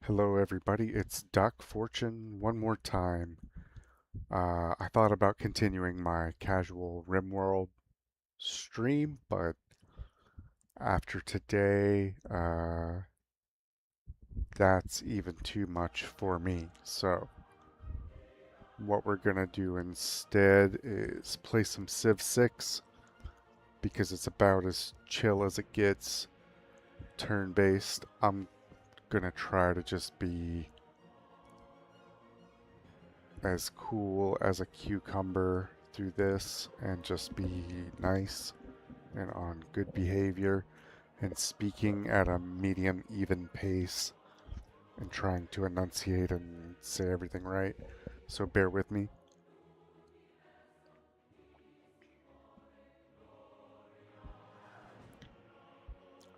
Hello everybody, it's Doc Fortune one more time. I thought about continuing my casual Rimworld stream, but after today, that's even too much for me. So what we're gonna do instead is play some Civ 6 because it's about as chill as it gets, turn-based. I'm gonna try to just be as cool as a cucumber through this and just be nice and on good behavior and speaking at a medium even pace and trying to enunciate and say everything right. So bear with me.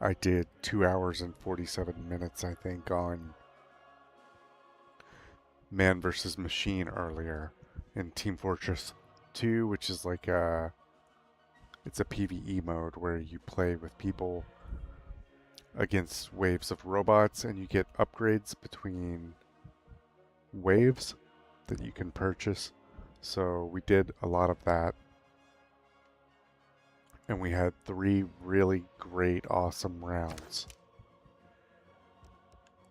I did 2 hours and 47 minutes, I think, on Man vs. Machine earlier in Team Fortress 2, which is like it's a PvE mode where you play with people against waves of robots and you get upgrades between waves that you can purchase. So we did a lot of that. And we had 3 really great, awesome rounds.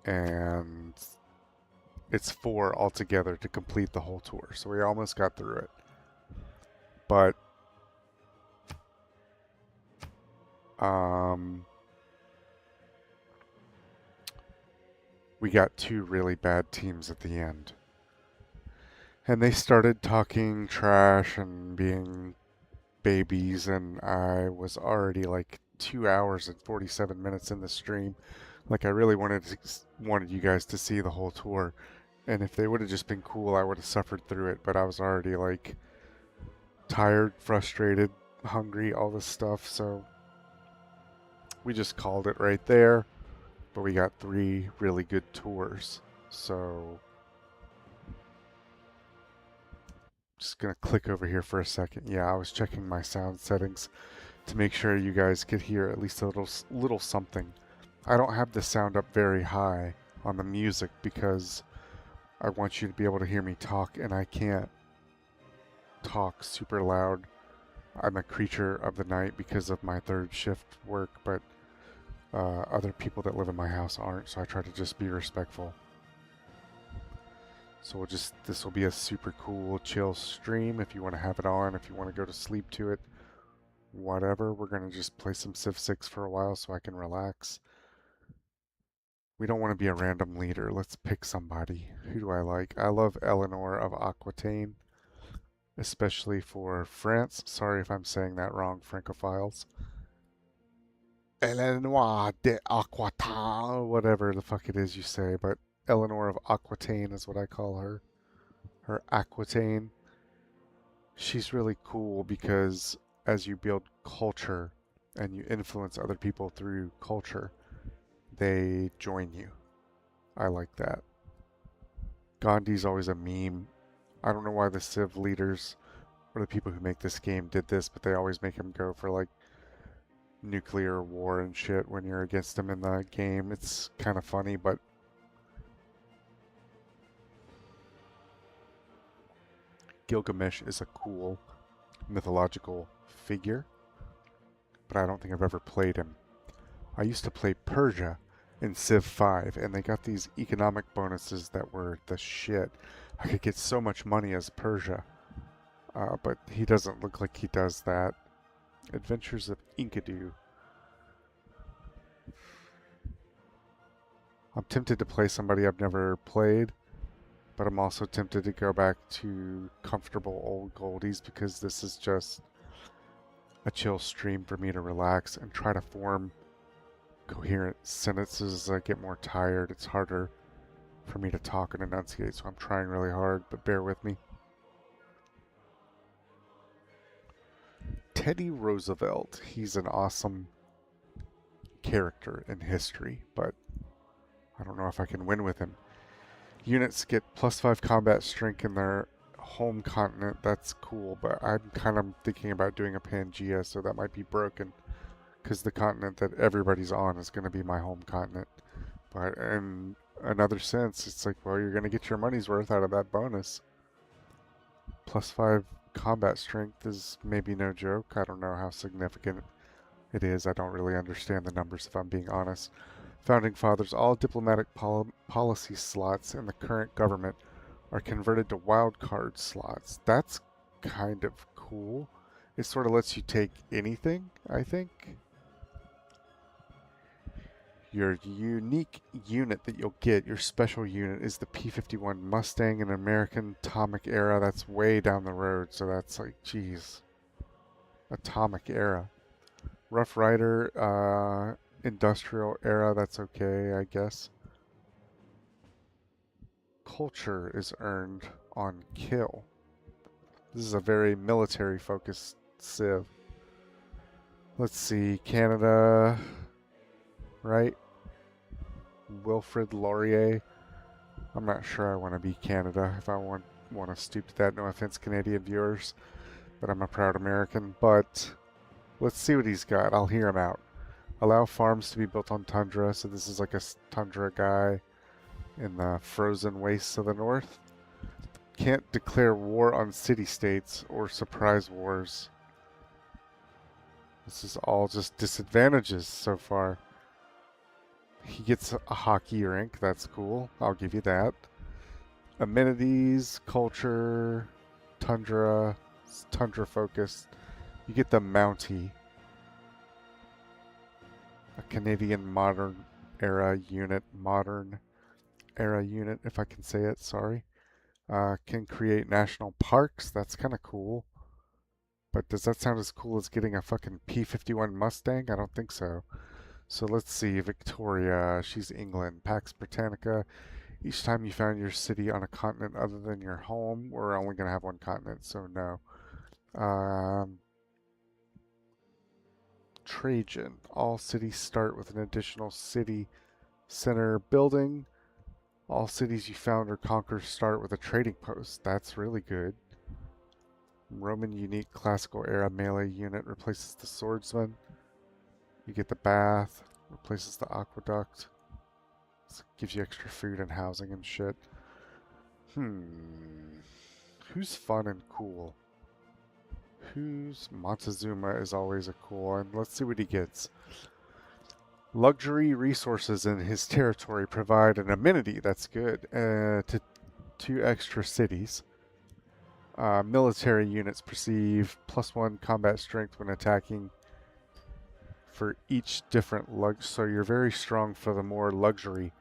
And it's 4 altogether to complete the whole tour. So we almost got through it. But we got 2 really bad teams at the end. And they started talking trash and being babies, and I was already like 2 hours and 47 minutes in the stream. Like I really wanted you guys to see the whole tour, and if they would have just been cool, I would have suffered through it. But I was already like tired, frustrated, hungry, all this stuff. So we just called it right there. But we got 3 really good tours. So just gonna click over here for a second. Yeah, I was checking my sound settings to make sure you guys could hear at least a little something. I don't have the sound up very high on the music because I want you to be able to hear me talk, and I can't talk super loud. I'm a creature of the night because of my third shift work, but other people that live in my house aren't, so I try to just be respectful. So this will be a super cool, chill stream if you want to have it on, if you want to go to sleep to it, whatever. We're going to just play some Civ 6 for a while so I can relax. We don't want to be a random leader. Let's pick somebody. Who do I like? I love Eleanor of Aquitaine, especially for France. Sorry if I'm saying that wrong, Francophiles. Eleanor de Aquitaine, whatever the fuck it is you say, but Eleanor of Aquitaine is what I call her. Her Aquitaine. She's really cool because as you build culture and you influence other people through culture, they join you. I like that. Gandhi's always a meme. I don't know why the Civ leaders or the people who make this game did this, but they always make him go for like nuclear war and shit when you're against them in the game. It's kind of funny, but Gilgamesh is a cool mythological figure, but I don't think I've ever played him. I used to play Persia in Civ 5, and they got these economic bonuses that were the shit. I could get so much money as Persia, but he doesn't look like he does that. Adventures of Enkidu. I'm tempted to play somebody I've never played, but I'm also tempted to go back to comfortable old goldies because this is just a chill stream for me to relax and try to form coherent sentences. As I get more tired, it's harder for me to talk and enunciate, so I'm trying really hard, but bear with me. Teddy Roosevelt, he's an awesome character in history, but I don't know if I can win with him. Units get +5 combat strength in their home continent. That's cool, but I'm kind of thinking about doing a Pangea, so that might be broken because the continent that everybody's on is going to be my home continent. But and another sense. It's like, well, you're going to get your money's worth out of that bonus. +5 combat strength is maybe no joke. I don't know how significant it is. I don't really understand the numbers if I'm being honest. Founding Fathers, all diplomatic policy slots in the current government are converted to wildcard slots. That's kind of cool. It sort of lets you take anything, I think. Your unique unit that you'll get, your special unit, is the P-51 Mustang, an American atomic era. That's way down the road, so that's like, geez. Atomic era. Rough Rider, industrial era, that's okay, I guess. Culture is earned on kill. This is a very military-focused civ. Let's see, Canada, right? Wilfrid Laurier. I'm not sure I want to be Canada if I want to stoop to that. No offense, Canadian viewers, but I'm a proud American. But let's see what he's got. I'll hear him out. Allow farms to be built on tundra. So this is like a tundra guy in the frozen wastes of the north. Can't declare war on city-states or surprise wars. This is all just disadvantages so far. He gets a hockey rink. That's cool. I'll give you that. Amenities, culture, tundra, tundra focused. You get the Mountie. A Canadian modern era unit, if I can say it, sorry. Can create national parks. That's kind of cool. But does that sound as cool as getting a fucking P-51 Mustang? I don't think so. So let's see. Victoria, she's England. Pax Britannica. Each time you found your city on a continent other than your home, we're only going to have one continent, so no. Trajan. All cities start with an additional city center building. All cities you found or conquer start with a trading post. That's really good. Roman unique classical era melee unit replaces the swordsman. You get the bath, replaces the aqueduct. This gives you extra food and housing and shit. Who's fun and cool? Montezuma is always a cool one. Let's see what he gets. Luxury resources in his territory provide an amenity, that's good, to 2 extra cities. Military units perceive +1 combat strength when attacking for each different so you're very strong for the more luxury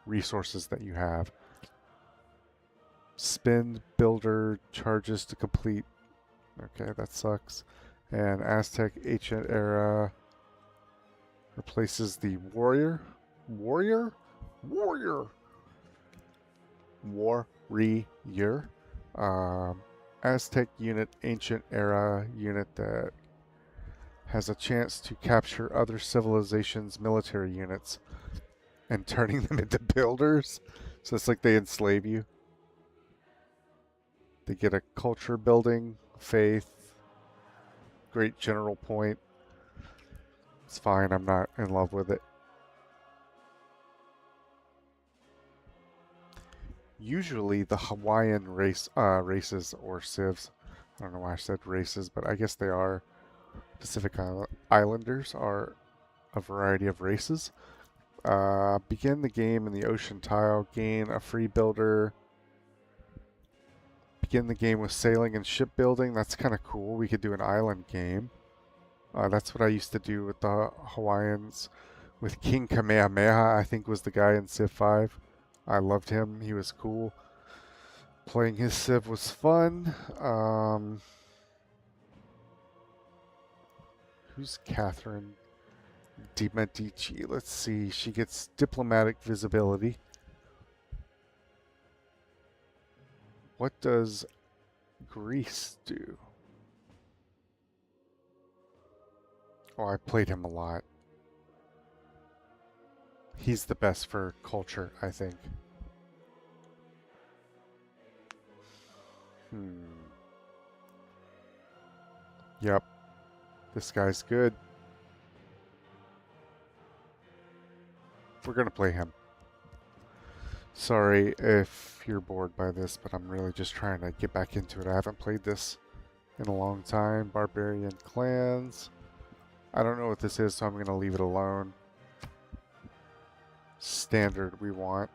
resources that you have. Spend builder charges to complete. Okay, that sucks. And Aztec ancient era replaces the warrior. Aztec unit, ancient era unit that has a chance to capture other civilizations' military units and turning them into builders. So it's like they enslave you. They get a culture building, faith, great general point. It's fine, I'm not in love with it. Usually the Hawaiian races or civs, I don't know why I said races, but I guess they are. Pacific Islanders are a variety of races. Begin the game in the ocean tile, gain a free builder. Begin the game with sailing and shipbuilding. That's kind of cool. We could do an island game. That's what I used to do with the Hawaiians. With King Kamehameha, I think was the guy in Civ 5. I loved him. He was cool. Playing his Civ was fun. Who's Catherine de Medici? Let's see. She gets diplomatic visibility. What does Greece do? Oh, I played him a lot. He's the best for culture, I think. Yep. This guy's good. We're going to play him. Sorry if you're bored by this, but I'm really just trying to get back into it. I haven't played this in a long time. Barbarian clans. I don't know what this is, so I'm going to leave it alone. Standard we want.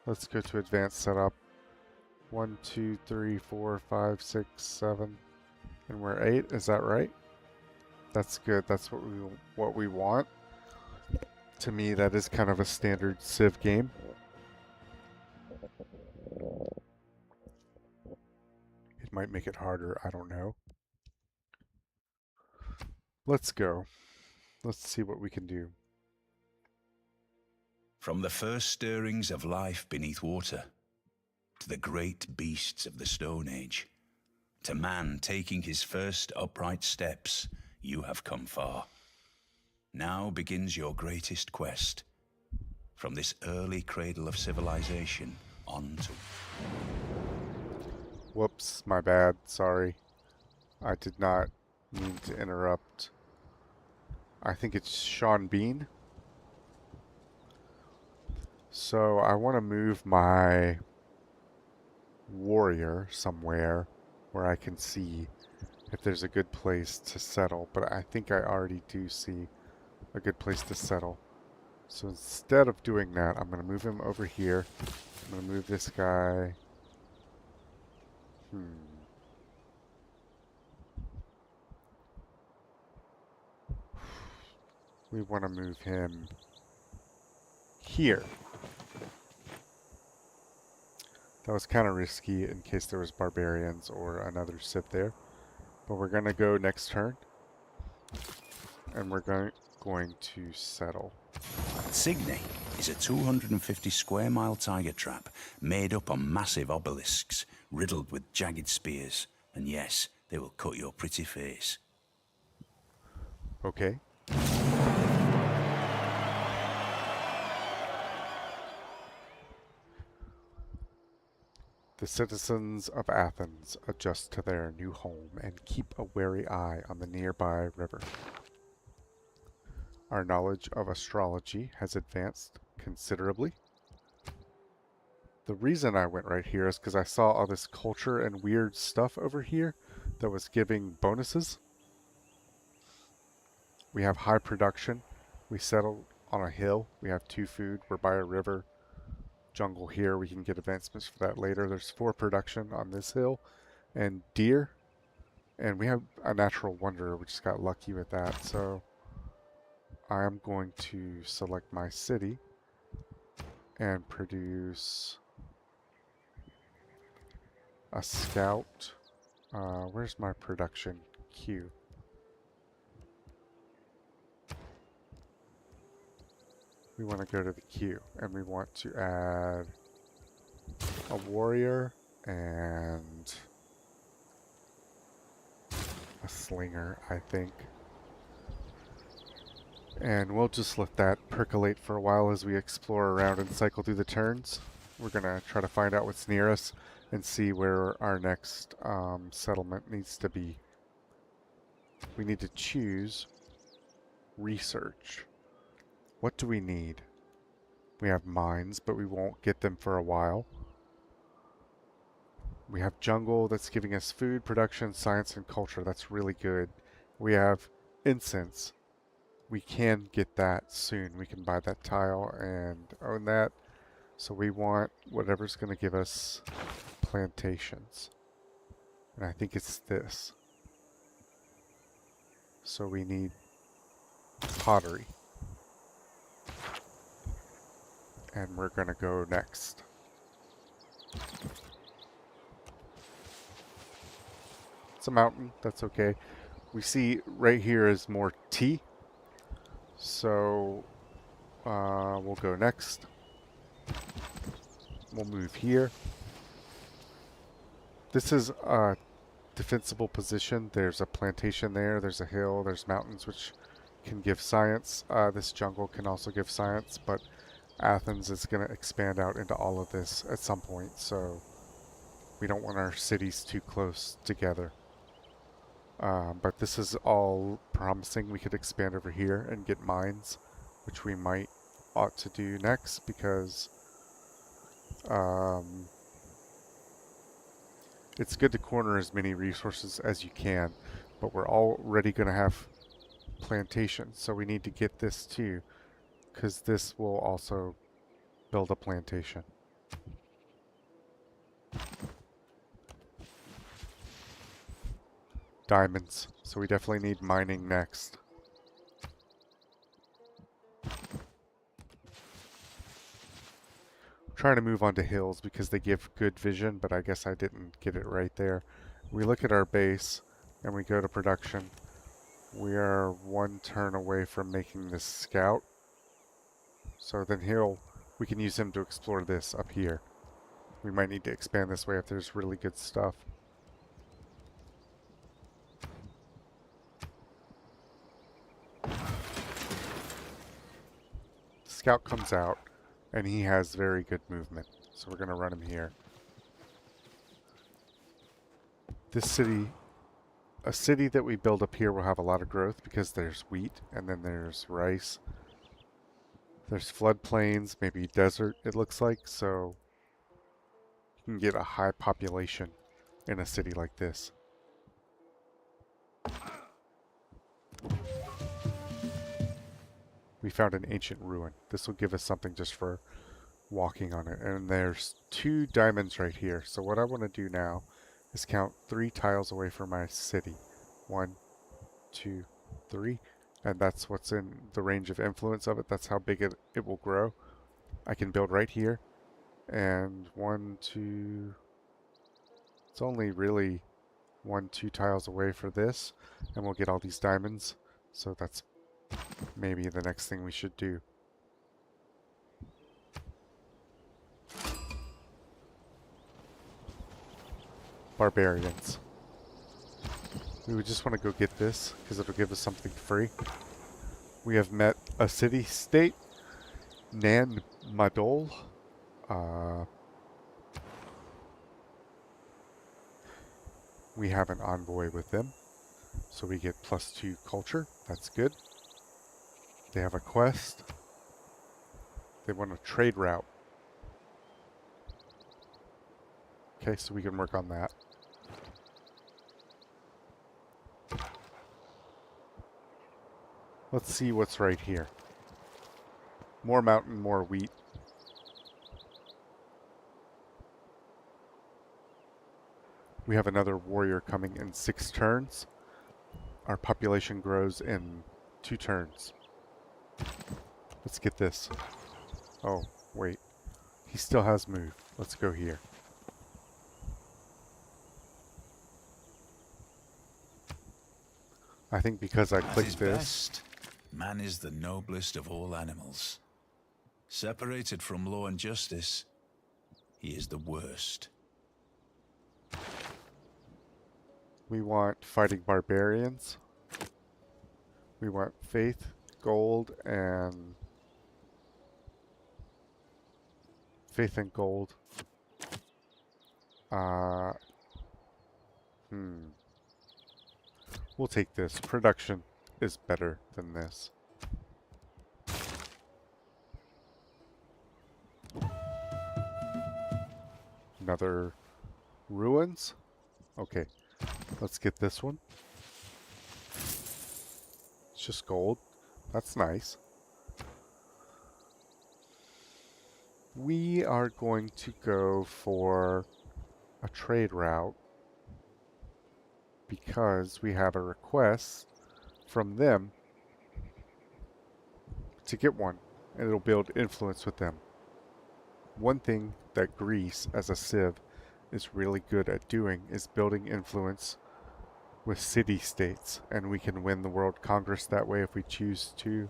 Let's go to advanced setup. 1, 2, 3, 4, 5, 6, 7, and we're 8. Is that right? That's good. That's what we want. To me, that is kind of a standard Civ game. It might make it harder. I don't know. Let's go. Let's see what we can do. From the first stirrings of life beneath water, to the great beasts of the Stone Age, to man taking his first upright steps, you have come far. Now begins your greatest quest. From this early cradle of civilization on to... Whoops, my bad. Sorry. I did not mean to interrupt. I think it's Sean Bean. So I want to move my warrior somewhere where I can see if there's a good place to settle, but I think I already do see a good place to settle. So instead of doing that, I'm going to move him over here. I'm going to move this guy. We want to move him here. That was kind of risky in case there was barbarians or another Civ there. But we're going to go next turn. And we're going to settle. Signy is a 250 square mile tiger trap made up on massive obelisks, riddled with jagged spears. And yes, they will cut your pretty face. Okay. The citizens of Athens adjust to their new home and keep a wary eye on the nearby river. Our knowledge of astrology has advanced considerably. The reason I went right here is because I saw all this culture and weird stuff over here that was giving bonuses. We have high production. We settled on a hill. We have 2 food. We're by a river. Jungle here. We can get advancements for that later. There's 4 production on this hill. And deer. And we have a natural wonder. We just got lucky with that. So I'm going to select my city and produce a scout. Where's my production queue? We want to go to the queue and we want to add a warrior and a slinger, I think. And we'll just let that percolate for a while as we explore around and cycle through the turns. We're going to try to find out what's near us and see where our next settlement needs to be. We need to choose research. What do we need? We have mines, but we won't get them for a while. We have jungle that's giving us food, production, science, and culture. That's really good. We have incense. We can get that soon. We can buy that tile and own that. So we want whatever's going to give us plantations. And I think it's this. So we need pottery. And we're going to go next. It's a mountain. That's okay. We see right here is more tea. So we'll go next. We'll move here. This is a defensible position. There's a plantation there. There's a hill. There's mountains which can give science. This jungle can also give science, but Athens is going to expand out into all of this at some point, so we don't want our cities too close together. But this is all promising. We could expand over here and get mines, which we might. ought to do next because um, it's good to corner as many resources as you can, but we're already going to have plantations, so we need to get this too, because this will also build a plantation. Diamonds, so we definitely need mining next. I'm trying to move on to hills because they give good vision, but I guess I didn't get it right there. We look at our base and we go to production. We are one turn away from making this scout. So then we can use him to explore this up here. We might need to expand this way if there's really good stuff. Scout comes out and he has very good movement. So we're going to run him here. This city, a city that we build up here will have a lot of growth because there's wheat and then there's rice. There's floodplains, maybe desert it looks like, so you can get a high population in a city like this. We found an ancient ruin. This will give us something just for walking on it. And there's 2 diamonds right here. So what I want to do now is count 3 tiles away from my city. 1, 2, 3. And that's what's in the range of influence of it. That's how big it will grow. I can build right here. And 1, 2... It's only really 1, 2 tiles away for this. And we'll get all these diamonds. So that's maybe the next thing we should do. Barbarians. We would just want to go get this because it'll give us something free. We have met a city-state, Nan Madol. We have an envoy with them, so we get +2 culture. That's good. They have a quest. They want a trade route. Okay, so we can work on that. Let's see what's right here. More mountain, more wheat. We have another warrior coming in 6 turns. Our population grows in 2 turns. Let's get this. Oh, wait. He still has move. Let's go here. I think because I clicked this. Best, man is the noblest of all animals. Separated from law and justice, he is the worst. We want fighting barbarians. We want faith, gold, and faith and gold. We'll take this. Production is better than this. Another ruins. Okay, let's get this one. It's just gold. That's nice. We are going to go for a trade route because we have a request from them to get one, and it'll build influence with them. One thing that Greece, as a civ, is really good at doing is building influence with city-states, and we can win the World Congress that way if we choose to.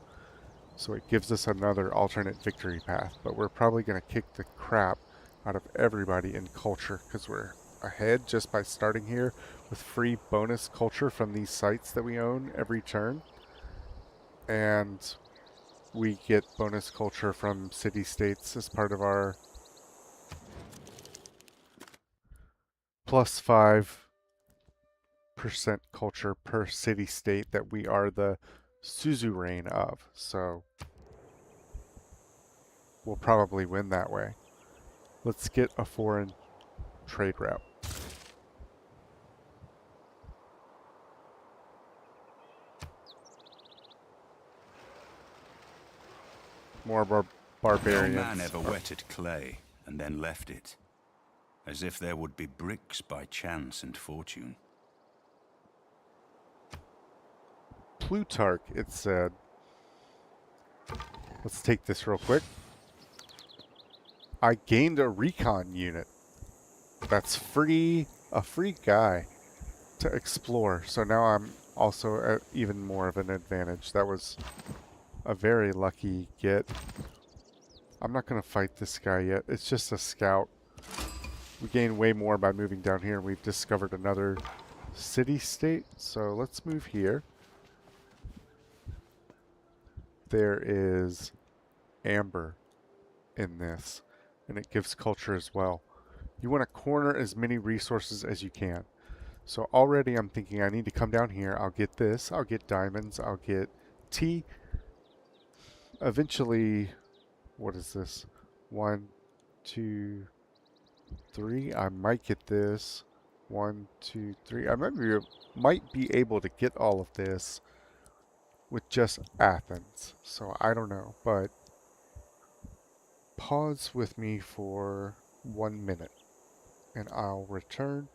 So it gives us another alternate victory path, but we're probably going to kick the crap out of everybody in culture because we're ahead just by starting here with free bonus culture from these sites that we own every turn. And we get bonus culture from city-states as part of our +5% culture per city-state that we are the suzerain of. So we'll probably win that way. Let's get a foreign trade route. More No man barbarians. ever wetted clay and then left it, as if there would be bricks by chance and fortune. Plutarch, it said. Let's take this real quick. I gained a recon unit. That's free, a free guy to explore. So now I'm also at even more of an advantage. That was a very lucky get. I'm not going to fight this guy yet. It's just a scout. We gain way more by moving down here. We've discovered another city-state. So let's move here. There is amber in this, and it gives culture as well. You want to corner as many resources as you can. So already I'm thinking I need to come down here. I'll get this. I'll get diamonds. I'll get tea. Eventually, what is this? 1, 2, 3. I might get this. 1, 2, 3. I might be able to get all of this with just Athens. So I don't know, but pause with me for 1 minute and I'll return.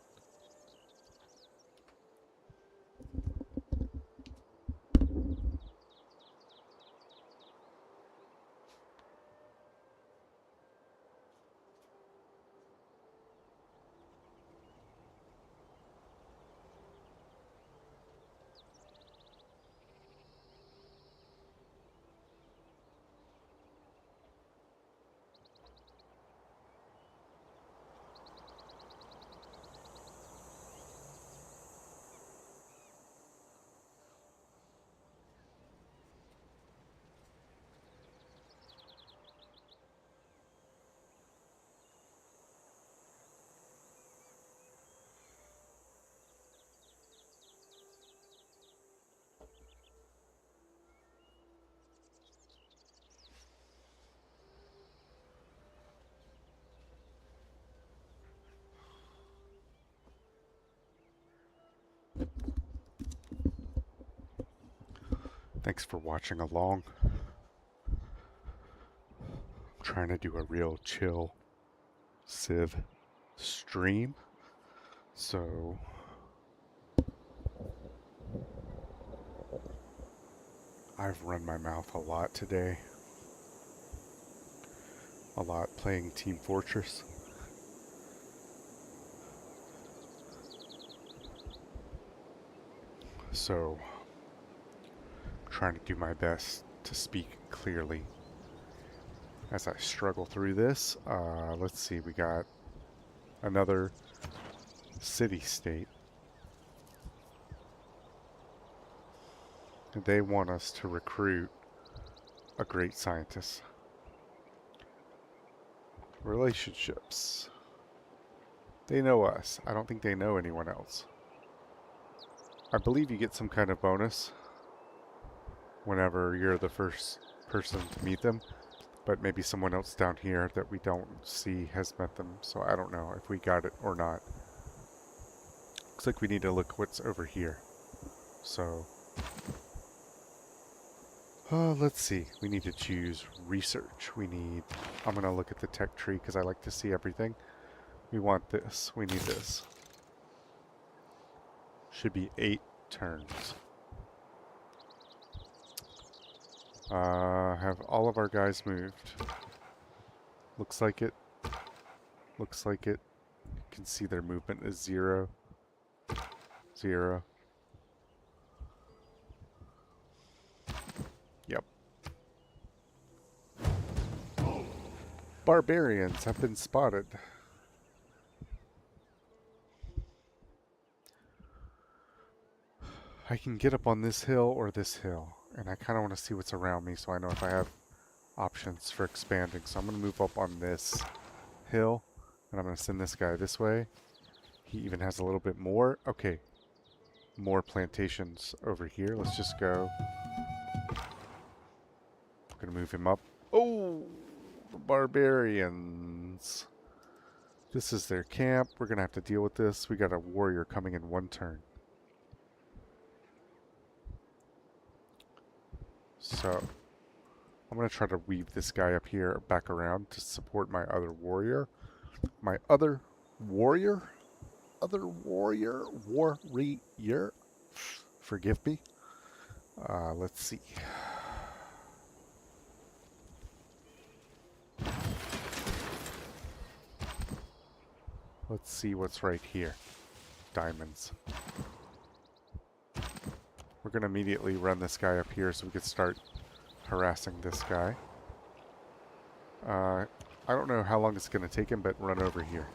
Thanks for watching along. I'm trying to do a real chill Civ stream. So I've run my mouth a lot today. A lot playing Team Fortress. So I'm trying to do my best to speak clearly as I struggle through this. Let's see, we got another city-state. They want us to recruit a great scientist. Relationships. They know us. I don't think they know anyone else. I believe you get some kind of bonus whenever you're the first person to meet them, but maybe someone else down here that we don't see has met them, so I don't know if we got it or not. Looks like we need to look what's over here. So, let's see. We need to choose research. I'm going to look at the tech tree because I like to see everything. We want this. We need this. Should be 8 turns. Have all of our guys moved. Looks like it. Looks like it. You can see their movement is 0. 0. Yep. Barbarians have been spotted. I can get up on this hill or this hill, and I kind of want to see what's around me so I know if I have options for expanding. So I'm going to move up on this hill, and I'm going to send this guy this way. He even has a little bit more. Okay, more plantations over here. Let's just go. I'm going to move him up. Oh, the barbarians. This is their camp. We're going to have to deal with this. We got a warrior coming in one turn. So, I'm going to try to weave this guy up here back around to support my other warrior. My other warrior? Warrior? Forgive me. Let's see. Let's see what's right here. Diamonds. We're going to immediately run this guy up here so we can start harassing this guy. I don't know how long it's going to take him, but run over here.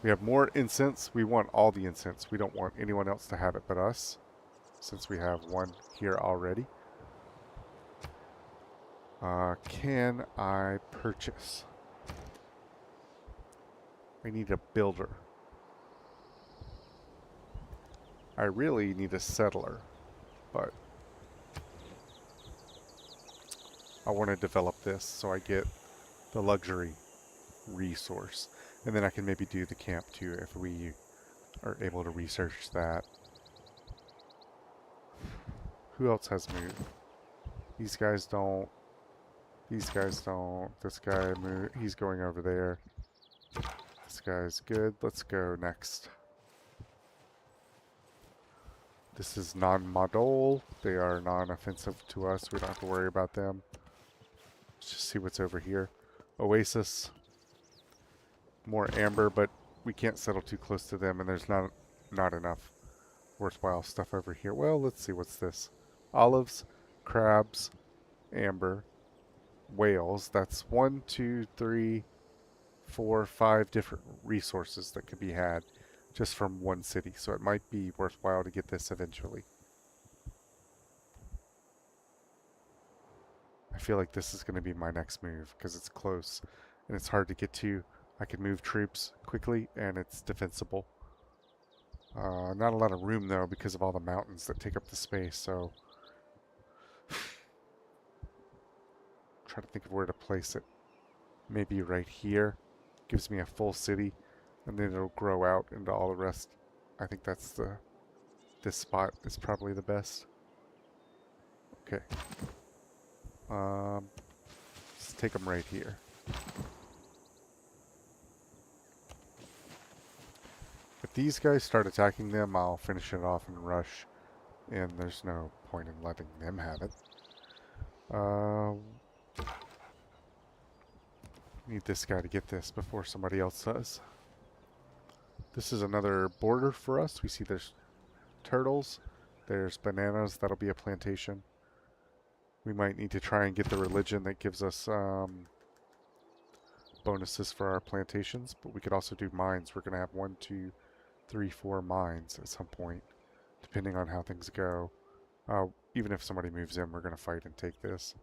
We have more incense. We want all the incense. We don't want anyone else to have it but us, since we have one here already. Can I purchase? I need a builder. I really need a settler, but I want to develop this so I get the luxury resource. And then I can maybe do the camp too if we are able to research that. Who else has moved? These guys don't. These guys don't. This guy moved. He's going over there. This guy's good. Let's go next. This is non-modal. They are non-offensive to us. We don't have to worry about them. Let's just see what's over here. Oasis. More amber, but we can't settle too close to them, and there's not enough worthwhile stuff over here. Well, let's see. What's this? Olives, crabs, amber, whales. That's 1, 2, 3, 4, 5 different resources that could be had just from one city. So it might be worthwhile to get this eventually. I feel like this is going to be my next move because it's close and it's hard to get to. I can move troops quickly and it's defensible. Not a lot of room though because of all the mountains that take up the space, so try to think of where to place it. Maybe right here. Gives me a full city and then it'll grow out into all the rest. I think that's this spot is probably the best. Okay. Let's take them right here. If these guys start attacking them, I'll finish it off and rush. And there's no point in letting them have it. Need this guy to get this before somebody else does. This is another border for us. We see there's turtles. There's bananas. That'll be a plantation. We might need to try and get the religion that gives us bonuses for our plantations. But we could also do mines. We're going to have 1, 2, 3, 4 mines at some point, depending on how things go. Even if somebody moves in, we're going to fight and take this.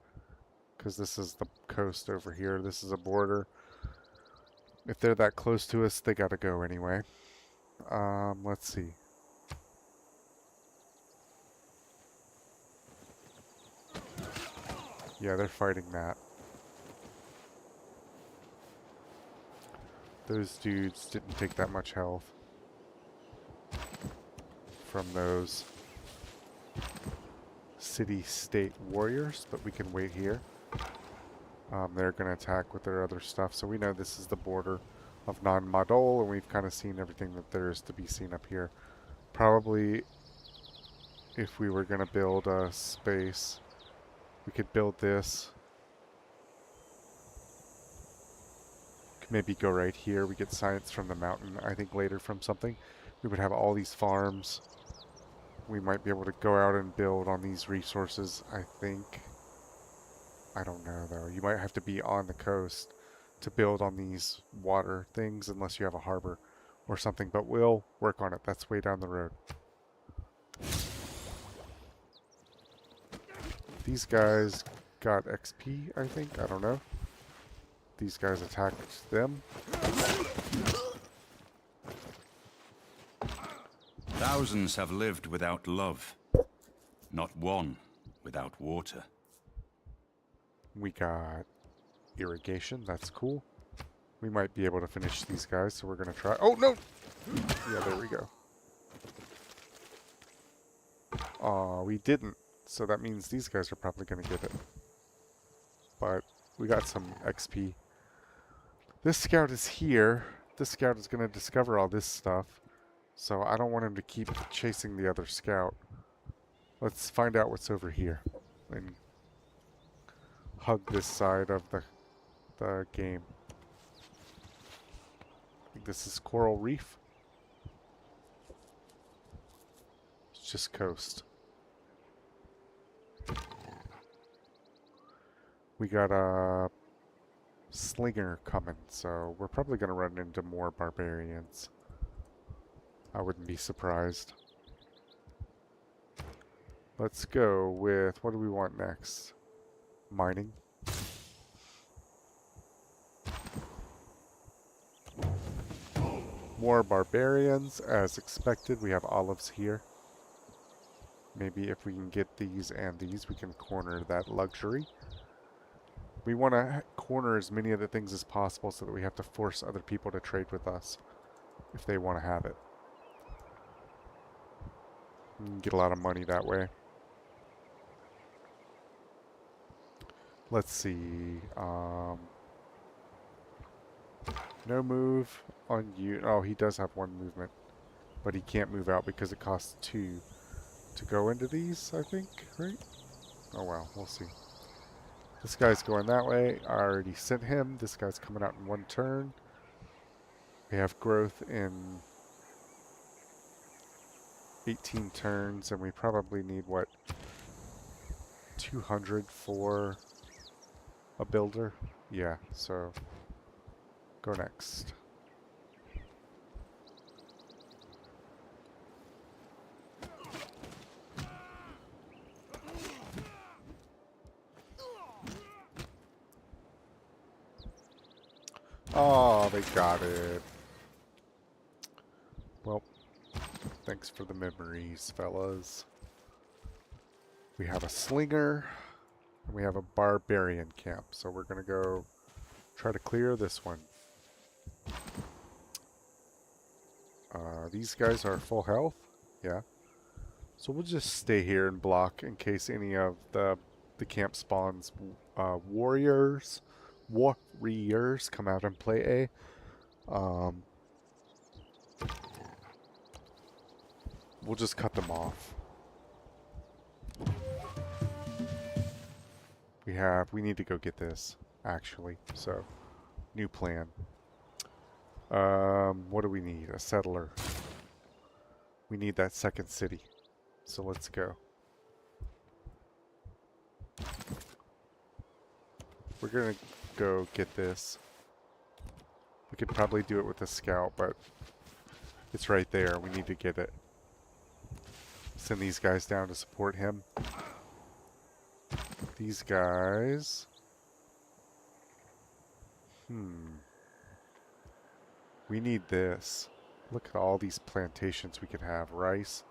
Because this is the coast over here. This is a border. If they're that close to us, they got to go anyway. Let's see. Yeah, they're fighting that. Those dudes didn't take that much health from those city-state warriors, but we can wait here. They're going to attack with their other stuff, so we know this is the border of non-modal, and we've kind of seen everything that there is to be seen up here. Probably, if we were going to build a space, we could build this. Could maybe go right here. We get science from the mountain, I think later from something. We would have all these farms. We might be able to go out and build on these resources, I think. I don't know, though. You might have to be on the coast to build on these water things unless you have a harbor or something, but we'll work on it. That's way down the road. These guys got XP, I think. I don't know. These guys attacked them. Thousands have lived without love. Not one without water. We got irrigation. That's cool. We might be able to finish these guys, so we're going to try. Oh, no! Yeah, there we go. Aw, we didn't. So that means these guys are probably going to get it. But we got some XP. This scout is here. This scout is going to discover all this stuff. So I don't want him to keep chasing the other scout. Let's find out what's over here. And hug this side of the game. I think this is Coral Reef. It's just coast. We got a slinger coming, so we're probably going to run into more barbarians. I wouldn't be surprised. Let's go with, what do we want next? Mining. More barbarians, as expected. We have olives here. Maybe if we can get these and these, we can corner that luxury. We want to corner as many of the things as possible so that we have to force other people to trade with us if they want to have it. We can get a lot of money that way. Let's see. No move on you. Oh, he does have one movement. But he can't move out because it costs 2 to go into these, I think, right? Oh well, we'll see. This guy's going that way. I already sent him. This guy's coming out in 1 turn. We have growth in 18 turns, and we probably need, what, 200 for a builder? Yeah, so go next. Oh, they got it. Well, thanks for the memories, fellas. We have a slinger, and we have a barbarian camp, so we're going to go try to clear this one. These guys are full health, yeah. So we'll just stay here and block in case any of the camp spawns warriors come out and play A. We'll just cut them off. We need to go get this, actually. So, new plan. What do we need? A settler. We need that second city. So let's go. We're gonna go get this. We could probably do it with a scout, but it's right there. We need to get it. Send these guys down to support him. These guys. We need this. Look at all these plantations we could have. Rice,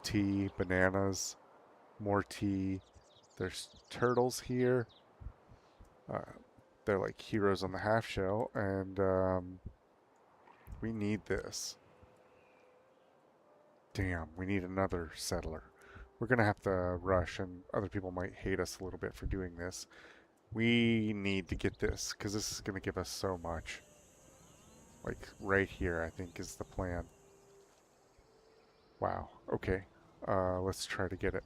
tea, bananas, more tea. There's turtles here. They're like heroes on the half shell, and we need this. Damn, we need another settler. We're going to have to rush, and other people might hate us a little bit for doing this. We need to get this, because this is going to give us so much. Like, right here, I think, is the plan. Wow, okay. Let's try to get it.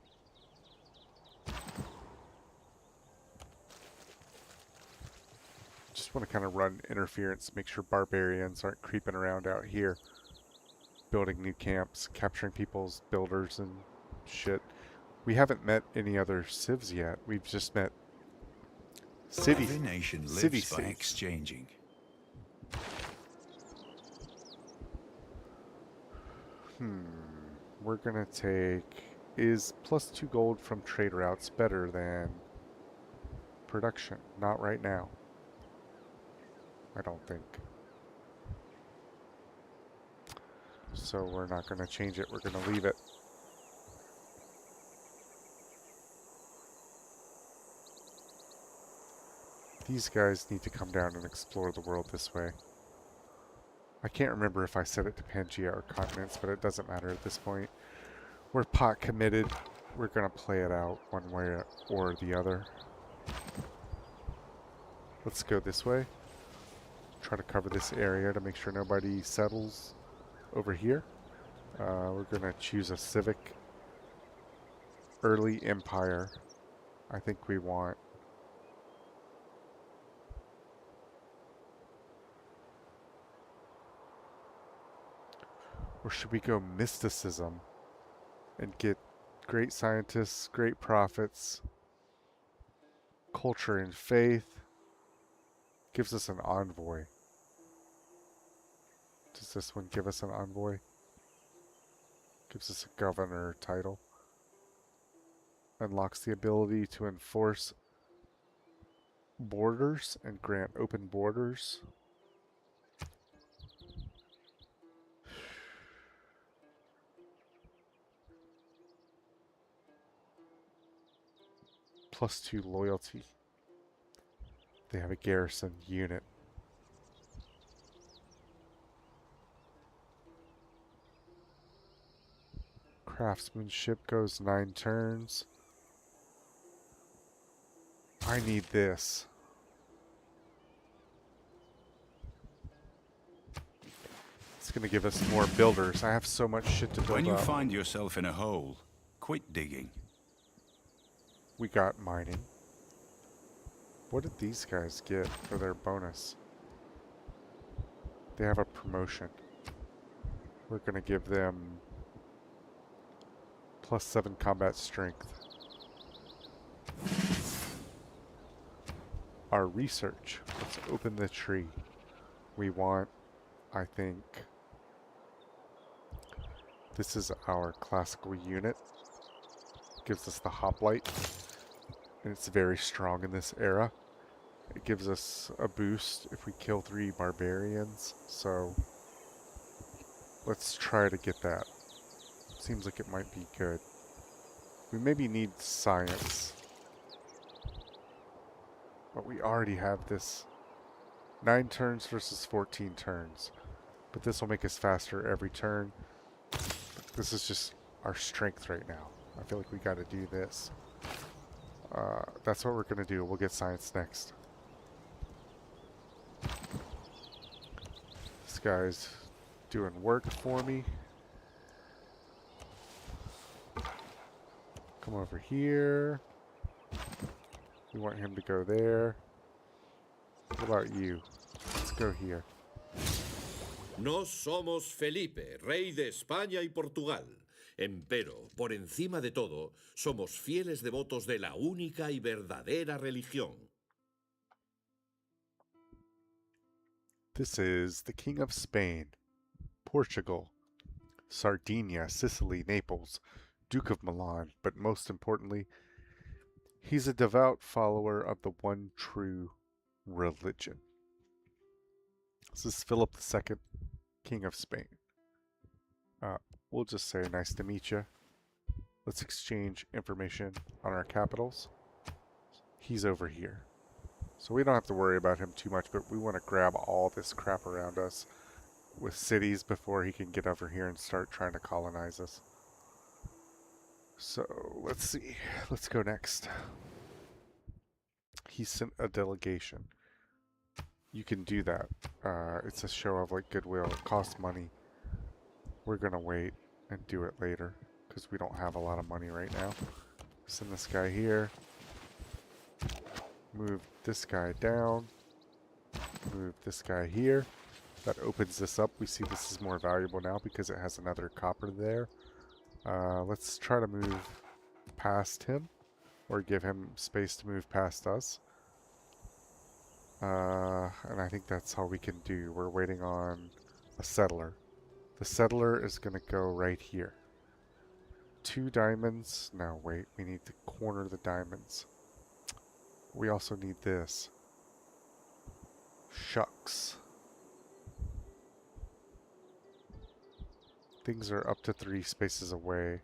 Just want to kind of run interference, make sure barbarians aren't creeping around out here. Building new camps, capturing people's builders and shit. We haven't met any other civs yet. We've just met city. Every nation lives city by civs. exchanging. We're gonna take... Is +2 gold from trade routes better than production? Not right now. I don't think. So we're not gonna change it. We're gonna leave it. These guys need to come down and explore the world this way. I can't remember if I set it to Pangea or continents, but it doesn't matter at this point. We're pot committed. We're going to play it out one way or the other. Let's go this way. Try to cover this area to make sure nobody settles over here. We're going to choose a civic early empire. I think we want. Or should we go mysticism and get great scientists, great prophets, culture and faith? Gives us an envoy. Does this one give us an envoy? Gives us a governor title. Unlocks the ability to enforce borders and grant open borders. +2 loyalty. They have a garrison unit. Craftsmanship goes 9 turns. I need this. It's going to give us more builders. I have so much shit to build When you up. find yourself in a hole, quit digging. We got mining. What did these guys get for their bonus? They have a promotion. We're going to give them +7 combat strength. Our research. Let's open the tree. We want, I think, this is our classical unit. Gives us the hoplite. And it's very strong in this era. It gives us a boost if we kill 3 barbarians. So let's try to get that. Seems like it might be good. We maybe need science. But we already have this. 9 turns versus 14 turns. But this will make us faster every turn. This is just our strength right now. I feel like we got to do this. That's what we're going to do. We'll get science next. This guy's doing work for me. Come over here. We want him to go there. What about you? Let's go here. Nos somos Felipe, rey de España y Portugal. Empero, por encima de todo, somos fieles devotos de la única y verdadera religión. This is the King of Spain, Portugal, Sardinia, Sicily, Naples, Duke of Milan, but most importantly, he's a devout follower of the one true religion. This is Philip II, King of Spain. We'll just say nice to meet you. Let's exchange information on our capitals. He's over here. So we don't have to worry about him too much, but we want to grab all this crap around us with cities before he can get over here and start trying to colonize us. So let's see. Let's go next. He sent a delegation. You can do that. It's a show of like goodwill. It costs money. We're gonna wait and do it later because we don't have a lot of money right now. Send this guy here. Move this guy down. Move this guy here. That opens this up. We see this is more valuable now because it has another copper there. Let's try to move past him or give him space to move past us. And I think that's all we can do. We're waiting on a settler. The settler is going to go right here. 2 diamonds. No, wait. We need to corner the diamonds. We also need this. Shucks. Things are up to 3 spaces away.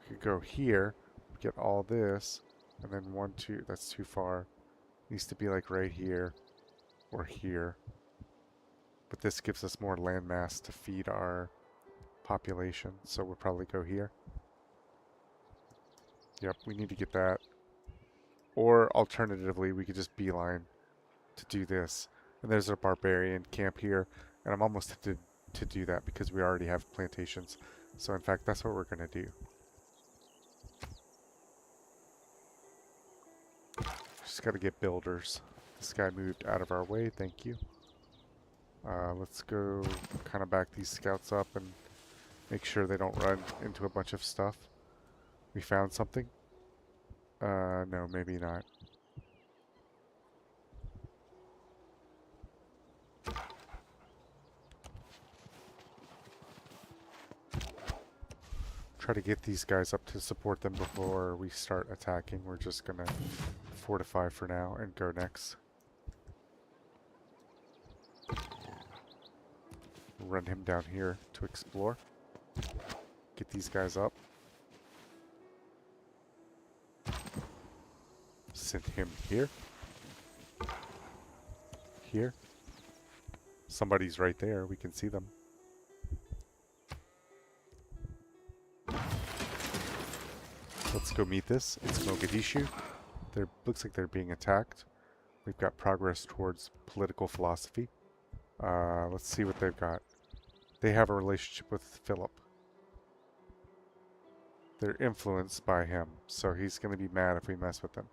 We could go here, get all this, and then 1, 2. That's too far. Needs to be like right here or here. But this gives us more land mass to feed our population, so we'll probably go here. Yep, we need to get that. Or alternatively, we could just beeline to do this. And there's a barbarian camp here, and I'm almost tempted to do that because we already have plantations. So in fact, that's what we're going to do. Just got to get builders. This guy moved out of our way, thank you. Let's go kind of back these scouts up and make sure they don't run into a bunch of stuff. We found something? No, maybe not. Try to get these guys up to support them before we start attacking. We're just gonna fortify for now and go next. Run him down here to explore. Get these guys up. Send him here. Here. Somebody's right there. We can see them. Let's go meet this. It's Mogadishu. Looks like they're being attacked. We've got progress towards political philosophy. Let's see what they've got. They have a relationship with Philip. They're influenced by him, so he's going to be mad if we mess with them.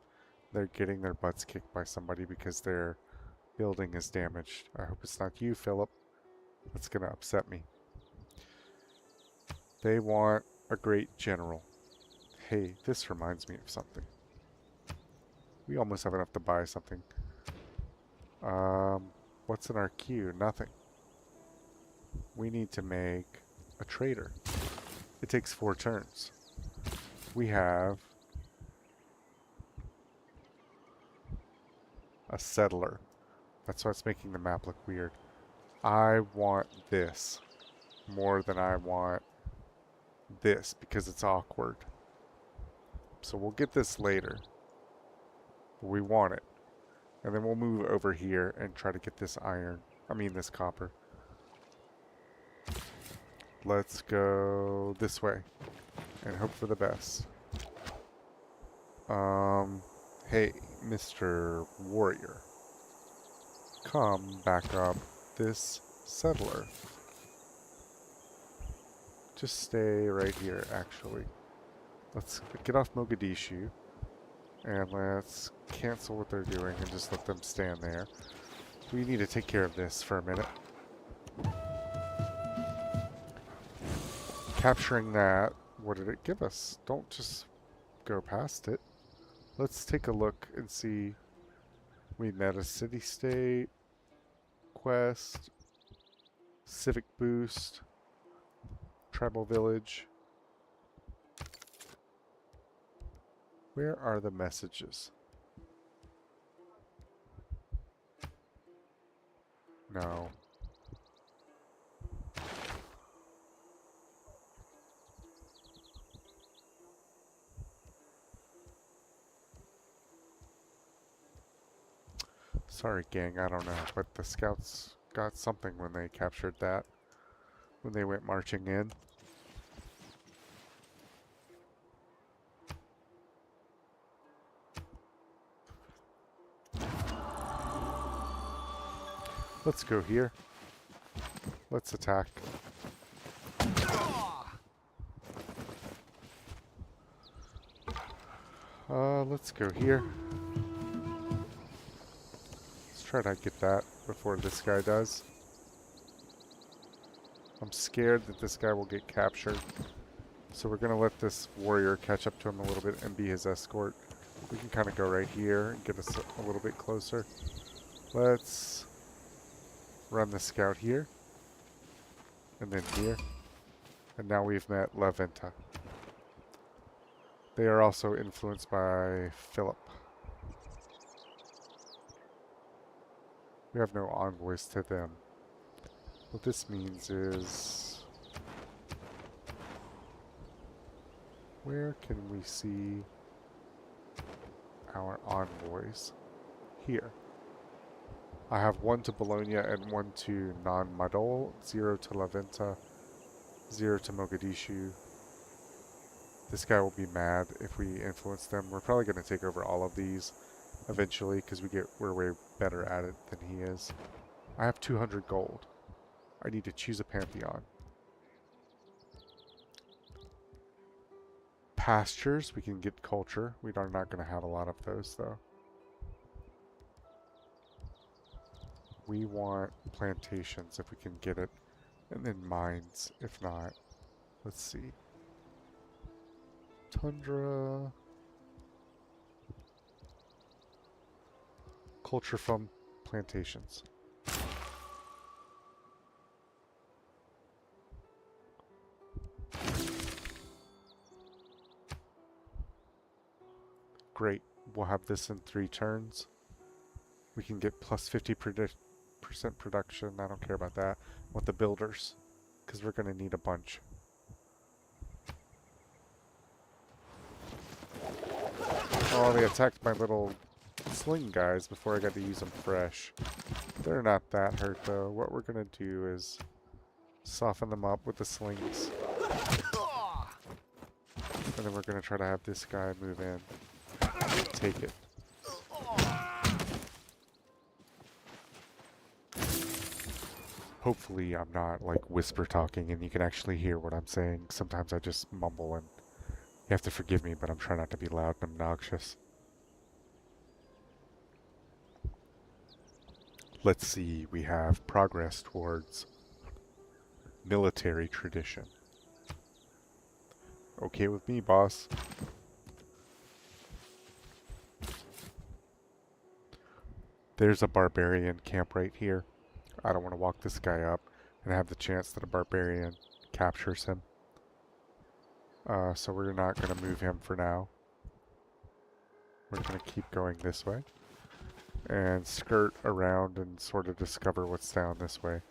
They're getting their butts kicked by somebody because their building is damaged. I hope it's not you, Philip. That's going to upset me. They want a great general. Hey, this reminds me of something. We almost have enough to buy something. What's in our queue? Nothing. We need to make a trader. It takes 4 turns. We have a settler. That's what's making the map look weird. I want this more than I want this because it's awkward. So we'll get this later. We want it. And then we'll move over here and try to get this iron. I mean this copper. Let's go this way and hope for the best. Hey, Mr. Warrior. Come back up this settler. Just stay right here, actually. Let's get off Mogadishu. And let's cancel what they're doing and just let them stand there. We need to take care of this for a minute. Capturing that, what did it give us? Don't just go past it. Let's take a look and see. We met a city-state, quest, civic boost, tribal village. Where are the messages? No. Sorry, gang, I don't know, but the scouts got something when they captured that, when they went marching in. Let's go here. Let's attack. Let's go here. Let's try to get that before this guy does. I'm scared that this guy will get captured. So we're going to let this warrior catch up to him a little bit and be his escort. We can kind of go right here and get us a little bit closer. Let's run the scout here. And then here. And now we've met La Venta. They are also influenced by Philip. We have no envoys to them. What this means is... where can we see our envoys? here. I have 1 to Bologna and 1 to Non-Madol, 0 to La Venta, 0 to Mogadishu. This guy will be mad if we influence them. We're probably going to take over all of these eventually because we're way better at it than he is. I have 200 gold. I need to choose a pantheon. Pastures, we can get culture. We are not going to have a lot of those though. We want plantations if we can get it, and then mines if not. Let's see. Tundra. Culture from plantations. Great. We'll have this in 3 turns. We can get plus 50% production. I don't care about that. I want the builders, because we're going to need a bunch. Oh, they attacked my little sling guys before I got to use them fresh. They're not that hurt though. What we're going to do is soften them up with the slings. And then we're going to try to have this guy move in. Take it. Hopefully I'm not like whisper talking and you can actually hear what I'm saying. Sometimes I just mumble and you have to forgive me, but I'm trying not to be loud and obnoxious. Let's see, we have progress towards military tradition. Okay with me, boss. There's a barbarian camp right here. I don't want to walk this guy up and have the chance that a barbarian captures him. So we're not going to move him for now. We're going to keep going this way and skirt around and sort of discover what's down this way.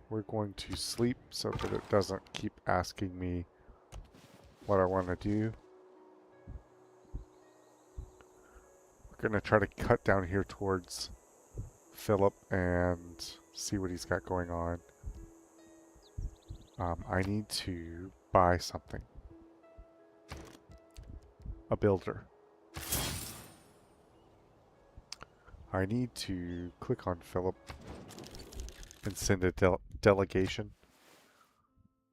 We're going to sleep so that it doesn't keep asking me what I want to do. We're going to try to cut down here towards Philip and see what he's got going on. I need to buy something. A builder. I need to click on Philip and send a delegation.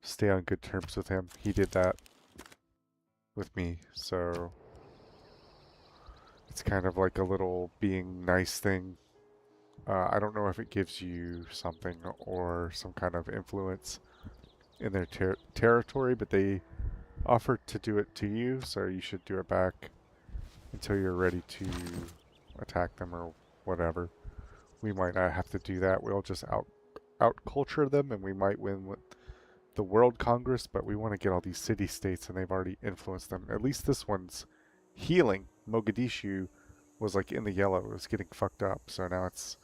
Stay on good terms with him. He did that with me, so it's kind of like a little being nice thing. I don't know if it gives you something or some kind of influence in their territory, but they offered to do it to you, so you should do it back until you're ready to attack them or whatever. We might not have to do that. We'll just out-culture them, and we might win with the World Congress, but we want to get all these city-states, and they've already influenced them. At least this one's healing. Mogadishu was like in the yellow. It was getting fucked up, so now it's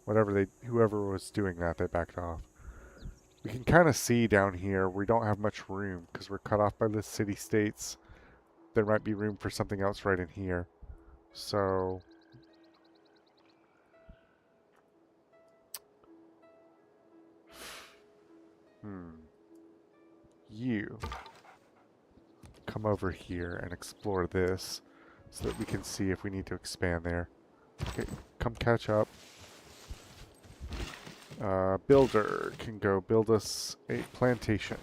whoever was doing that, they backed off. We can kind of see down here we don't have much room because we're cut off by the city-states. There might be room for something else right in here. So you come over here and explore this so that we can see if we need to expand there. Okay, come catch up. Builder can go build us a plantation.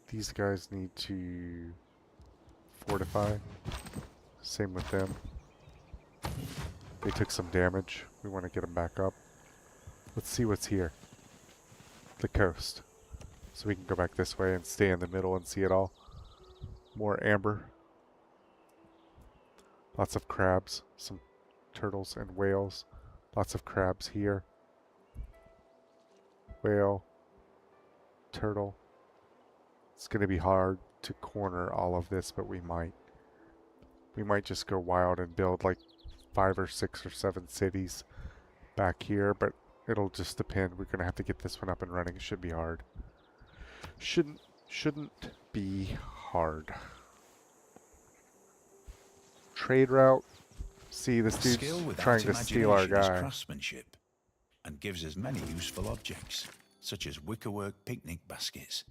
These guys need to fortify. Same with them. They took some damage. We want to get them back up. Let's see what's here. The coast. So we can go back this way and stay in the middle and see it all. More amber. Lots of crabs. Some turtles and whales. Lots of crabs here. Whale. Turtle. It's going to be hard to corner all of this, but we might. We might just go wild and build like 5 or 6 or 7 cities back here, but it'll just depend. We're going to have to get this one up and running. It should be hard. Shouldn't be hard. trade route. See, this A dude's skill without trying to steal our imagination is guy. craftsmanship, and gives us many useful objects, such as wickerwork picnic baskets.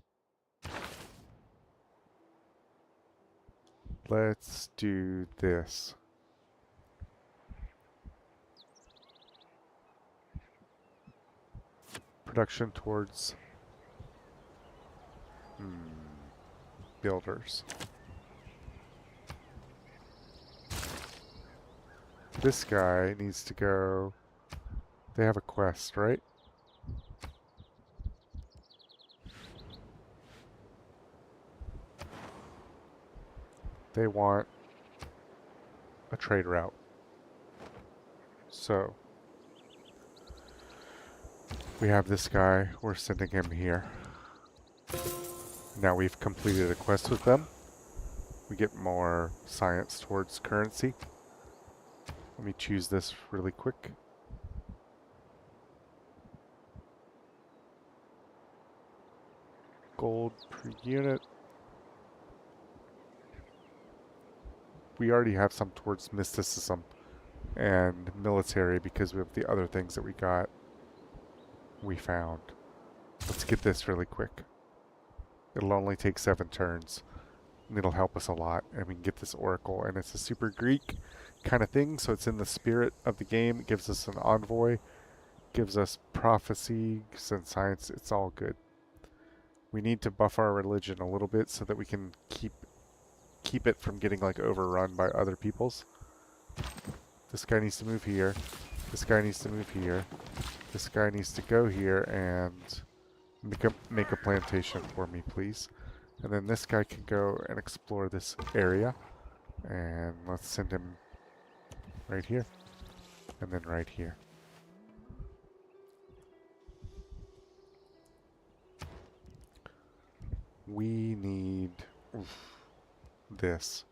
Let's do this. Production towards builders. This guy needs to go. They have a quest, right? They want a trade route. So we have this guy. We're sending him here. Now we've completed a quest with them. We get more science towards currency. Let me choose this really quick. Gold per unit. We already have some towards mysticism and military because we have the other things that we found. Let's get this really quick. It'll only take 7 turns. And it'll help us a lot. And we can get this oracle. And it's a super Greek kind of thing. So it's in the spirit of the game. It gives us an envoy. Gives us prophecy and science. It's all good. We need to buff our religion a little bit so that we can keep it from getting like overrun by other people's. This guy needs to move here. This guy needs to move here. This guy needs to go here and make a plantation for me, please. And then this guy can go and explore this area. And let's send him right here. And then right here. We need this.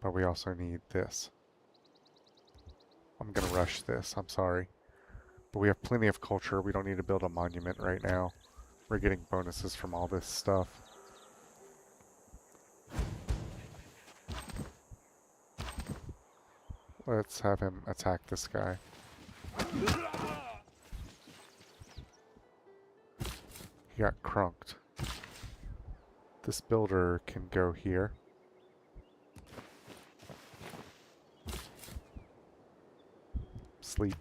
But we also need this. I'm gonna rush this, I'm sorry. But we have plenty of culture, we don't need to build a monument right now. We're getting bonuses from all this stuff. Let's have him attack this guy. He got crunked. This builder can go here. Sleep.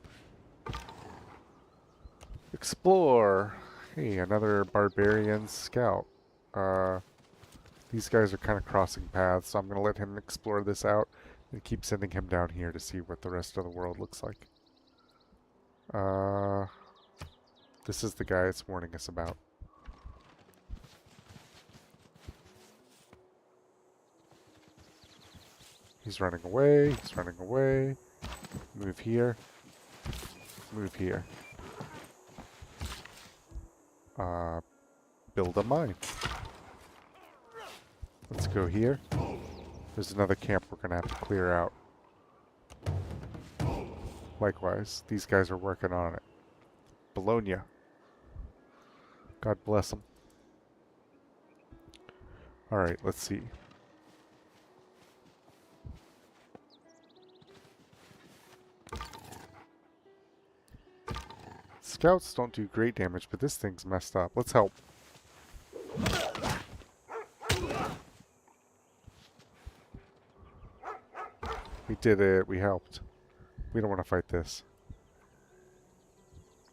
Explore! Hey, another barbarian scout. These guys are kind of crossing paths, so I'm going to let him explore this out and keep sending him down here to see what the rest of the world looks like. This is the guy it's warning us about. He's running away, he's running away. Move here. Move here. Build a mine. Let's go here. There's another camp we're gonna have to clear out. Likewise, these guys are working on it. Bologna. God bless them. Alright, let's see. Scouts don't do great damage, but this thing's messed up. Let's help. We did it. We helped. We don't want to fight this.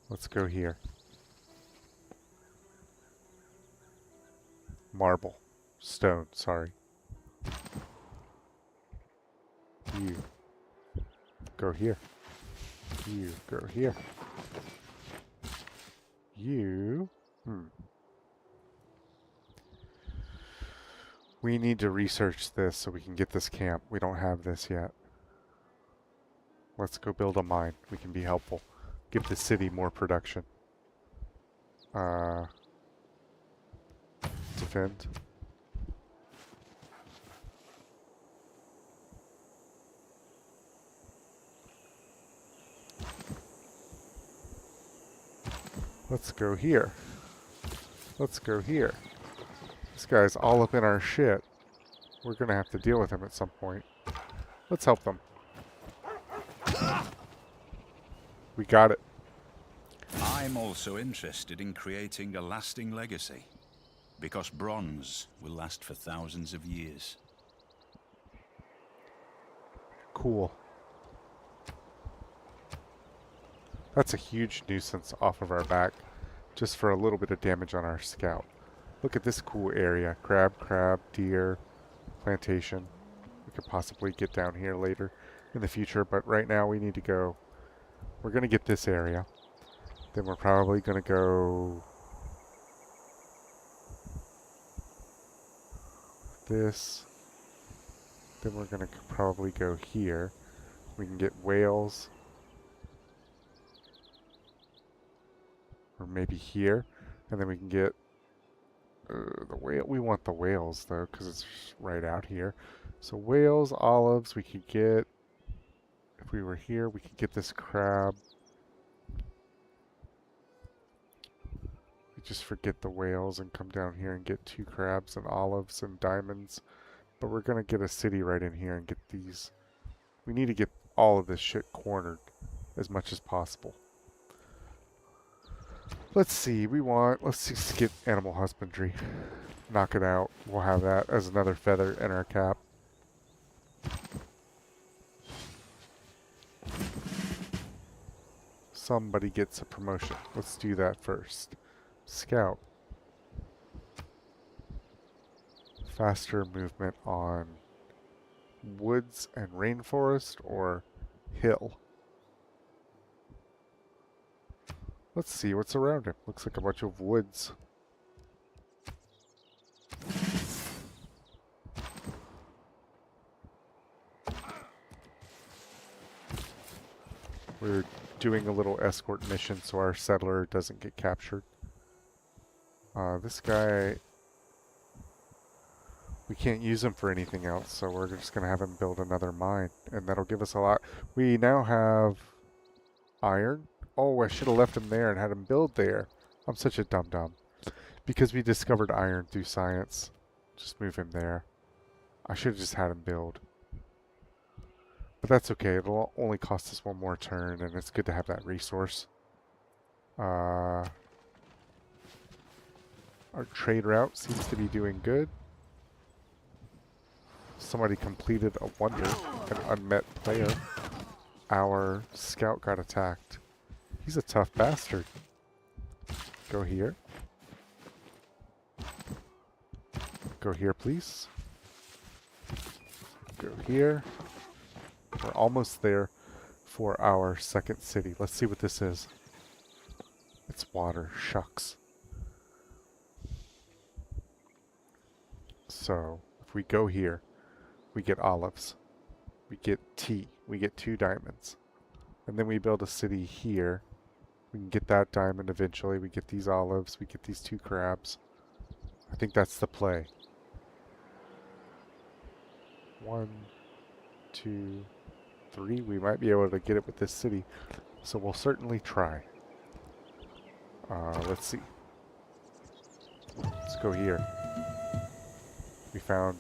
Let's go here. Marble. Stone, sorry. You. Go here. You. Go here. You. We need to research this so we can get this camp. We don't have this yet. Let's go build a mine. We can be helpful. Give the city more production. Defend. Let's go here. Let's go here. This guy's all up in our shit. We're gonna have to deal with him at some point. Let's help them. We got it. I'm also interested in creating a lasting legacy, because bronze will last for thousands of years. Cool. That's a huge nuisance off of our back, just for a little bit of damage on our scout. Look at this cool area. Crab, deer, plantation. We could possibly get down here later in the future, but right now we need to go. We're going to get this area. Then we're probably going to go this. Then we're going to probably go here. We can get whales. Or maybe here. And then we can get the whale. We want the whales though, because it's right out here. So whales, olives, we could get. If we were here, we could get this crab. We just forget the whales and come down here and get 2 crabs and olives and diamonds. But we're going to get a city right in here and get these. We need to get all of this shit cornered as much as possible. Let's see, let's just get animal husbandry. Knock it out. We'll have that as another feather in our cap. Somebody gets a promotion. Let's do that first. Scout. Faster movement on woods and rainforest or hill. Let's see what's around him. Looks like a bunch of woods. We're doing a little escort mission so our settler doesn't get captured. This guy, we can't use him for anything else, so we're just going to have him build another mine, and that'll give us a lot. We now have iron. Oh, I should have left him there and had him build there. I'm such a dum-dum. Because we discovered iron through science. Just move him there. I should have just had him build. But that's okay. It'll only cost us 1 more turn, and it's good to have that resource. Our trade route seems to be doing good. Somebody completed a wonder, an unmet player. Our scout got attacked. He's a tough bastard. Go here. Go here, please. Go here. We're almost there for our second city. Let's see what this is. It's water. Shucks. So, if we go here, we get olives. We get tea. We get 2 diamonds. And then we build a city here. We can get that diamond eventually. We get these olives. We get these 2 crabs. I think that's the play. 1, 2, 3. We might be able to get it with this city. So we'll certainly try. Let's see. Let's go here. We found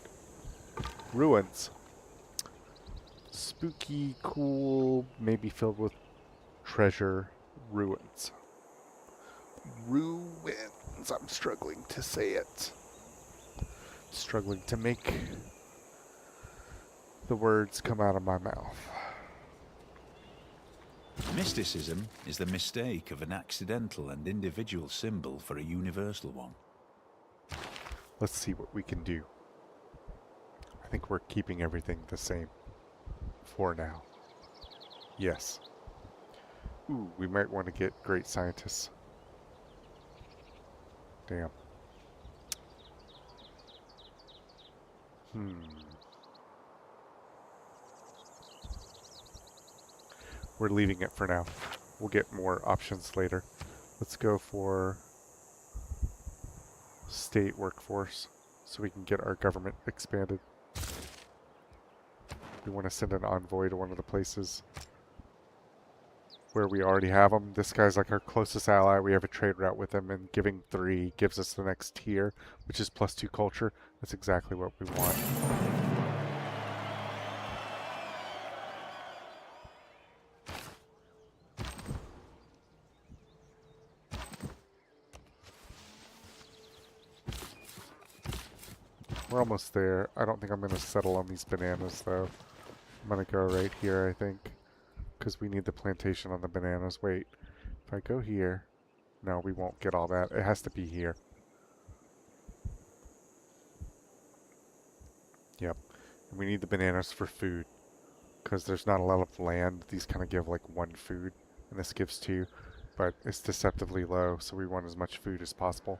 ruins. Spooky, cool, maybe filled with treasure ruins. Ruins. I'm struggling to say it. Struggling to make the words come out of my mouth. Mysticism is the mistake of an accidental and individual symbol for a universal one. Let's see what we can do. I think we're keeping everything the same for now. Yes. Ooh, we might want to get great scientists. Damn. We're leaving it for now. We'll get more options later. Let's go for state workforce so we can get our government expanded. We want to send an envoy to one of the places where we already have them. This guy's like our closest ally. We have a trade route with him, and giving 3 gives us the next tier, which is +2 culture. That's exactly what we want. We're almost there. I don't think I'm going to settle on these bananas, though. I'm going to go right here, I think. Because we need the plantation on the bananas. Wait. If I go here... No, we won't get all that. It has to be here. Yep. And we need the bananas for food. Because there's not a lot of land. These kind of give like 1 food. And this gives 2. But it's deceptively low. So we want as much food as possible.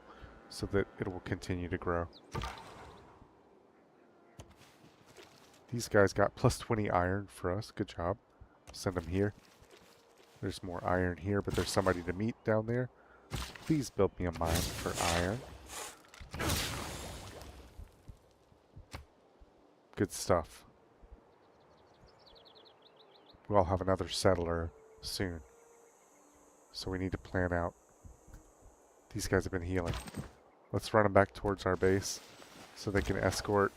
So that it will continue to grow. These guys got plus 20 iron for us. Good job. Send them here. There's more iron here, but there's somebody to meet down there. Please build me a mine for iron. Good stuff. We'll have another settler soon. So we need to plan out. These guys have been healing. Let's run them back towards our base so they can escort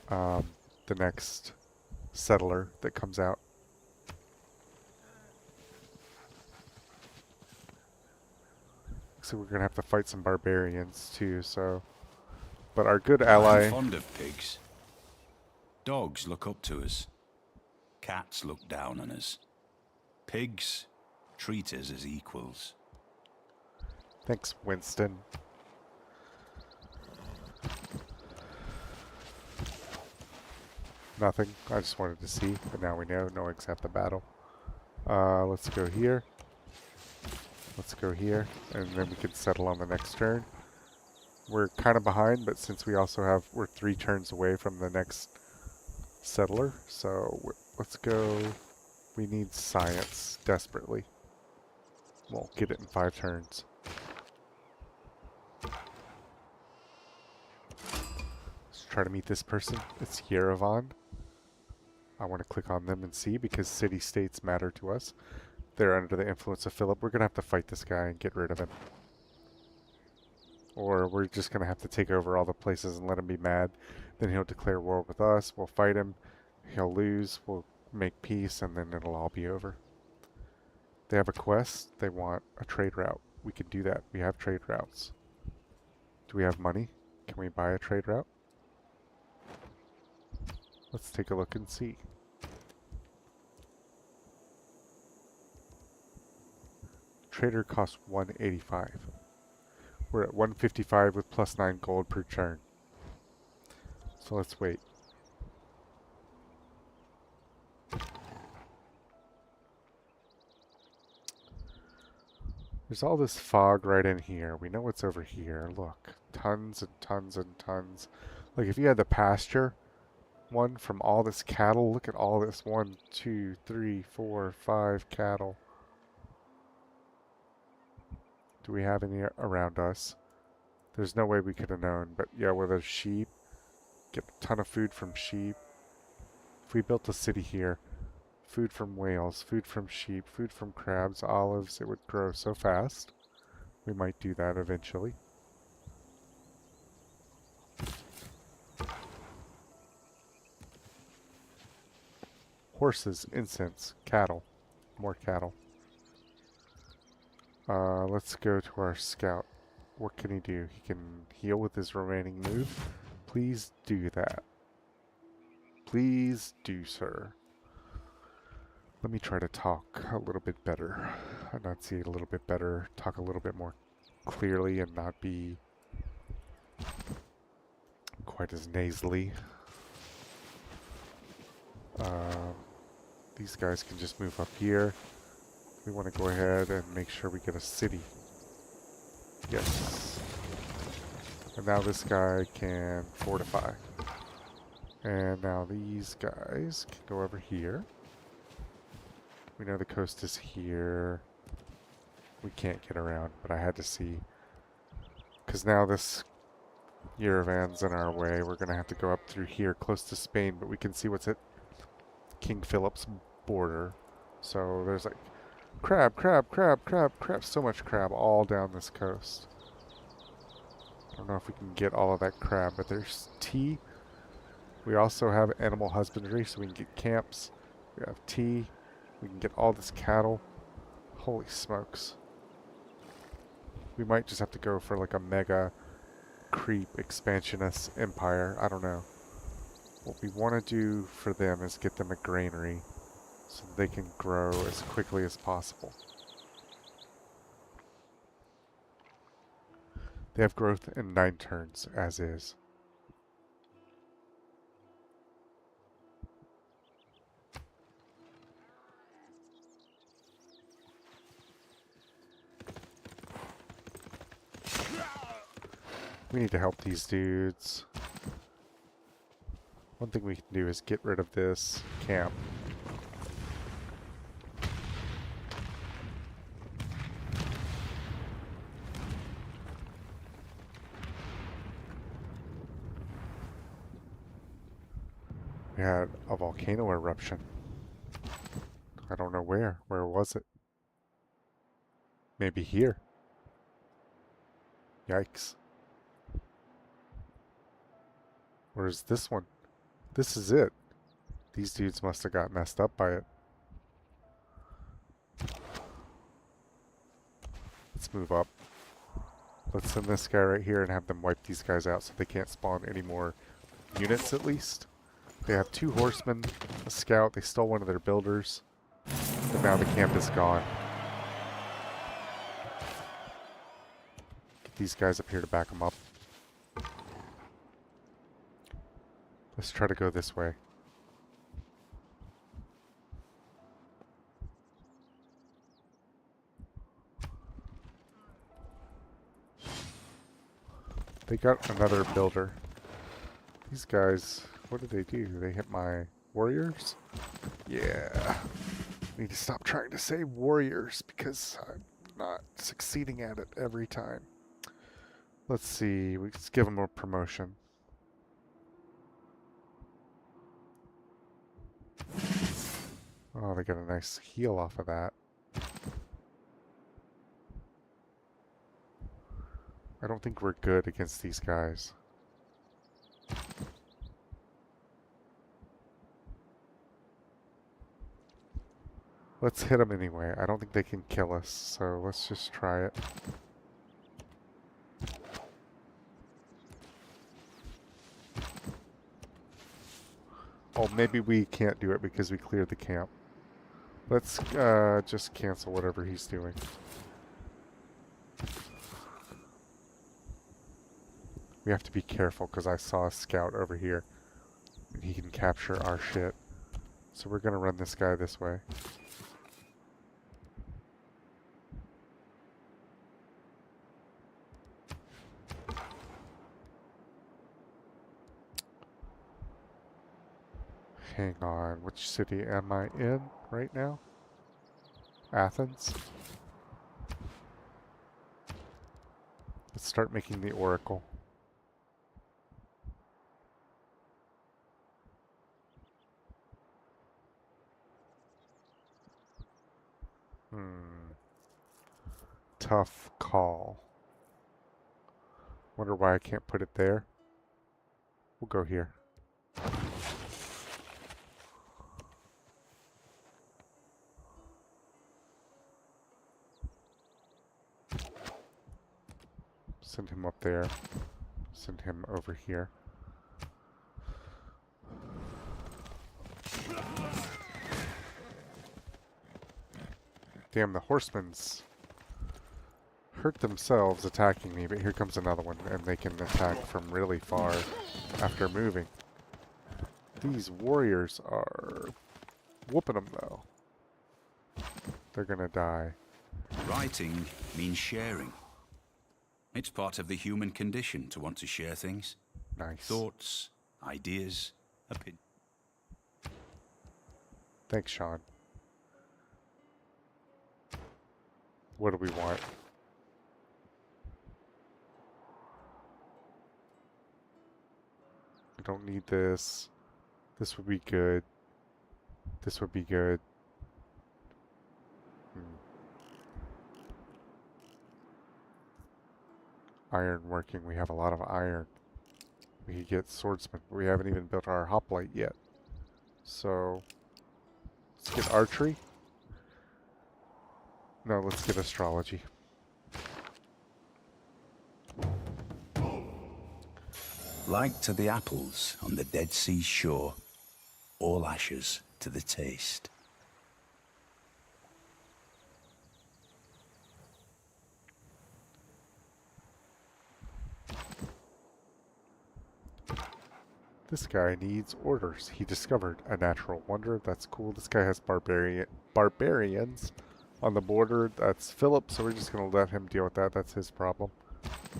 the next settler that comes out. So we're gonna have to fight some barbarians too, so... But our good ally... I'm fond of pigs. Dogs look up to us. Cats look down on us. Pigs treat us as equals. Thanks, Winston. Nothing. I just wanted to see, but now we know. No eggs have the battle. Let's go here. Let's go here, and then we can settle on the next turn. We're kind of behind, but since we also have... We're 3 turns away from the next settler, so let's go... We need science, desperately. Won't get it in 5 turns. Let's try to meet this person. It's Yerevan. I want to click on them and see, because city-states matter to us. They're under the influence of Philip. We're going to have to fight this guy and get rid of him. Or we're just going to have to take over all the places and let him be mad. Then he'll declare war with us. We'll fight him. He'll lose. We'll make peace, and then it'll all be over. They have a quest. They want a trade route. We can do that. We have trade routes. Do we have money? Can we buy a trade route? Let's take a look and see. Trader costs 185. We're at 155 with plus 9 gold per turn. So let's wait. There's all this fog right in here. We know what's over here. Look. Tons and tons and tons. Like if you had the pasture one from all this cattle, look at all this. 1, 2, 3, 4, 5 cattle. Do we have any around us? There's no way we could have known, but yeah, where there's sheep, get a ton of food from sheep. If we built a city here, food from whales, food from sheep, food from crabs, olives, it would grow so fast. We might do that eventually. Horses, incense, cattle, more cattle. Let's go to our scout. What can he do? He can heal with his remaining move. Please do that. Please do, sir. Let me try to talk a little bit better. Enunciate a little bit better. Talk a little bit more clearly and not be quite as nasally. These guys can just move up here. We want to go ahead and make sure we get a city. Yes. And now this guy can fortify. And now these guys can go over here. We know the coast is here. We can't get around, but I had to see. Because now this Yerevan's in our way. We're going to have to go up through here close to Spain, but we can see what's at King Philip's border. So there's like crab, crab, crab, crab, crab. So much crab all down this coast. I don't know if we can get all of that crab, but there's tea. We also have animal husbandry, so we can get camps. We have tea. We can get all this cattle. Holy smokes. We might just have to go for like a mega creep expansionist empire. I don't know. What we want to do for them is get them a granary so they can grow as quickly as possible. They have growth in 9 turns, as is. We need to help these dudes. One thing we can do is get rid of this camp. We had a volcano eruption. I don't know where. Where was it? Maybe here. Yikes. Where's this one? This is it. These dudes must have got messed up by it. Let's move up. Let's send this guy right here and have them wipe these guys out so they can't spawn any more units at least. They have 2 horsemen, a scout. They stole one of their builders. And now the camp is gone. Get these guys up here to back them up. Let's try to go this way. They got another builder. These guys, what did they do? They hit my warriors? Yeah. Need to stop trying to say warriors because I'm not succeeding at it every time. Let's see. Let's give them a promotion. Oh, they got a nice heal off of that. I don't think we're good against these guys. Let's hit them anyway. I don't think they can kill us, so let's just try it. Oh, maybe we can't do it because we cleared the camp. Let's just cancel whatever he's doing. We have to be careful because I saw a scout over here. And he can capture our shit. So we're going to run this guy this way. Hang on, which city am I in right now? Athens? Let's start making the oracle. Tough call. Wonder why I can't put it there. We'll go here. Send him up there. Send him over here. Damn, the horsemen's hurt themselves attacking me, but here comes another one, and they can attack from really far after moving. These warriors are whooping them, though. They're gonna die. Writing means sharing. It's part of the human condition to want to share things. Nice. Thoughts, ideas, opinions. Thanks, Sean. What do we want? I don't need this. This would be good. This would be good. Iron working. We have a lot of iron. We could get swordsman, but we haven't even built our hoplite yet. So, let's get archery. No, let's get astrology. Like to the apples on the Dead Sea shore, all ashes to the taste. This guy needs orders. He discovered a natural wonder. That's cool. This guy has barbarians on the border. That's Philip, so we're just going to let him deal with that. That's his problem.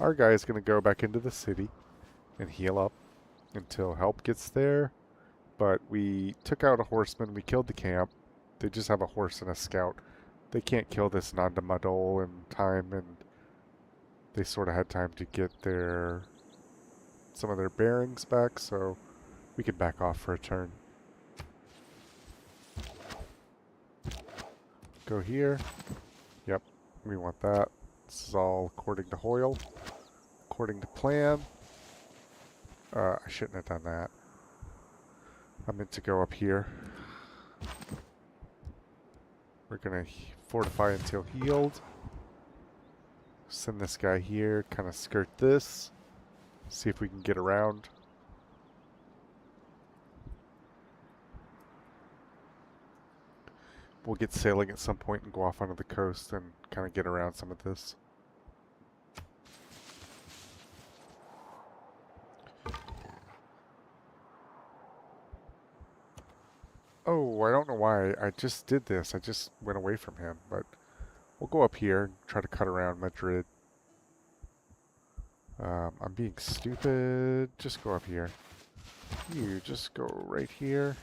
Our guy is going to go back into the city and heal up until help gets there. But we took out a horseman. We killed the camp. They just have a horse and a scout. They can't kill this Nandamadol in time, and they sort of had time to get some of their bearings back, so we can back off for a turn. Go here. Yep, we want that. This is all according to Hoyle. According to plan. I shouldn't have done that. I meant to go up here. We're gonna fortify until healed. Send this guy here, kind of skirt this. See if we can get around. We'll get sailing at some point and go off onto the coast and kind of get around some of this. Oh, I don't know why I just did this. I just went away from him, but we'll go up here and try to cut around Madrid. I'm being stupid. Just go up here. You just go right here.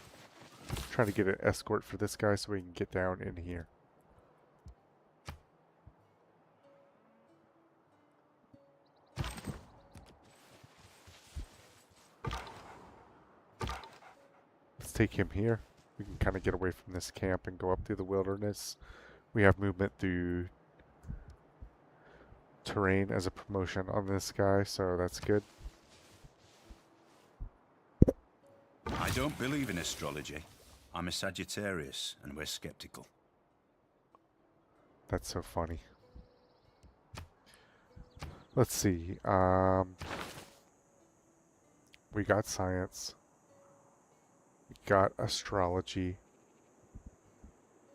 Trying to get an escort for this guy so we can get down in here. Let's take him here. We can kind of get away from this camp and go up through the wilderness. We have movement through terrain as a promotion on this guy, so that's good. I don't believe in astrology. I'm a Sagittarius, and we're skeptical. That's so funny. Let's see. We got science. We got astrology.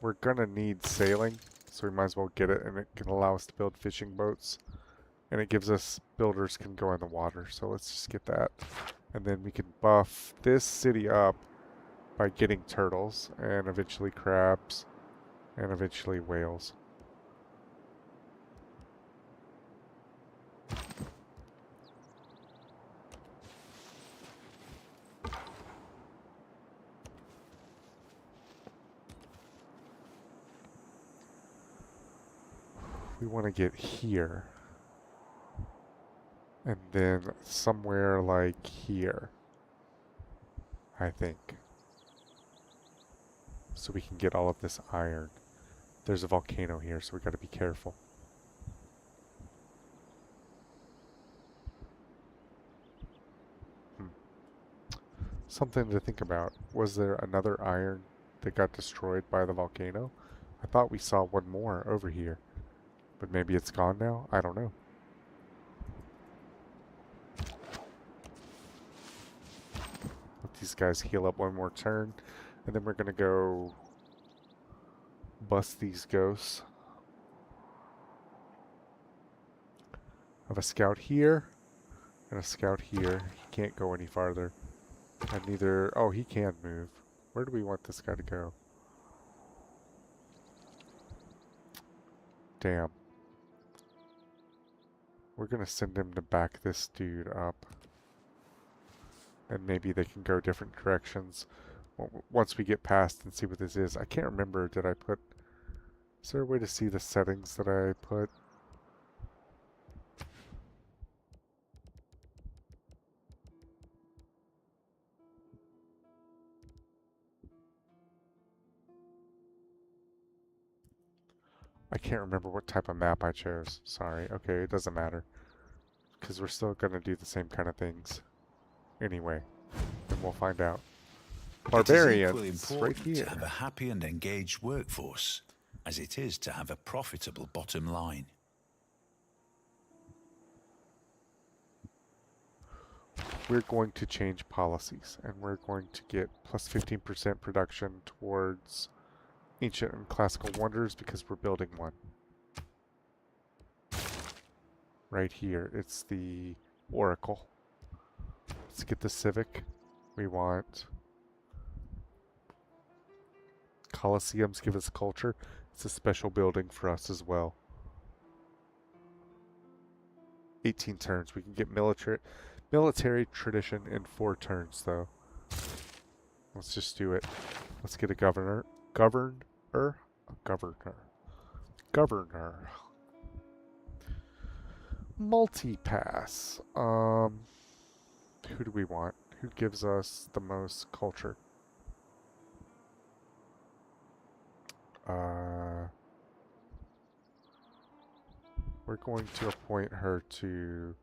We're gonna need sailing, so we might as well get it, and it can allow us to build fishing boats. And it gives us builders can go in the water, so let's just get that. And then we can buff this city up by getting turtles, and eventually crabs, and eventually whales. We want to get here. And then somewhere like here, I think. So we can get all of this iron. There's a volcano here, so we got to be careful. Something to think about. Was there another iron that got destroyed by the volcano? I thought we saw one more over here. But maybe it's gone now? I don't know. Let these guys heal up one more turn. And then we're going to go bust these ghosts. I have a scout here and a scout here. He can't go any farther. And neither... Oh, he can move. Where do we want this guy to go? Damn. We're going to send him to back this dude up. And maybe they can go different directions once we get past and see what this is. I can't remember. Did I put... Is there a way to see the settings that I put? I can't remember what type of map I chose. Sorry. Okay, it doesn't matter. Because we're still going to do the same kind of things. Anyway. And we'll find out. Barbarians, it is equally right important here. to have a happy and engaged workforce, as it is to have a profitable bottom line. we're going to change policies, and we're going to get plus 15% production towards ancient and classical wonders because we're building one. Right here, it's the Oracle. Let's get the Civic. We want Colosseums, give us culture. It's a special building for us as well. 18 turns. We can get military tradition in 4 turns, though. Let's just do it. Let's get a governor. Governor. Multi-pass. Who do we want? Who gives us the most culture? We're going to appoint her to...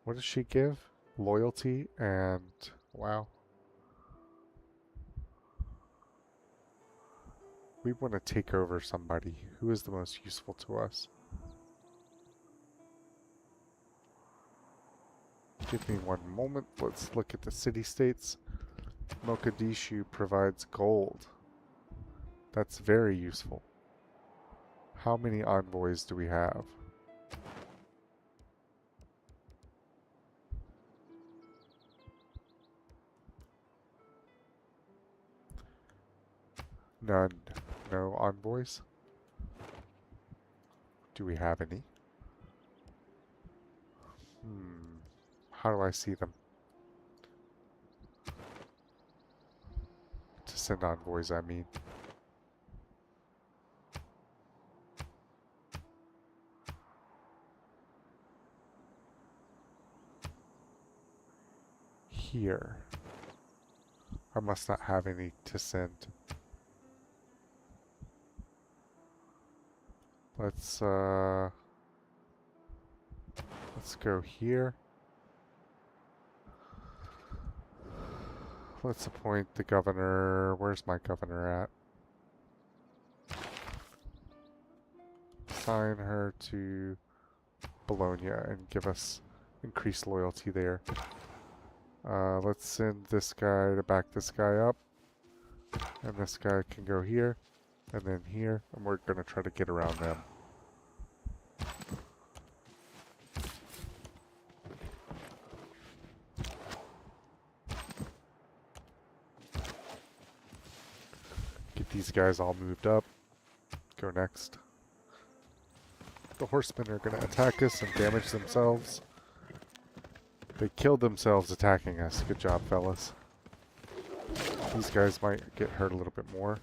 What does she give? Loyalty and... Wow. We want to take over somebody. Who is the most useful to us? Give me one moment. Let's look at the city-states. Mogadishu provides gold. That's very useful. How many envoys do we have? None. No envoys? Do we have any? How do I see them? To send envoys, I mean. Here. I must not have any to send. Let's go here. Let's appoint the governor. Where's my governor at? Assign her to Bologna and give us increased loyalty there. Let's send this guy to back this guy up. And this guy can go here. And then here. And we're going to try to get around them. Get these guys all moved up. Go next. The horsemen are going to attack us and damage themselves. They killed themselves attacking us. Good job, fellas. These guys might get hurt a little bit more.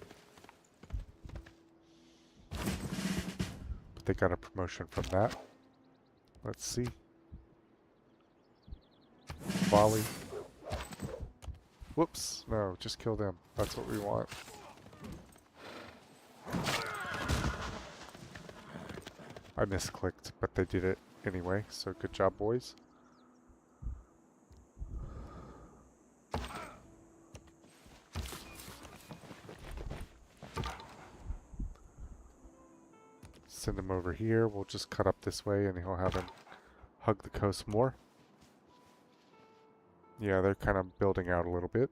But they got a promotion from that. Let's see. Volley. Whoops. No, just kill them. That's what we want. I misclicked, but they did it anyway, so good job, boys. Send him over here. We'll just cut up this way and he'll have him hug the coast more. Yeah, they're kind of building out a little bit.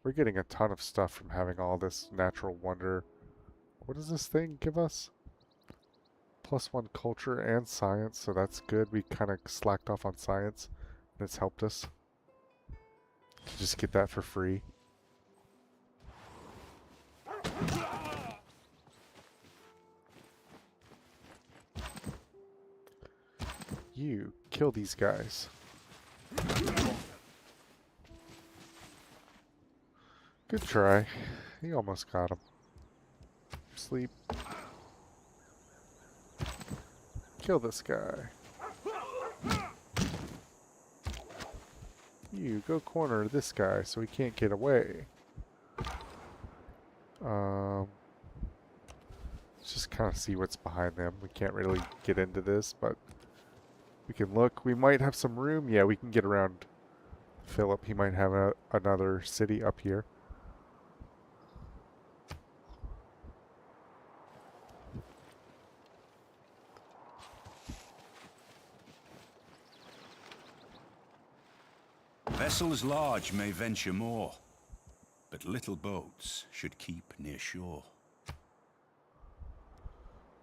We're getting a ton of stuff from having all this natural wonder. What does this thing give us? +1 culture and science, so that's good. We kind of slacked off on science, and it's helped us to just get that for free. You kill these guys. Good try. He almost got him. Sleep. Kill this guy. You go corner this guy so he can't get away. Let's just kind of see what's behind them. We can't really get into this, but We can look. We might have some room. Yeah, we can get around Philip. He might have another city up here. Vessels large may venture more, but little boats should keep near shore.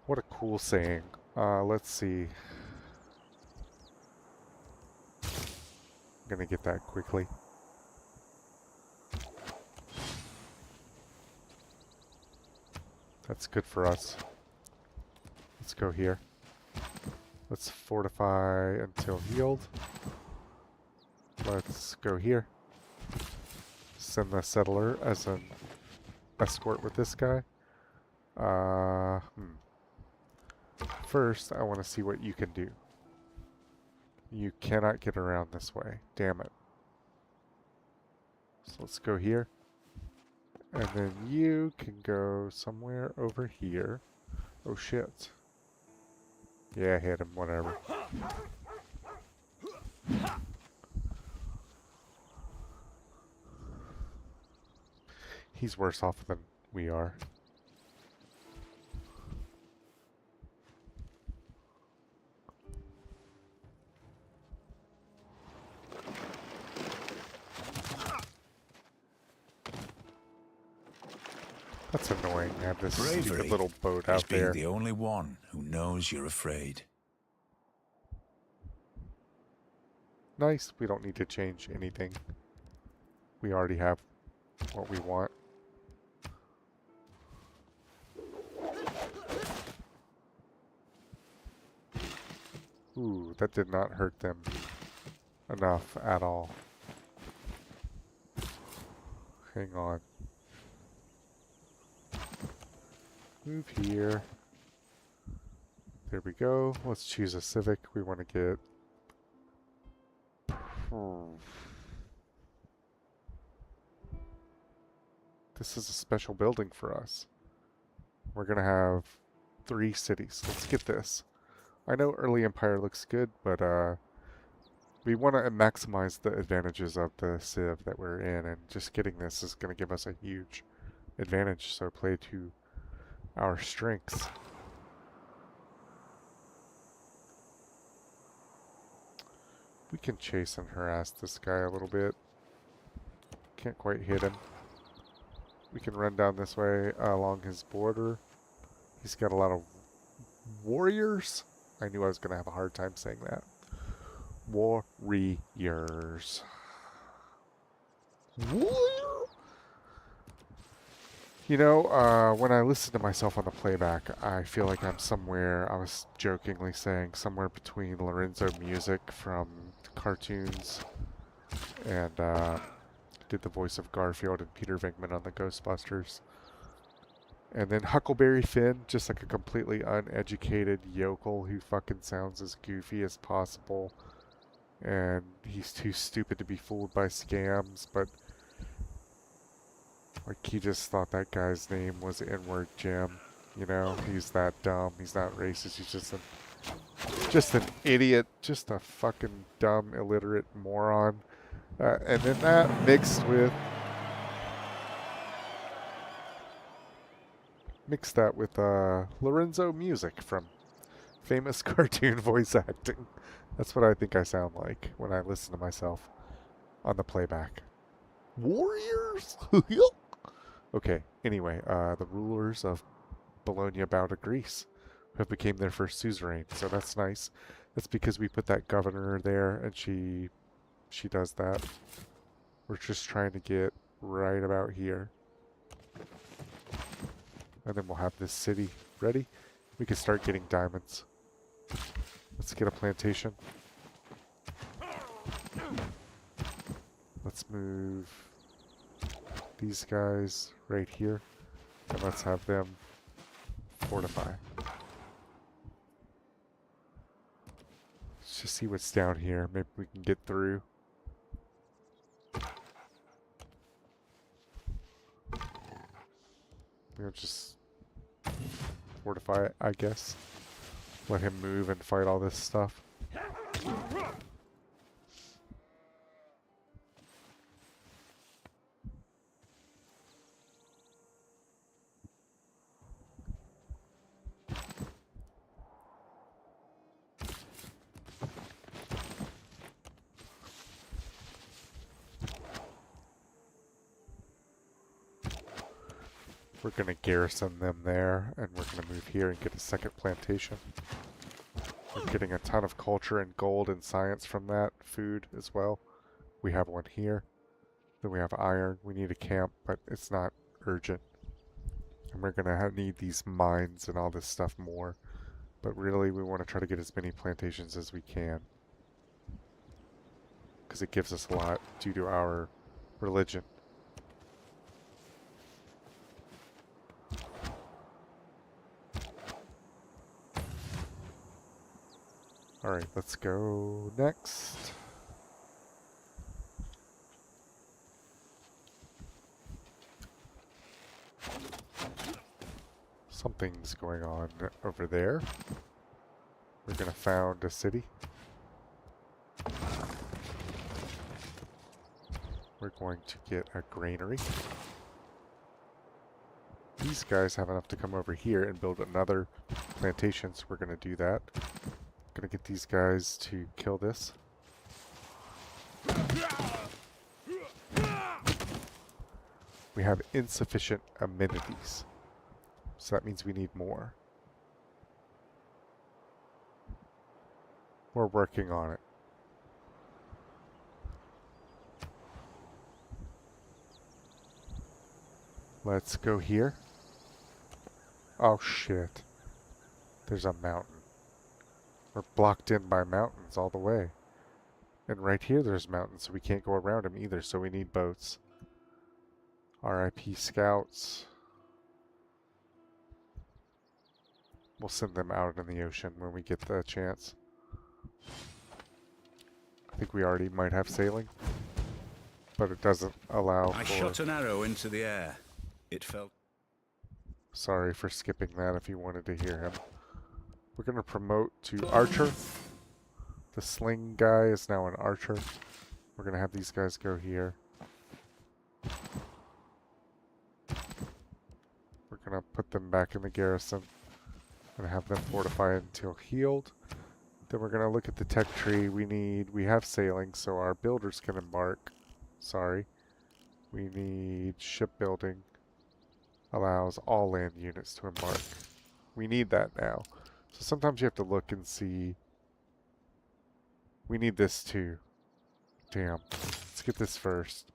What a cool saying. Let's see. I'm gonna get that quickly. That's good for us. Let's go here. Let's fortify until healed. Let's go here. Send the settler as an escort with this guy. First, I want to see what you can do. You cannot get around this way. Damn it. So let's go here. And then you can go somewhere over here. Oh shit. Yeah, hit him, whatever. He's worse off than we are. That's annoying to have this stupid little boat out there. Being the only one who knows you're afraid. Nice, we don't need to change anything. We already have what we want. Ooh, that did not hurt them enough at all. Hang on. Move here. There we go. Let's choose a civic. We want to get... This is a special building for us. We're going to have 3 cities. Let's get this. I know early empire looks good, but we want to maximize the advantages of the civ that we're in, and just getting this is going to give us a huge advantage, so play to our strengths. We can chase and harass this guy a little bit. Can't quite hit him. We can run down this way along his border. He's got a lot of warriors. I knew I was going to have a hard time saying that. Warriors. You know, when I listen to myself on the playback, I feel like I'm somewhere, I was jokingly saying, somewhere between Lorenzo Music from cartoons and did the voice of Garfield and Peter Venkman on the Ghostbusters. And then Huckleberry Finn, just like a completely uneducated yokel who fucking sounds as goofy as possible. And he's too stupid to be fooled by scams, but like he just thought that guy's name was N-word Jim. You know, he's that dumb. He's not racist. He's just an idiot. Just a fucking dumb, illiterate moron. And then that mixed that with Lorenzo Music from famous cartoon voice acting. That's what I think I sound like when I listen to myself on the playback. Warriors? Okay, anyway, the rulers of Bologna bow to Greece, who have became their first suzerain, so that's nice. That's because we put that governor there, and she does that. We're just trying to get right about here. And then we'll have this city ready. We can start getting diamonds. Let's get a plantation. Let's move these guys right here. And let's have them fortify. Let's just see what's down here. Maybe we can get through. We'll just fortify it, I guess. Let him move and fight all this stuff. We're going to garrison them there, and we're going to move here and get a second plantation. We're getting a ton of culture and gold and science from that. Food as well. We have one here. Then we have iron. We need a camp, but it's not urgent. And we're going to need these mines and all this stuff more. But really, we want to try to get as many plantations as we can. Because it gives us a lot due to our religion. Alright, let's go next. Something's going on over there. We're gonna found a city. We're going to get a granary. These guys have enough to come over here and build another plantation, so we're gonna do that. Gonna get these guys to kill this. We have insufficient amenities, so that means we need more. We're working on it. Let's go here. Oh shit. There's a mountain. We're blocked in by mountains all the way. And right here there's mountains, so we can't go around them either, so we need boats. RIP scouts. We'll send them out in the ocean when we get the chance. I think we already might have sailing, but it doesn't allow I for... shot an arrow into the air. It fell. Sorry for skipping that if you wanted to hear him. We're going to promote to archer. The sling guy is now an archer. We're going to have these guys go here. We're going to put them back in the garrison and have them fortify until healed. Then we're going to look at the tech tree. We have sailing, so our builders can embark. Sorry. We need shipbuilding. Allows all land units to embark. We need that now. So sometimes you have to look and see. We need this too. Damn. Let's get this first.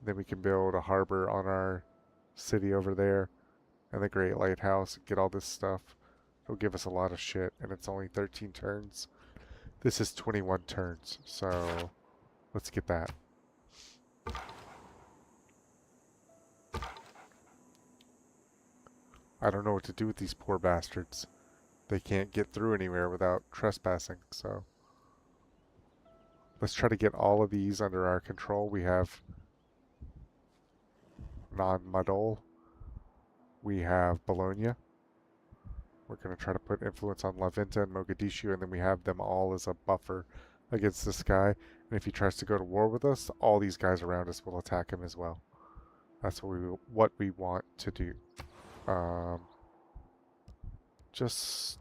Then we can build a harbor on our city over there. And the Great Lighthouse. Get all this stuff. It'll give us a lot of shit. And it's only 13 turns. This is 21 turns. So let's get that. I don't know what to do with these poor bastards. They can't get through anywhere without trespassing, so... Let's try to get all of these under our control. We have non-Madol. We have Bologna. We're going to try to put influence on La Venta and Mogadishu, and then we have them all as a buffer against this guy. And if he tries to go to war with us, all these guys around us will attack him as well. That's what we want to do. Just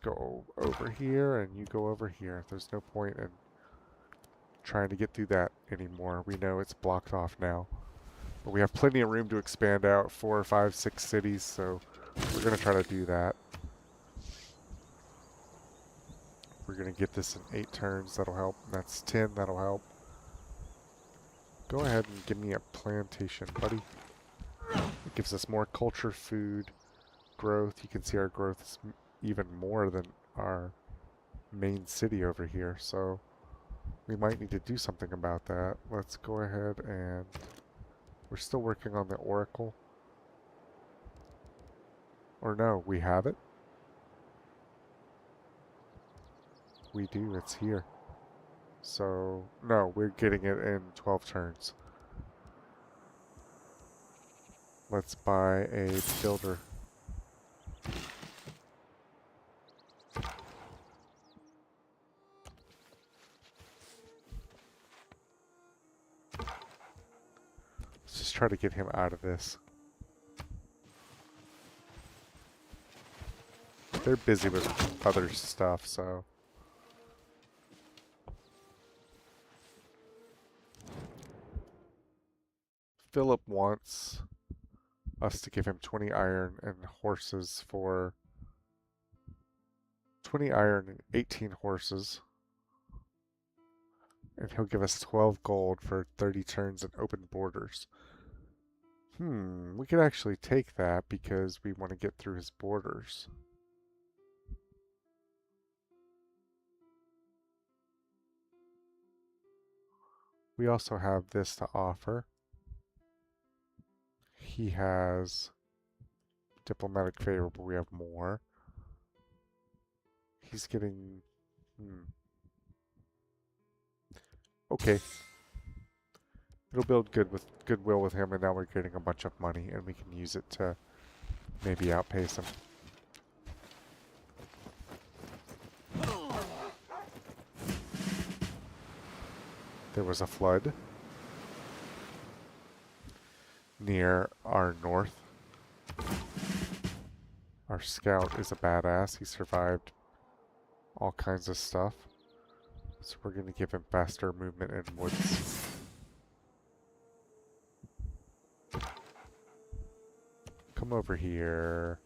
go over here and you go over here. There's no point in trying to get through that anymore. We know it's blocked off now. But we have plenty of room to expand out 4, 5, 6 cities, so we're going to try to do that. We're going to get this in 8 turns. That'll help. That's 10. That'll help. Go ahead and give me a plantation, buddy. It gives us more culture, food, growth. You can see our growth is even more than our main city over here, so we might need to do something about that. Let's go ahead and... We're still working on the oracle. Or no, we have it. We do, it's here. So, no, we're getting it in 12 turns. Let's buy a builder. Let's just try to get him out of this. They're busy with other stuff, so... Philip wants us to give him 20 iron and horses for 20 iron and 18 horses. And he'll give us 12 gold for 30 turns and open borders. We could actually take that because we want to get through his borders. We also have this to offer. He has diplomatic favor, but we have more. He's getting... Okay. It'll build goodwill with him, and now we're getting a bunch of money, and we can use it to maybe outpace him. There was a flood near our north. Our scout is a badass. He survived all kinds of stuff. So we're going to give him faster movement in woods. Come over here.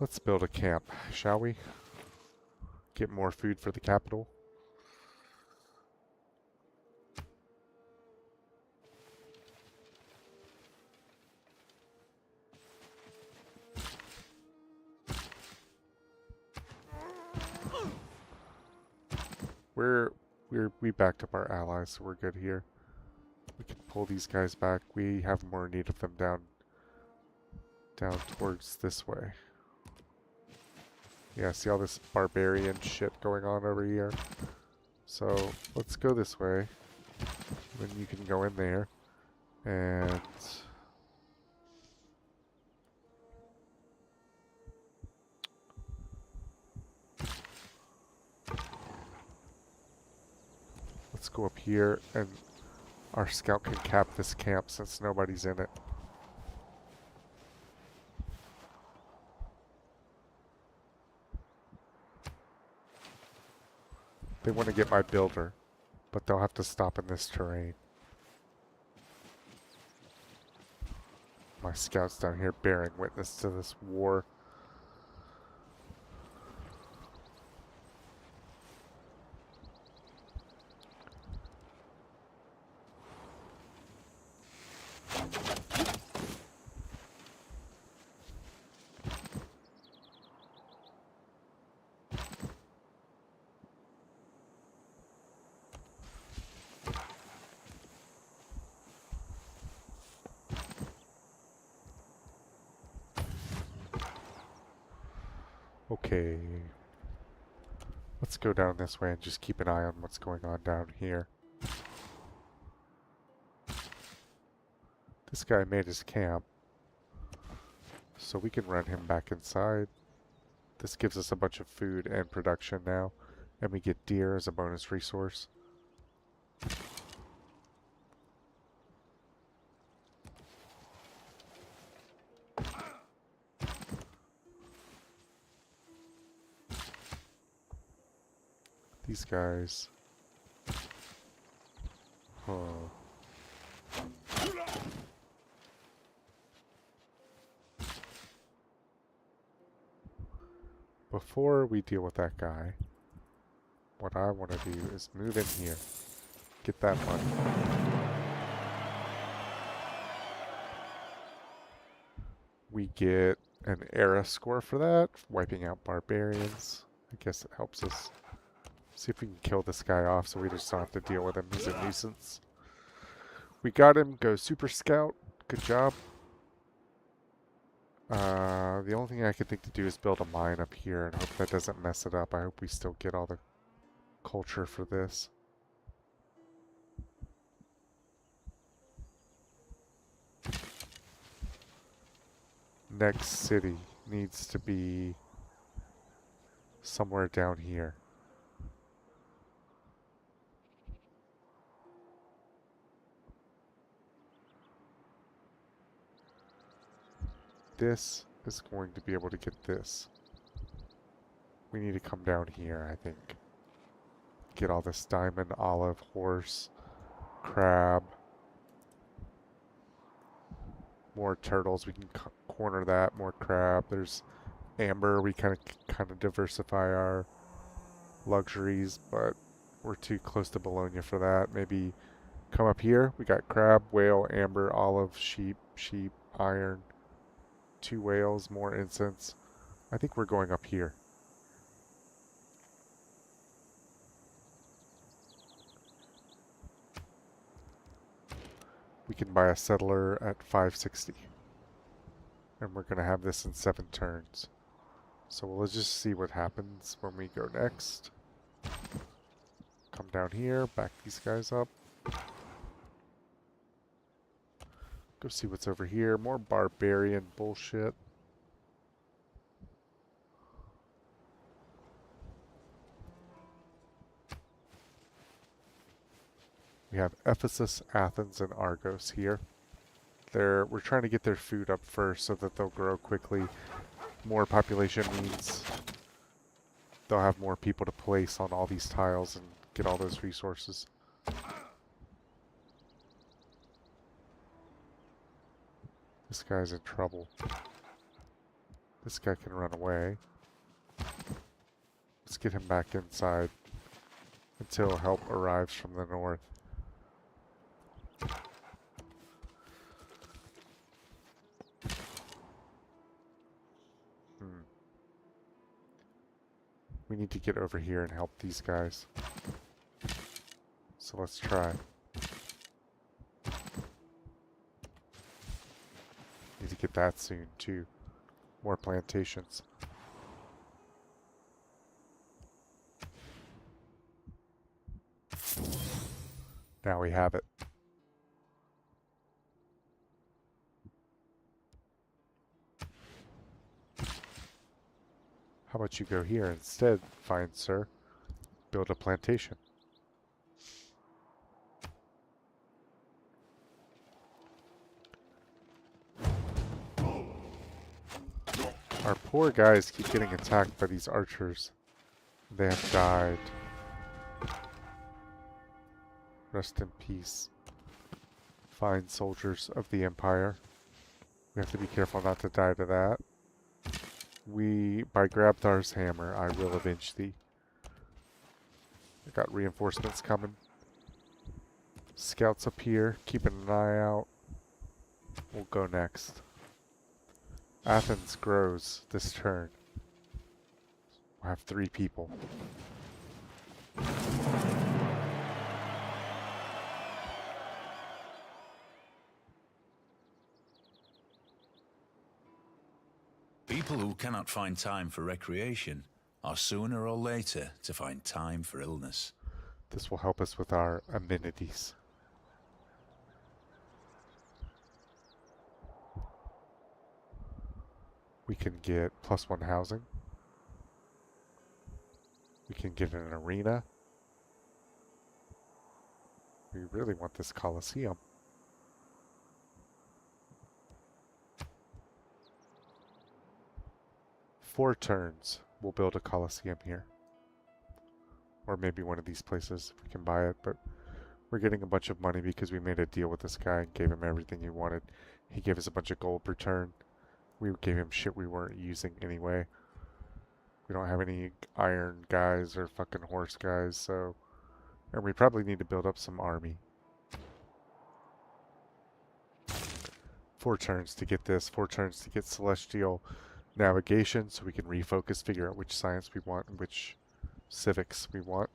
Let's build a camp, shall we? Get more food for the capital. We backed up our allies, so we're good here. We can pull these guys back. We have more need of them down towards this way. Yeah, see all this barbarian shit going on over here? So, let's go this way. Then you can go in there. And... let's go up here, and our scout can cap this camp since nobody's in it. They want to get my builder, but they'll have to stop in this terrain. My scouts down here bearing witness to this war. Okay. Let's go down this way and just keep an eye on what's going on down here. This guy made his camp, so we can run him back inside. This gives us a bunch of food and production now, and we get deer as a bonus resource. These guys. Oh. Before we deal with that guy, what I want to do is move in here. Get that money. We get an era score for that, wiping out barbarians. I guess it helps us. See if we can kill this guy off so we just don't have to deal with him. He's a nuisance. We got him. Go Super Scout. Good job. The only thing I could think to do is build a mine up here and hope that doesn't mess it up. I hope we still get all the culture for this. Next city needs to be somewhere down here. This is going to be able to get this. We need to come down here, I think. Get all this diamond, olive, horse, crab. More turtles. We can corner that. More crab. There's amber. We kind of diversify our luxuries, but we're too close to Bologna for that. Maybe come up here. We got crab, whale, amber, olive, sheep, iron, 2 whales, more incense. I think we're going up here. We can buy a settler at 560. And we're going to have this in 7 turns. So let's just see what happens when we go next. Come down here, back these guys up. Go see what's over here. More barbarian bullshit. We have Ephesus, Athens, and Argos here. We're trying to get their food up first so that they'll grow quickly. More population means they'll have more people to place on all these tiles and get all those resources. This guy's in trouble. This guy can run away. Let's get him back inside until help arrives from the north. We need to get over here and help these guys. So let's try. Need to get that soon too. More plantations. Now we have it. How about you go here instead, fine sir? Build a plantation. Our poor guys keep getting attacked by these archers. They have died. Rest in peace, fine soldiers of the Empire. We have to be careful not to die to that. By Grabthar's hammer, I will avenge thee. I got reinforcements coming. Scouts up here, keeping an eye out. We'll go next. Athens grows this turn. We'll have 3 people. People who cannot find time for recreation are sooner or later to find time for illness. This will help us with our amenities. We can get +1 housing. We can get an arena. We really want this Colosseum. Four turns, we'll build a Colosseum here. Or maybe one of these places if we can buy it, but we're getting a bunch of money because we made a deal with this guy and gave him everything he wanted. He gave us a bunch of gold per turn. We gave him shit we weren't using anyway. We don't have any iron guys or fucking horse guys, so... And we probably need to build up some army. 4 turns to get this, 4 turns to get celestial navigation, so we can refocus, figure out which science we want and which civics we want.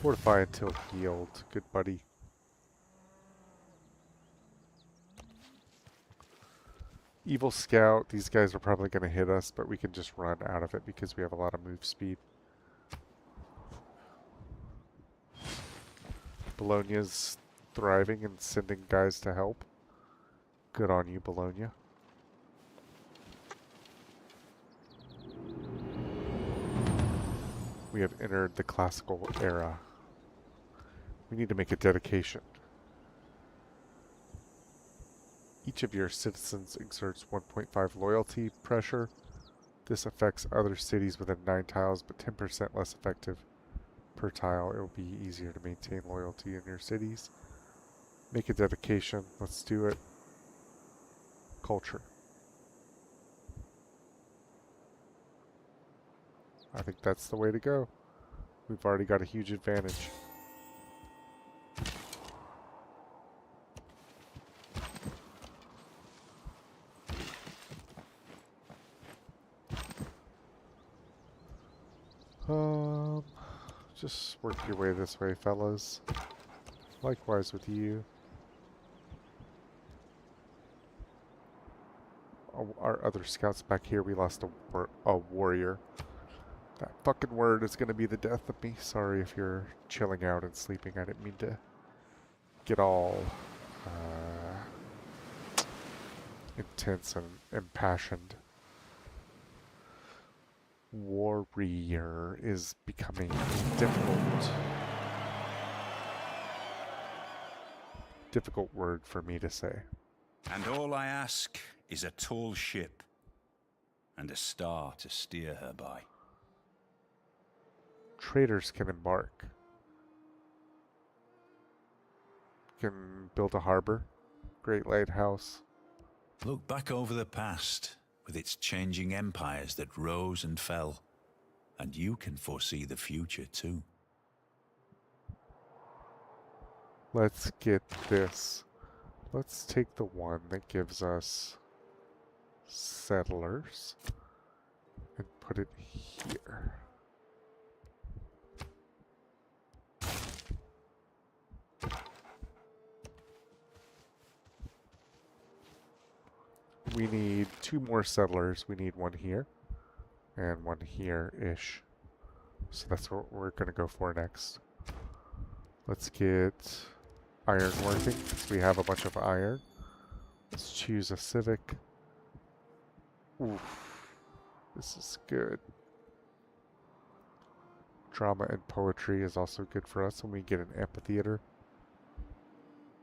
Fortify until healed. Good buddy. Evil Scout. These guys are probably going to hit us, but we can just run out of it because we have a lot of move speed. Bologna's thriving and sending guys to help. Good on you, Bologna. We have entered the classical era. We need to make a dedication. Each of your citizens exerts 1.5 loyalty pressure. This affects other cities within 9 tiles, but 10% less effective per tile. It will be easier to maintain loyalty in your cities. Make a dedication. Let's do it. Culture. I think that's the way to go. We've already got a huge advantage. Just work your way this way, fellas. Likewise with you. Oh, our other scouts back here, we lost a warrior. That fucking word is gonna be the death of me. Sorry if you're chilling out and sleeping. I didn't mean to get all intense and impassioned. Warrior is becoming difficult. Difficult word for me to say. And all I ask is a tall ship and a star to steer her by. Traders can embark. Can build a harbor. Great lighthouse. Look back over the past with its changing empires that rose and fell, and you can foresee the future too. Let's get this. Let's take the one that gives us settlers and put it here. We need 2 more settlers. We need one here and one here-ish. So that's what we're going to go for next. Let's get ironworking because we have a bunch of iron. Let's choose a civic. Oof. This is good. Drama and poetry is also good for us when we get an amphitheater.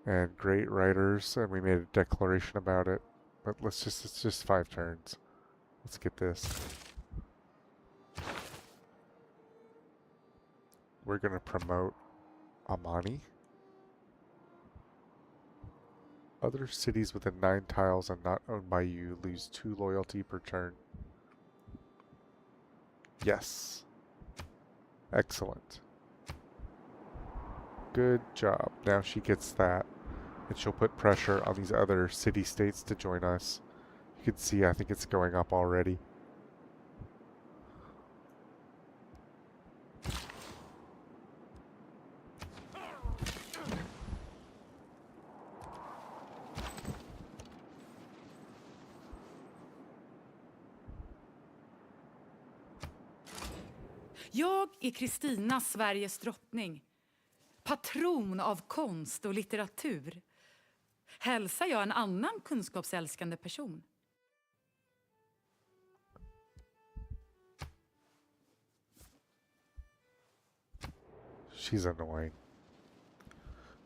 And great writers, and we made a declaration about it. But it's just 5 turns. Let's get this. We're going to promote Amani. Other cities within 9 tiles and not owned by you lose 2 loyalty per turn. Yes. Excellent. Good job. Now she gets that. And she'll put pressure on these other city-states to join us. You can see, I think it's going up already. Jag är Kristina, Sveriges drottning. Patron av konst och litteratur. Hälsar jag en annan kunskapsälskande person? She's annoying.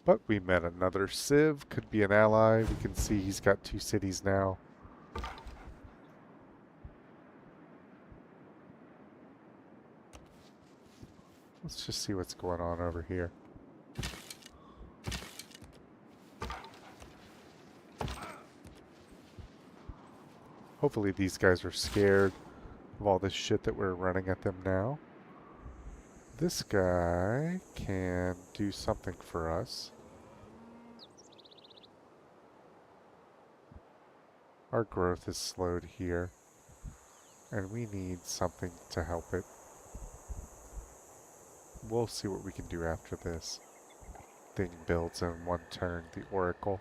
But we met another Civ. Could be an ally. We can see he's got 2 cities now. Let's just see what's going on over here. Hopefully these guys are scared of all this shit that we're running at them now. This guy can do something for us. Our growth is slowed here, and we need something to help it. We'll see what we can do after this thing builds in 1 turn, the Oracle.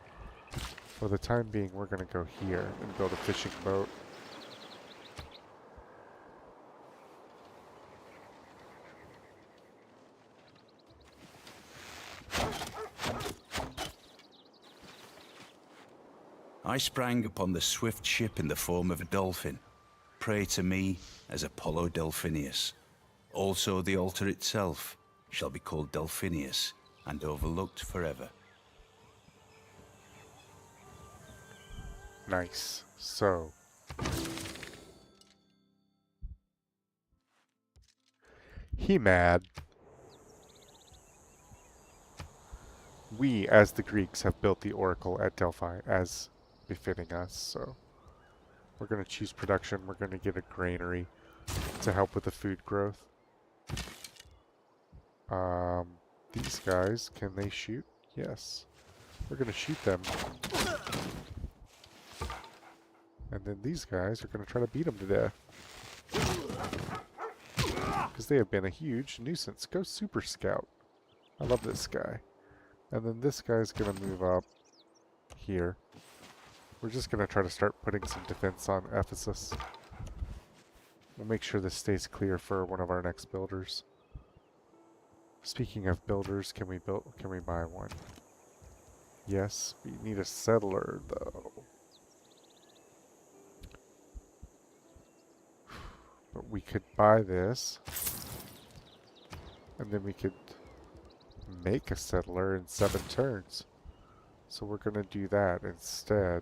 For the time being, we're going to go here and build a fishing boat. I sprang upon the swift ship in the form of a dolphin. Pray to me as Apollo Delphinius. Also the altar itself shall be called Delphinius and overlooked forever. Nice. So, he mad. We, as the Greeks, have built the oracle at Delphi as befitting us, so we're going to choose production. We're going to get a granary to help with the food growth. These guys, can they shoot? Yes. We're going to shoot them. And then these guys are going to try to beat them to death. Because they have been a huge nuisance. Go Super Scout. I love this guy. And then this guy's going to move up here. We're just going to try to start putting some defense on Ephesus. We'll make sure this stays clear for one of our next builders. Speaking of builders, can we buy one? Yes, we need a settler though. But we could buy this. And then we could make a settler in 7 turns. So we're going to do that instead.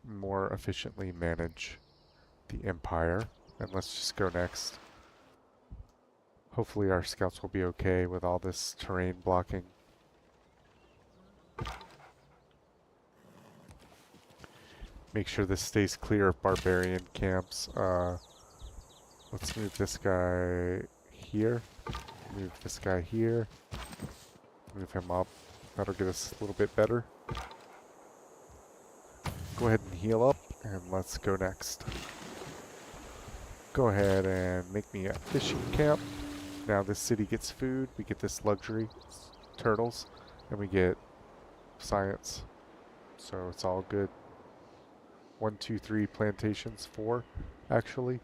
More efficiently manage the empire. And let's just go next. Hopefully our scouts will be okay with all this terrain blocking. Make sure this stays clear of barbarian camps. Let's move this guy here. Move this guy here. Move him up. That'll get us a little bit better. Go ahead and heal up, and let's go next. Go ahead and make me a fishing camp. Now this city gets food, we get this luxury, turtles, and we get science. So it's all good. 1, 2, 3 plantations, 4 actually.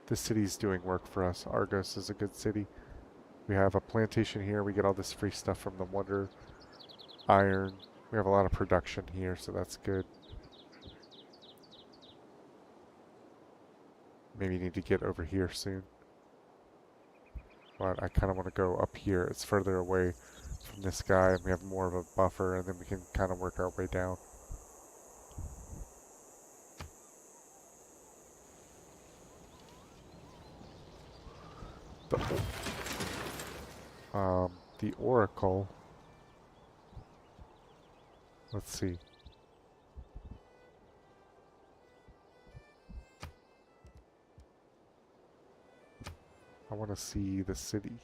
This city's doing work for us. Argos is a good city. We have a plantation here, we get all this free stuff from the Wonder Iron. We have a lot of production here, so that's good. Maybe need to get over here soon. But I kind of want to go up here. It's further away from this guy, and we have more of a buffer, and then we can kind of work our way down. The Oracle. Let's see. I want to see the city.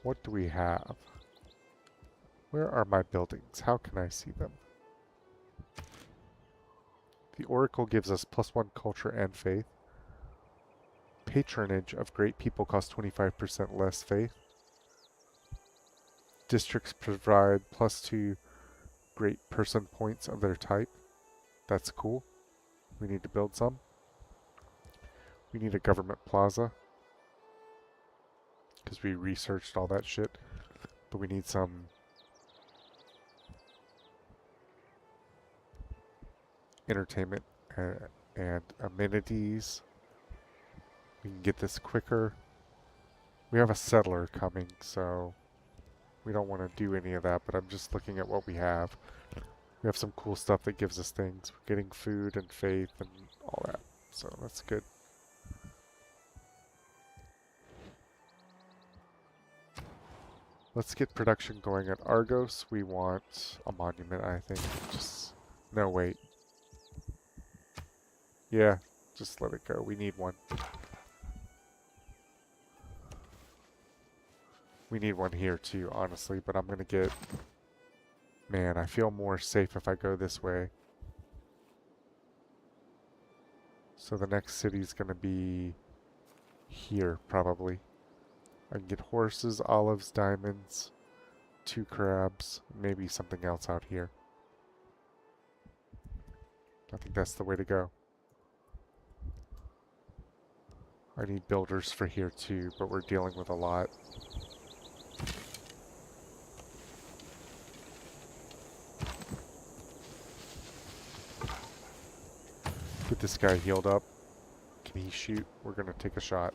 What do we have? Where are my buildings? How can I see them? The Oracle gives us +1 culture and faith. Patronage of great people costs 25% less faith. Districts provide +2 great person points of their type. That's cool. We need to build some. We need a government plaza. Because we researched all that shit. But we need some entertainment and amenities. We can get this quicker. We have a settler coming, so we don't want to do any of that, but I'm just looking at what we have. We have some cool stuff that gives us things. We're getting food and faith and all that, so that's good. Let's get production going at Argos. We want a monument, I think. Just, no, wait. Yeah, just let it go. We need one. We need one here too, honestly, but I'm gonna get... Man, I feel more safe if I go this way. So the next city's gonna be here, probably. I can get horses, olives, diamonds, 2 crabs, maybe something else out here. I think that's the way to go. I need builders for here too, but we're dealing with a lot. Get this guy healed up. Can he shoot? We're gonna take a shot.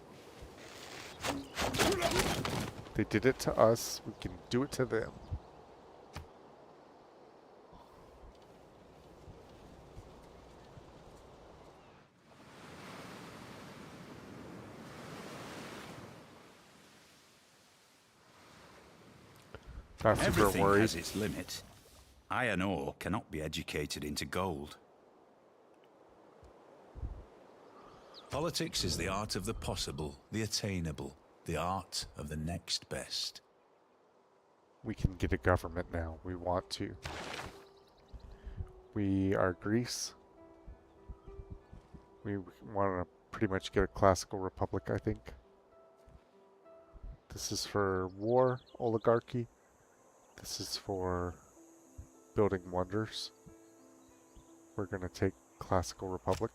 They did it to us, we can do it to them. Not super Everything worried. has its limit. Iron ore cannot be educated into gold. Politics is the art of the possible, the attainable, the art of the next best. We can get a government now. We want to. We are Greece. We want to pretty much get a classical republic, I think. This is for war, oligarchy. This is for building wonders. We're going to take classical republic.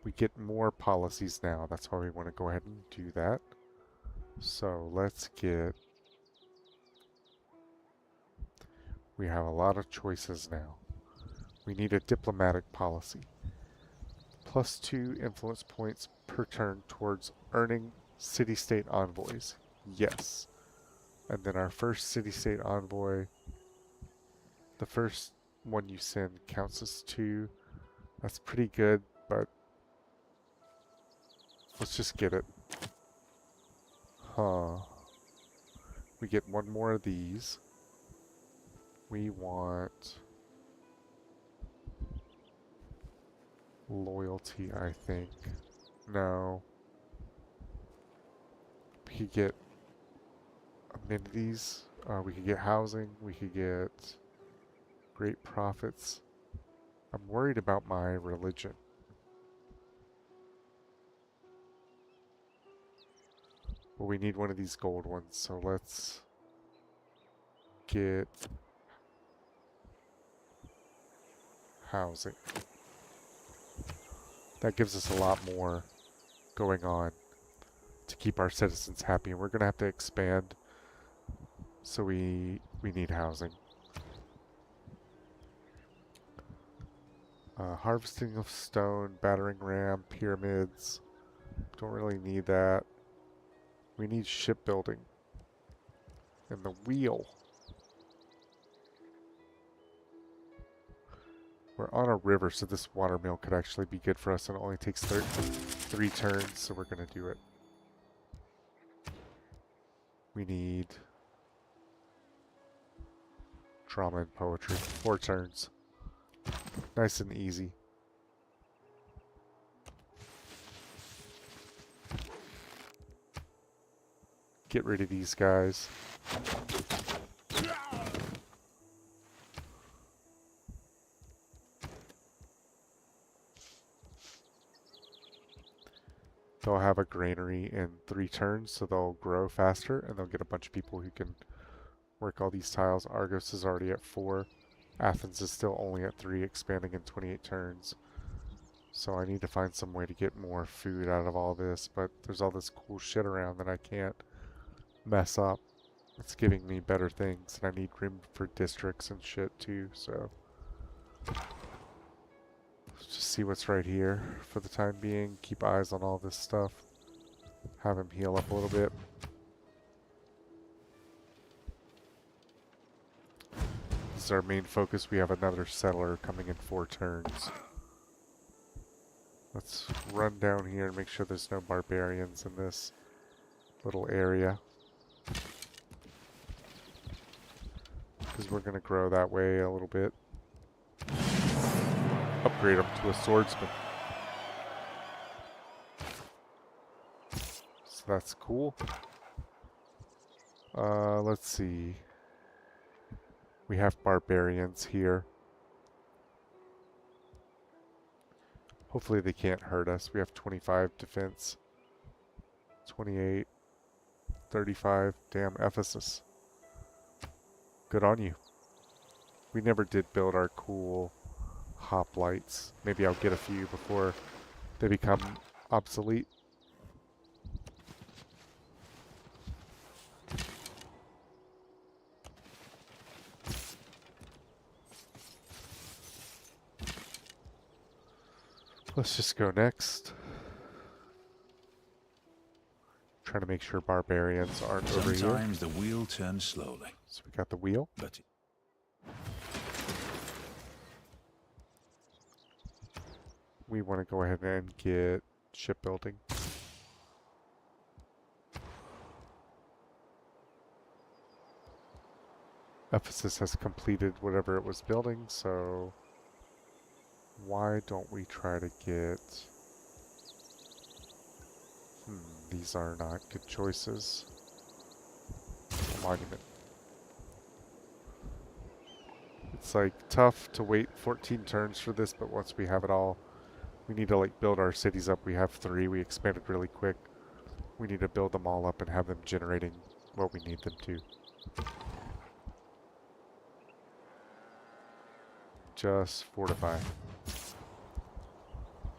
We get more policies now. That's why we want to go ahead and do that. So let's get... We have a lot of choices now. We need a diplomatic policy. +2 influence points per turn towards earning city-state envoys. Yes. And then our first city-state envoy, the first one you send counts as 2. That's pretty good, but let's just get it. Huh. We get one more of these. We want loyalty, I think. No. We could get amenities. We could get housing. We could get great profits. I'm worried about my religion. Well, we need one of these gold ones, so let's get housing. That gives us a lot more going on to keep our citizens happy, and we're going to have to expand, so we need housing. Harvesting of stone, battering ram, pyramids. Don't really need that. We need shipbuilding. And the wheel. We're on a river, so this water mill could actually be good for us, and it only takes 3 turns, so we're going to do it. We need drama and poetry. 4 turns. Nice and easy. Get rid of these guys. They'll have a granary in 3 turns, so they'll grow faster, and they'll get a bunch of people who can work all these tiles. Argos is already at 4. Athens is still only at 3, expanding in 28 turns. So I need to find some way to get more food out of all this, but there's all this cool shit around that I can't mess up. It's giving me better things, and I need room for districts and shit too, so... Let's just see what's right here for the time being. Keep eyes on all this stuff. Have him heal up a little bit. This is our main focus. We have another settler coming in 4 turns. Let's run down here and make sure there's no barbarians in this little area. Because we're going to grow that way a little bit. Upgrade him to a swordsman. So that's cool. Let's see. We have barbarians here. Hopefully they can't hurt us. We have 25 defense. 28. 35. Damn, Ephesus. Good on you. We never did build our cool hoplites. Maybe I'll get a few before they become obsolete. Let's just go next. Trying to make sure barbarians aren't over here. Sometimes the wheel turns slowly, So we got the wheel. but We want to go ahead and get shipbuilding. Ephesus has completed whatever it was building, so why don't we try to get... these are not good choices. Monument. It's like tough to wait 14 turns for this, but once we have it all, we need to like build our cities up. We have 3, we expanded really quick. We need to build them all up and have them generating what we need them to. Just fortify.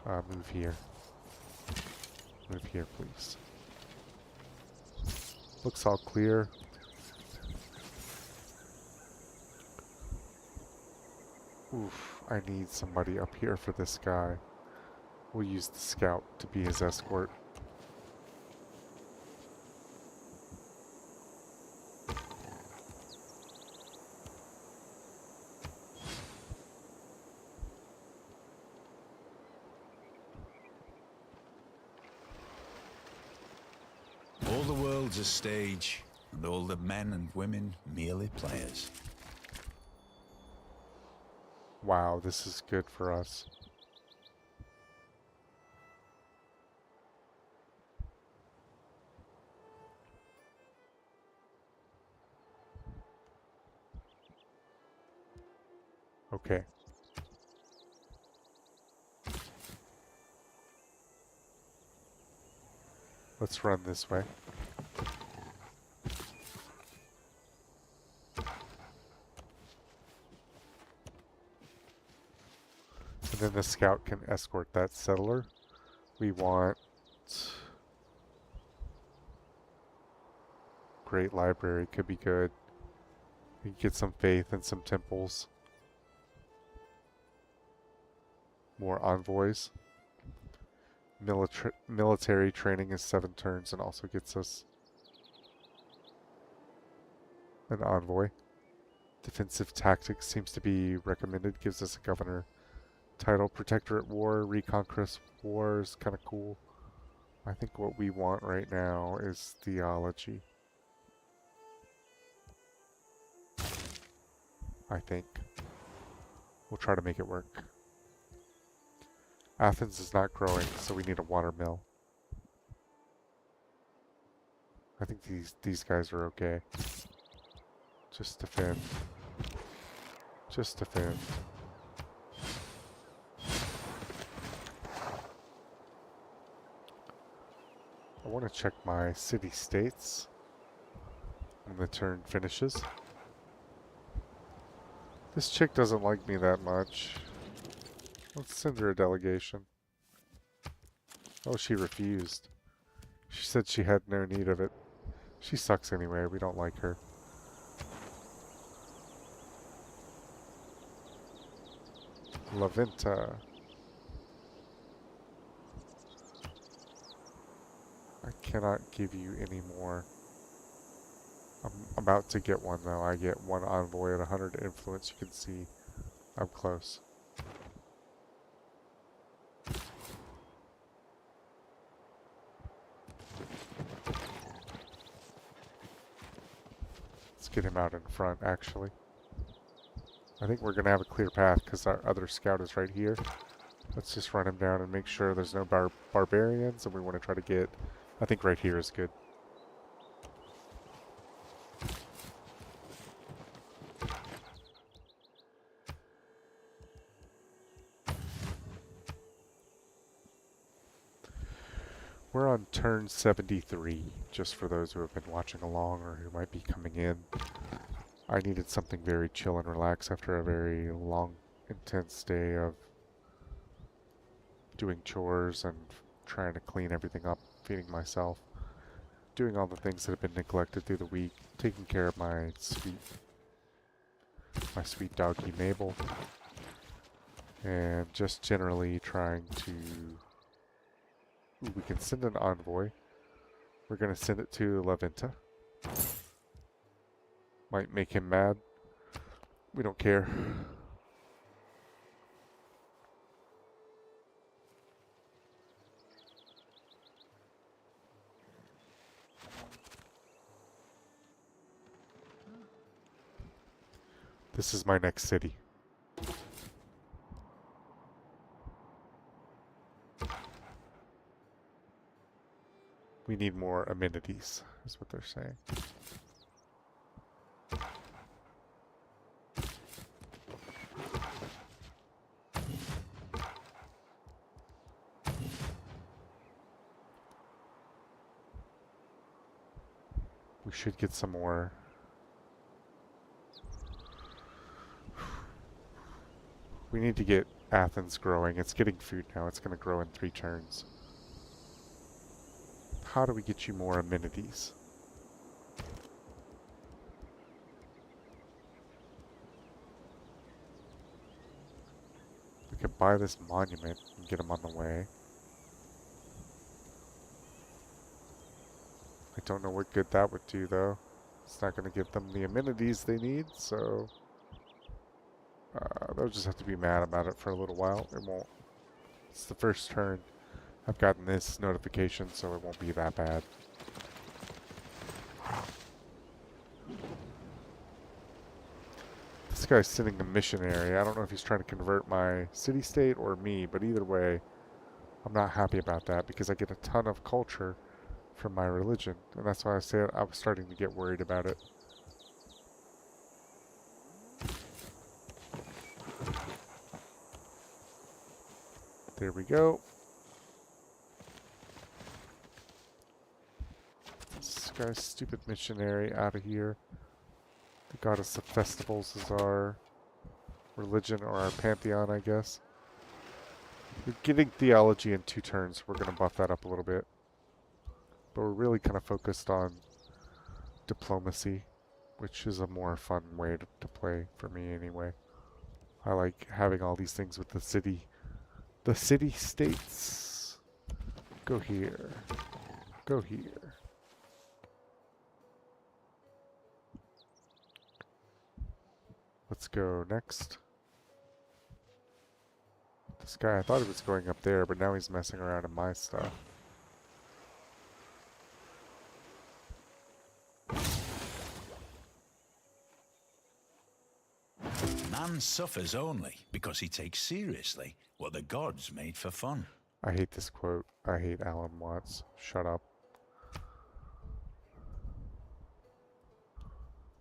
Move here. Move here, please. Looks all clear. Oof, I need somebody up here for this guy. We'll use the scout to be his escort. all the world's a stage, and all the men and women merely players. Wow, this is good for us. Okay. Let's run this way. And then the scout can escort that settler. We want great library, could be good. We can get some faith and some temples. More envoys. Military training is 7 turns and also gets us an envoy. Defensive tactics seems to be recommended, gives us a governor title. Protectorate war, reconquest war is kind of cool. I think what we want right now is theology. I think. We'll try to make it work. Athens is not growing, so we need a water mill. I think these guys are okay. Just defend. Just defend. I want to check my city-states when the turn finishes. This chick doesn't like me that much. Let's send her a delegation. Oh, she refused. She said she had no need of it. She sucks anyway. We don't like her. La Venta. I cannot give you any more. I'm about to get one though. I get 1 envoy at 100 influence. You can see I'm close. Let's get him out in front, actually. I think we're going to have a clear path because our other scout is right here. Let's just run him down and make sure there's no barbarians, and we want to try to get... I think right here is good. We're on turn 73, just for those who have been watching along or who might be coming in. I needed something very chill and relaxed after a very long, intense day of doing chores and trying to clean everything up, feeding myself, doing all the things that have been neglected through the week, taking care of my sweet doggy Mabel. And just generally trying to... Ooh, we can send an envoy. We're going to send it to La Venta. Might make him mad. We don't care. This is my next city. We need more amenities, is what they're saying. We should get some more. We need to get Athens growing. It's getting food now. It's going to grow in 3 turns. How do we get you more amenities? We could buy this monument and get them on the way. I don't know what good that would do, though. It's not going to give them the amenities they need, so... they'll just have to be mad about it for a little while. It won't. It's the first turn. I've gotten this notification, so it won't be that bad. This guy's sending a missionary. I don't know if he's trying to convert my city-state or me, but either way, I'm not happy about that because I get a ton of culture from my religion. And that's why I said I was starting to get worried about it. There we go. This guy's stupid missionary out of here. The goddess of festivals is our religion, or our pantheon, I guess. We're getting theology in 2 turns. We're going to buff that up a little bit. But we're really kind of focused on diplomacy, which is a more fun way to play for me anyway. I like having all these things with the city. The city-states. Go here. Go here. Let's go next. This guy, I thought he was going up there, but now he's messing around in my stuff. Man suffers only because he takes seriously what the gods made for fun. I hate this quote. I hate Alan Watts. Shut up.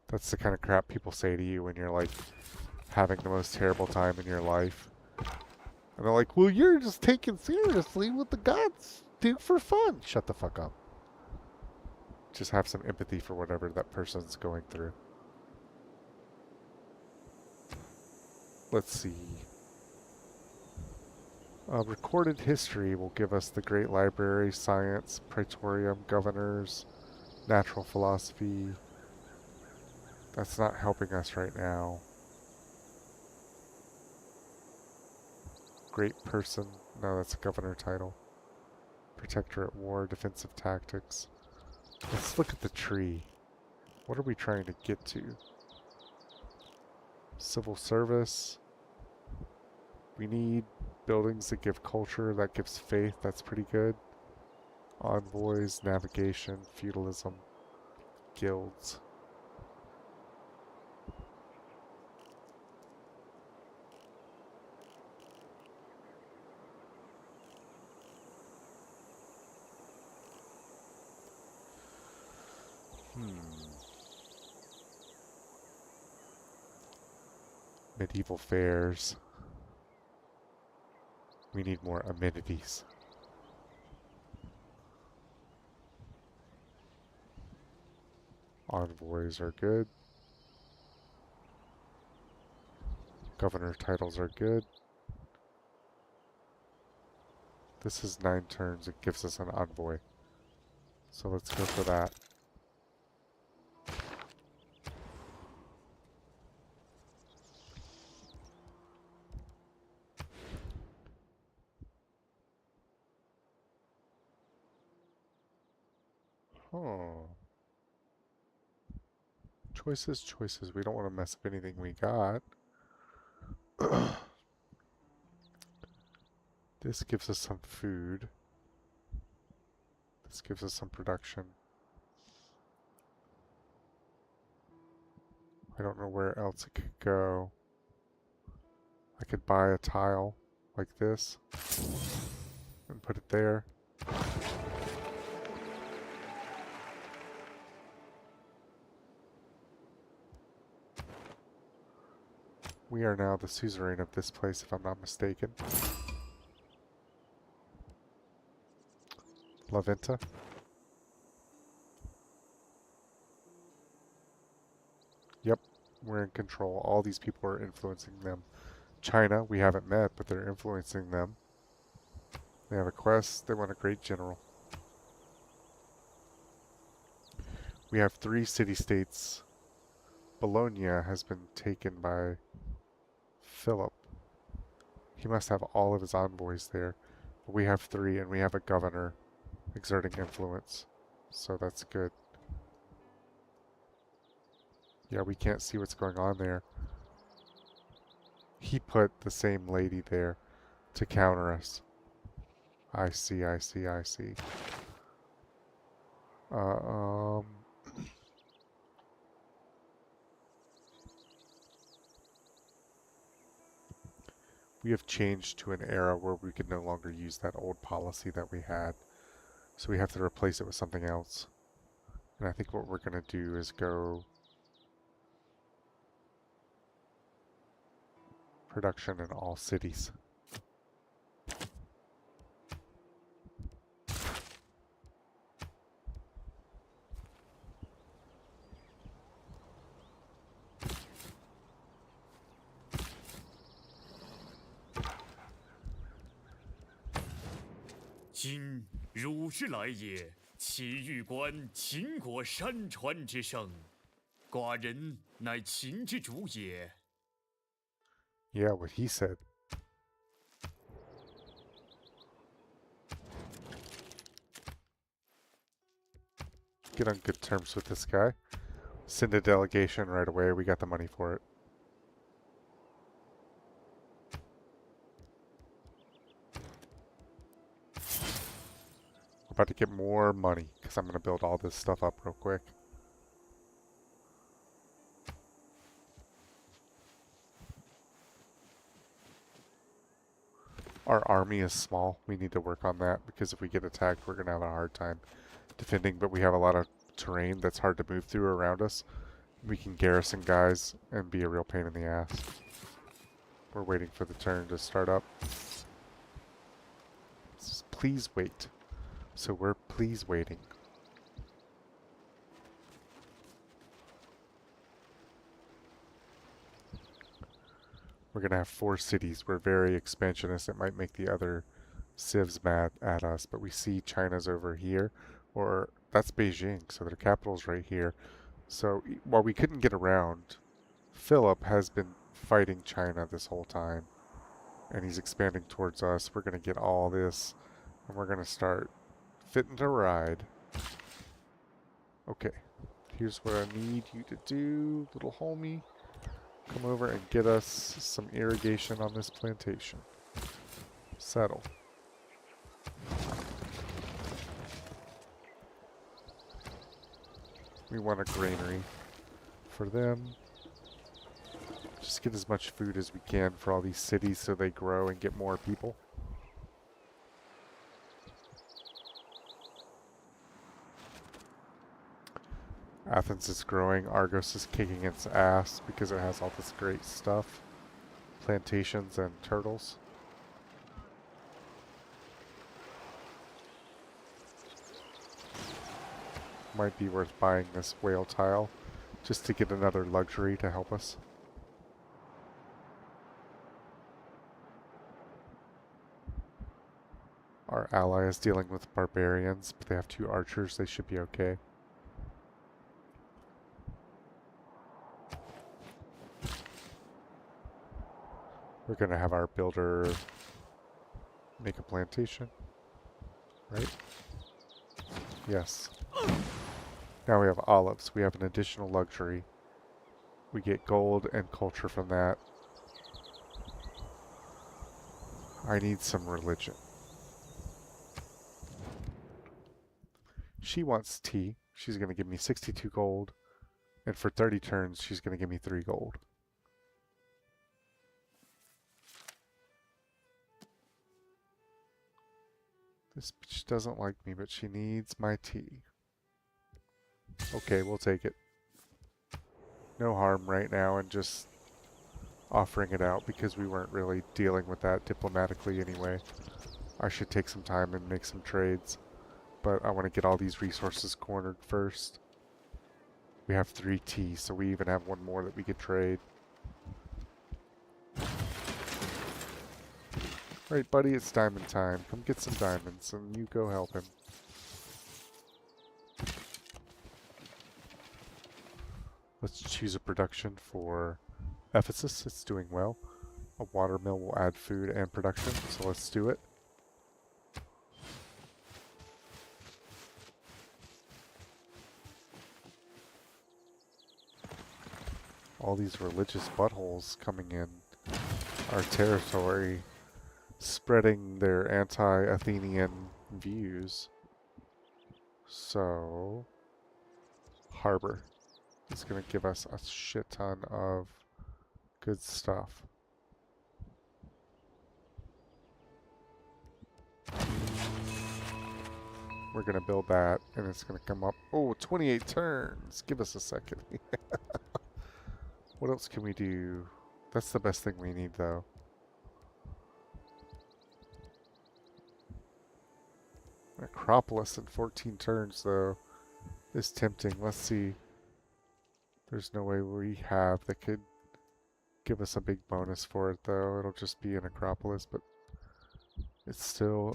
That's the kind of crap people say to you when you're like having the most terrible time in your life. And they're like, well, you're just taking seriously what the gods do for fun. Shut the fuck up. Just have some empathy for whatever that person's going through. Let's see. Recorded history will give us the Great Library, Science, Praetorium, Governors, Natural Philosophy. That's not helping us right now. Great Person. No, that's a governor title. Protector at War, Defensive Tactics. Let's look at the tree. What are we trying to get to? Civil Service. We need buildings that give culture, that gives faith. That's pretty good. Envoys, navigation, feudalism, guilds. Medieval fairs. We need more amenities. Envoys are good. Governor titles are good. This is 9 turns. It gives us an envoy. So let's go for that. Huh. Choices, choices. We don't want to mess up anything we got. This gives us some food. This gives us some production. I don't know where else it could go. I could buy a tile like this and put it there. We are now the suzerain of this place, if I'm not mistaken. La Venta. Yep, we're in control. All these people are influencing them. China, we haven't met, but they're influencing them. They have a quest. They want a great general. We have 3 city-states. Bologna has been taken by Philip. He must have all of his envoys there. But we have 3, and we have a governor exerting influence. So that's good. Yeah, we can't see what's going on there. He put the same lady there to counter us. I see, I see, I see. Um... We have changed to an era where we can no longer use that old policy that we had. So we have to replace it with something else. And I think what we're going to do is go production in all cities.今汝之来也，其欲观秦国山川之盛。寡人乃秦之主也。Yeah, what he said. Get on good terms with this guy. Send a delegation right away. We got the money for it. We're about to get more money because I'm going to build all this stuff up real quick. Our army is small. We need to work on that because if we get attacked, we're going to have a hard time defending, but we have a lot of terrain that's hard to move through around us. We can garrison guys and be a real pain in the ass. We're waiting for the turn to start up. Please wait. So we're please waiting. We're going to have 4 cities. We're very expansionist. It might make the other civs mad at us, but we see China's over here, or that's Beijing, so their capital's right here. So while we couldn't get around, Philip has been fighting China this whole time, and he's expanding towards us. We're going to get all this, and we're going to start fitting to ride. Okay, here's what I need you to do, little homie. Come over and get us some irrigation on this plantation. Settle. We want a granary for them. Just get as much food as we can for all these cities so they grow and get more people. Athens is growing. Argos is kicking its ass because it has all this great stuff. Plantations and turtles. Might be worth buying this whale tile just to get another luxury to help us. Our ally is dealing with barbarians, but they have 2 archers. They should be okay. We're going to have our builder make a plantation, right? Yes. Now we have olives. We have an additional luxury. We get gold and culture from that. I need some religion. She wants tea. She's going to give me 62 gold. And for 30 turns, she's going to give me 3 gold. This bitch doesn't like me, but she needs my tea. Okay, we'll take it. No harm right now in just offering it out because we weren't really dealing with that diplomatically anyway. I should take some time and make some trades, but I want to get all these resources cornered first. We have 3 tea, so we even have one more that we could trade. Alright, buddy, it's diamond time. Come get some diamonds, and you go help him. Let's choose a production for Ephesus. It's doing well. A water mill will add food and production, so let's do it. All these religious buttholes coming in our territory, spreading their anti-Athenian views. So, harbor is going to give us a shit ton of good stuff. We're going to build that, and it's going to come up. Oh, 28 turns. Give us a second. What else can we do? That's the best thing we need, though. Acropolis in 14 turns, though, is tempting. Let's see. There's no way we have that could give us a big bonus for it, though. It'll just be an Acropolis, but it's still...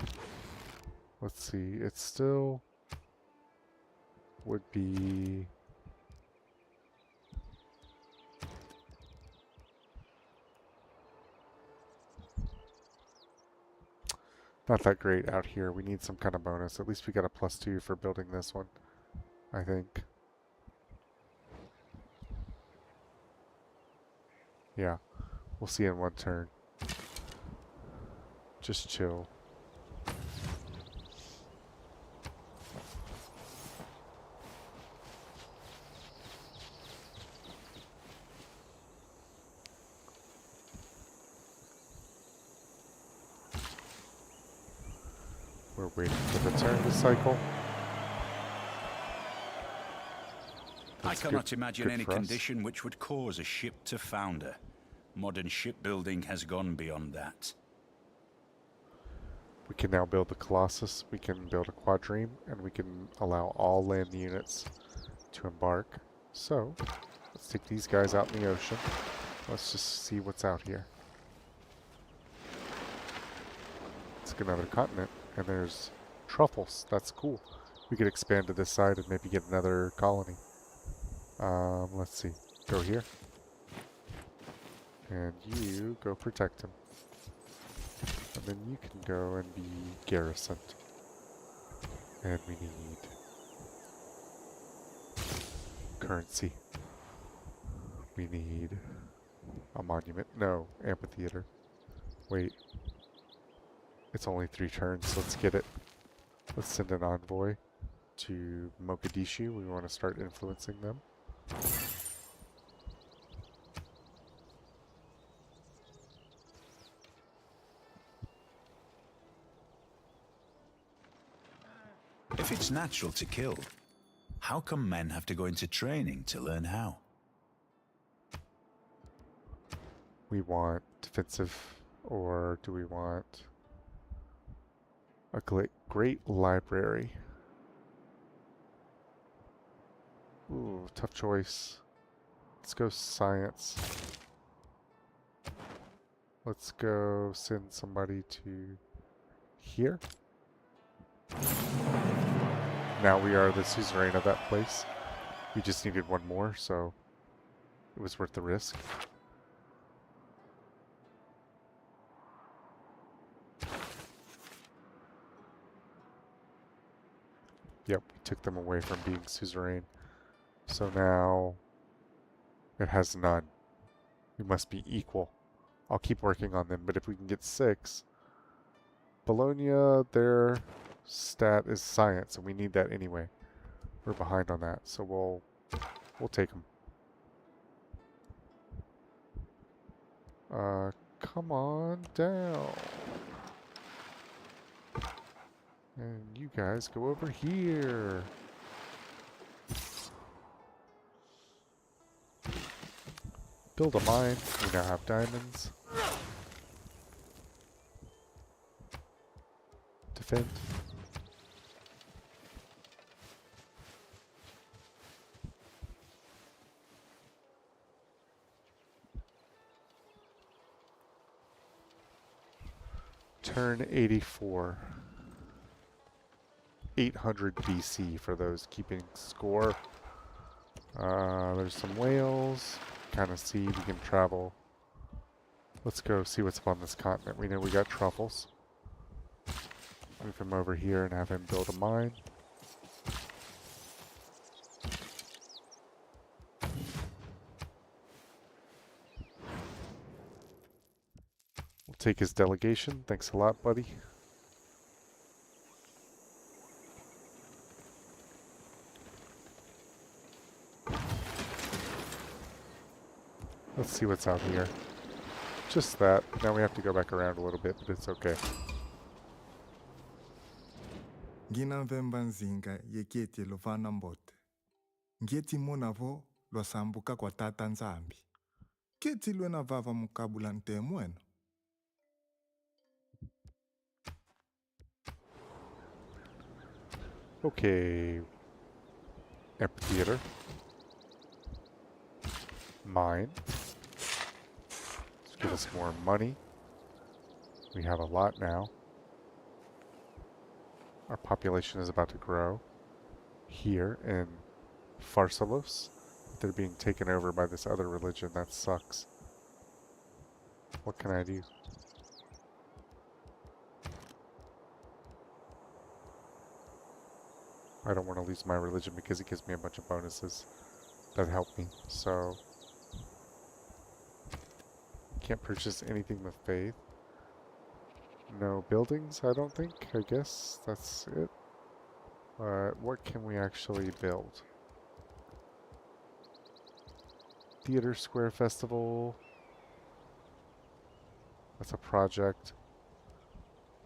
Let's see. It still would be... not that great out here. We need some kind of bonus. At least we got a +2 for building this one, I think. Yeah, we'll see in one turn. Just chill. We're waiting for the turn to cycle. I That's cannot good- imagine good any for us. condition which would cause a ship to founder. Modern shipbuilding has gone beyond that. We can now build the Colossus, we can build a quadrime, and we can allow all land units to embark. So, let's take these guys out in the ocean. Let's just see what's out here. It's another continent, and there's truffles. That's cool. We could expand to this side and maybe get another colony. Let's see. Go here. And you go protect him. And then you can go and be garrisoned. And we need currency. We need a monument. No, amphitheater. Wait. It's only 3 turns. Let's get it. Let's send an envoy to Mogadishu. We want to start influencing them. If it's natural to kill, how come men have to go into training to learn how? We want defensive, or do we want a great library? Ooh, tough choice. Let's go science. Let's go send somebody to here. Now we are the suzerain of that place. We just needed one more, so it was worth the risk. Yep, we took them away from being suzerain. So now it has none. We must be equal. I'll keep working on them, but if we can get 6... Bologna, their stat is science, and we need that anyway. We're behind on that, so we'll take them. Come on down. And you guys go over here. Build a mine. We now have diamonds. Defend. Turn 84. 800 BC for those keeping score. There's some whales. Kind of see we can travel. Let's go see what's up on this continent. We know we got truffles. Move him over here and have him build a mine. We'll take his delegation. Thanks a lot, buddy. Let's see what's out here. Just that. Now we have to go back around a little bit, but it's okay. Nginamvemba nzinga yeketi lovana mbote. Ngeti monavo lwasambuka kwa tata nzambi. Keti lwena vava mukabula ntemweno. Okay. Amphitheater. Mine. Let's give us more money. We have a lot now. Our population is about to grow. Here in Pharsalos. They're being taken over by this other religion. That sucks. What can I do? I don't want to lose my religion because it gives me a bunch of bonuses that help me. So can't purchase anything with faith. No buildings, I don't think. I guess that's it. What can we actually build? Theater Square Festival. That's a project.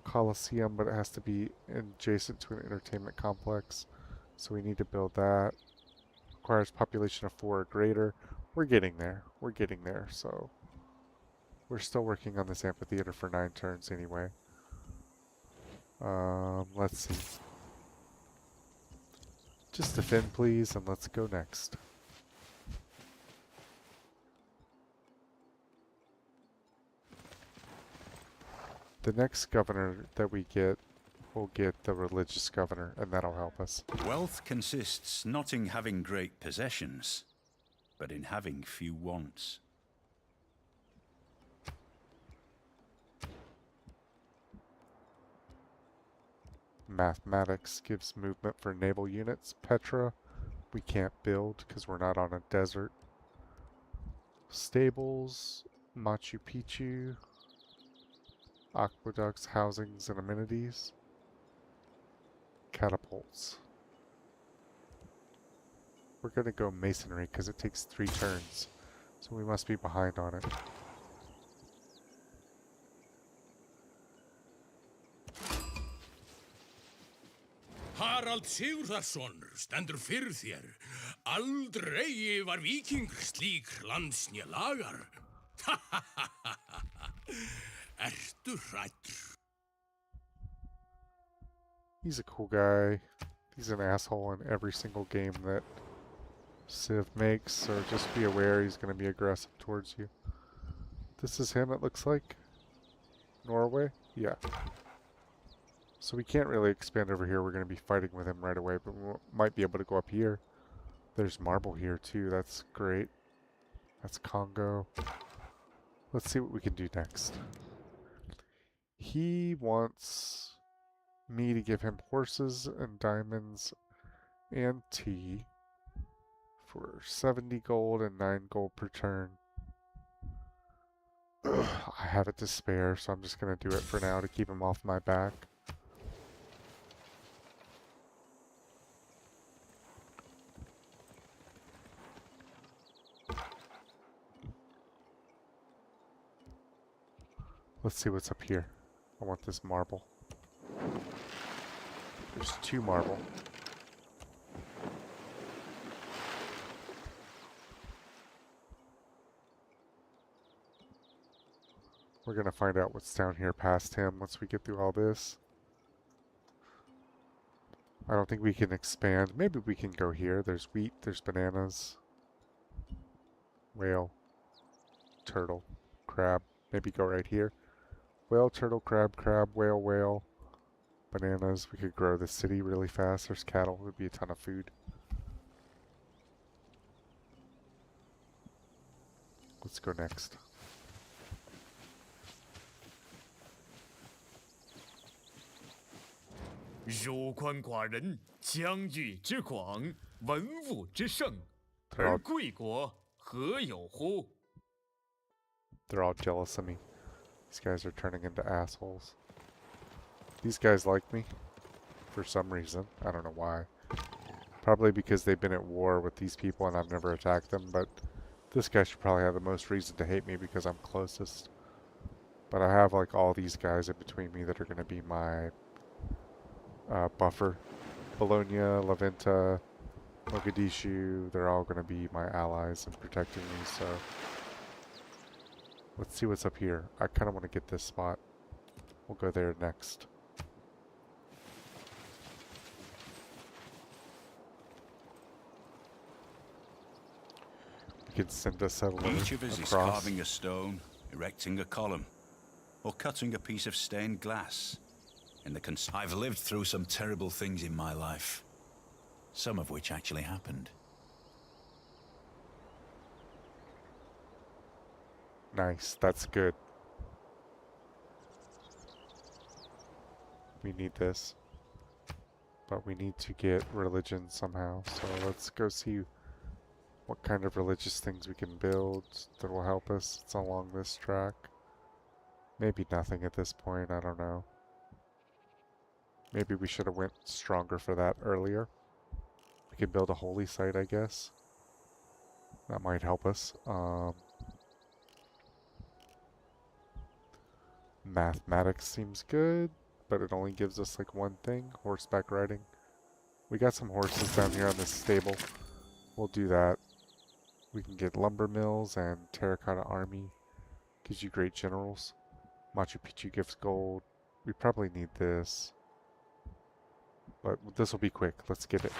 Coliseum, but it has to be adjacent to an entertainment complex. So we need to build that. Requires population of 4 or greater. We're getting there. We're getting there, so... We're still working on this amphitheater for 9 turns anyway. Let's see. Just defend, please, and let's go next. The next governor that we get, we'll get the religious governor, and that'll help us. Wealth consists not in having great possessions, but in having few wants. Mathematics gives movement for naval units. Petra, we can't build because we're not on a desert. Stables, Machu Picchu, aqueducts, housings, and amenities. Catapults. We're going to go masonry because it takes 3 turns, so we must be behind on it. Harald Sigurðarson stendur fyrir þér. Aldrei var víking slík landsnja lagar. Ertu hræddur? He's a cool guy. He's an asshole in every single game that Civ makes, so just be aware he's going to be aggressive towards you. This is him, it looks like. Norway? Yeah. So we can't really expand over here. We're going to be fighting with him right away, but we might be able to go up here. There's marble here too. That's great. That's Congo. Let's see what we can do next. He wants me to give him horses and diamonds and tea for 70 gold and 9 gold per turn. I have it to spare, so I'm just going to do it for now to keep him off my back. Let's see what's up here. I want this marble. There's 2 marble. We're going to find out what's down here past him once we get through all this. I don't think we can expand. Maybe we can go here. There's wheat, there's bananas. Whale. Turtle. Crab. Maybe go right here. Whale, turtle, crab, crab, whale, whale. Bananas. We could grow the city really fast. There's cattle. It would be a ton of food. Let's go next. 如宽寡人，疆域之广，文物之盛， They're 而 all, 贵国何有乎？ they're all jealous of me. These guys are turning into assholes. These guys like me for some reason. I don't know why. Probably because they've been at war with these people and I've never attacked them, but this guy should probably have the most reason to hate me because I'm closest. But I have like all these guys in between me that are going to be my buffer. Bologna, Laventa, Mogadishu, they're all going to be my allies and protecting me, so let's see what's up here. I kind of want to get this spot. We'll go there next. We can send a settler Each of us is across. carving a stone, erecting a column, or cutting a piece of stained glass. I've lived through some terrible things in my life, some of which actually happened. Nice, that's good. We need this. But we need to get religion somehow, so let's go see what kind of religious things we can build that will help us. It's along this track. Maybe nothing at this point, I don't know. Maybe we should have went stronger for that earlier. We can build a holy site, I guess. That might help us. Mathematics seems good, but it only gives us like one thing. Horseback riding. We got some horses down here on this stable. We'll do that. We can get lumber mills and terracotta army. Gives you great generals. Machu Picchu gives gold. We probably need this. But this will be quick. Let's get it.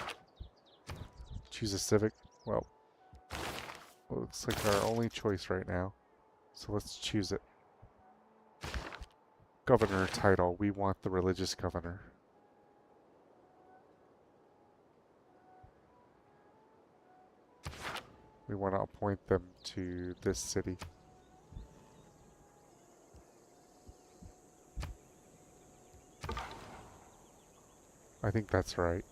Choose a civic. Well, looks like our only choice right now. So let's choose it. Governor title. We want the religious governor. We want to appoint them to this city. I think that's right.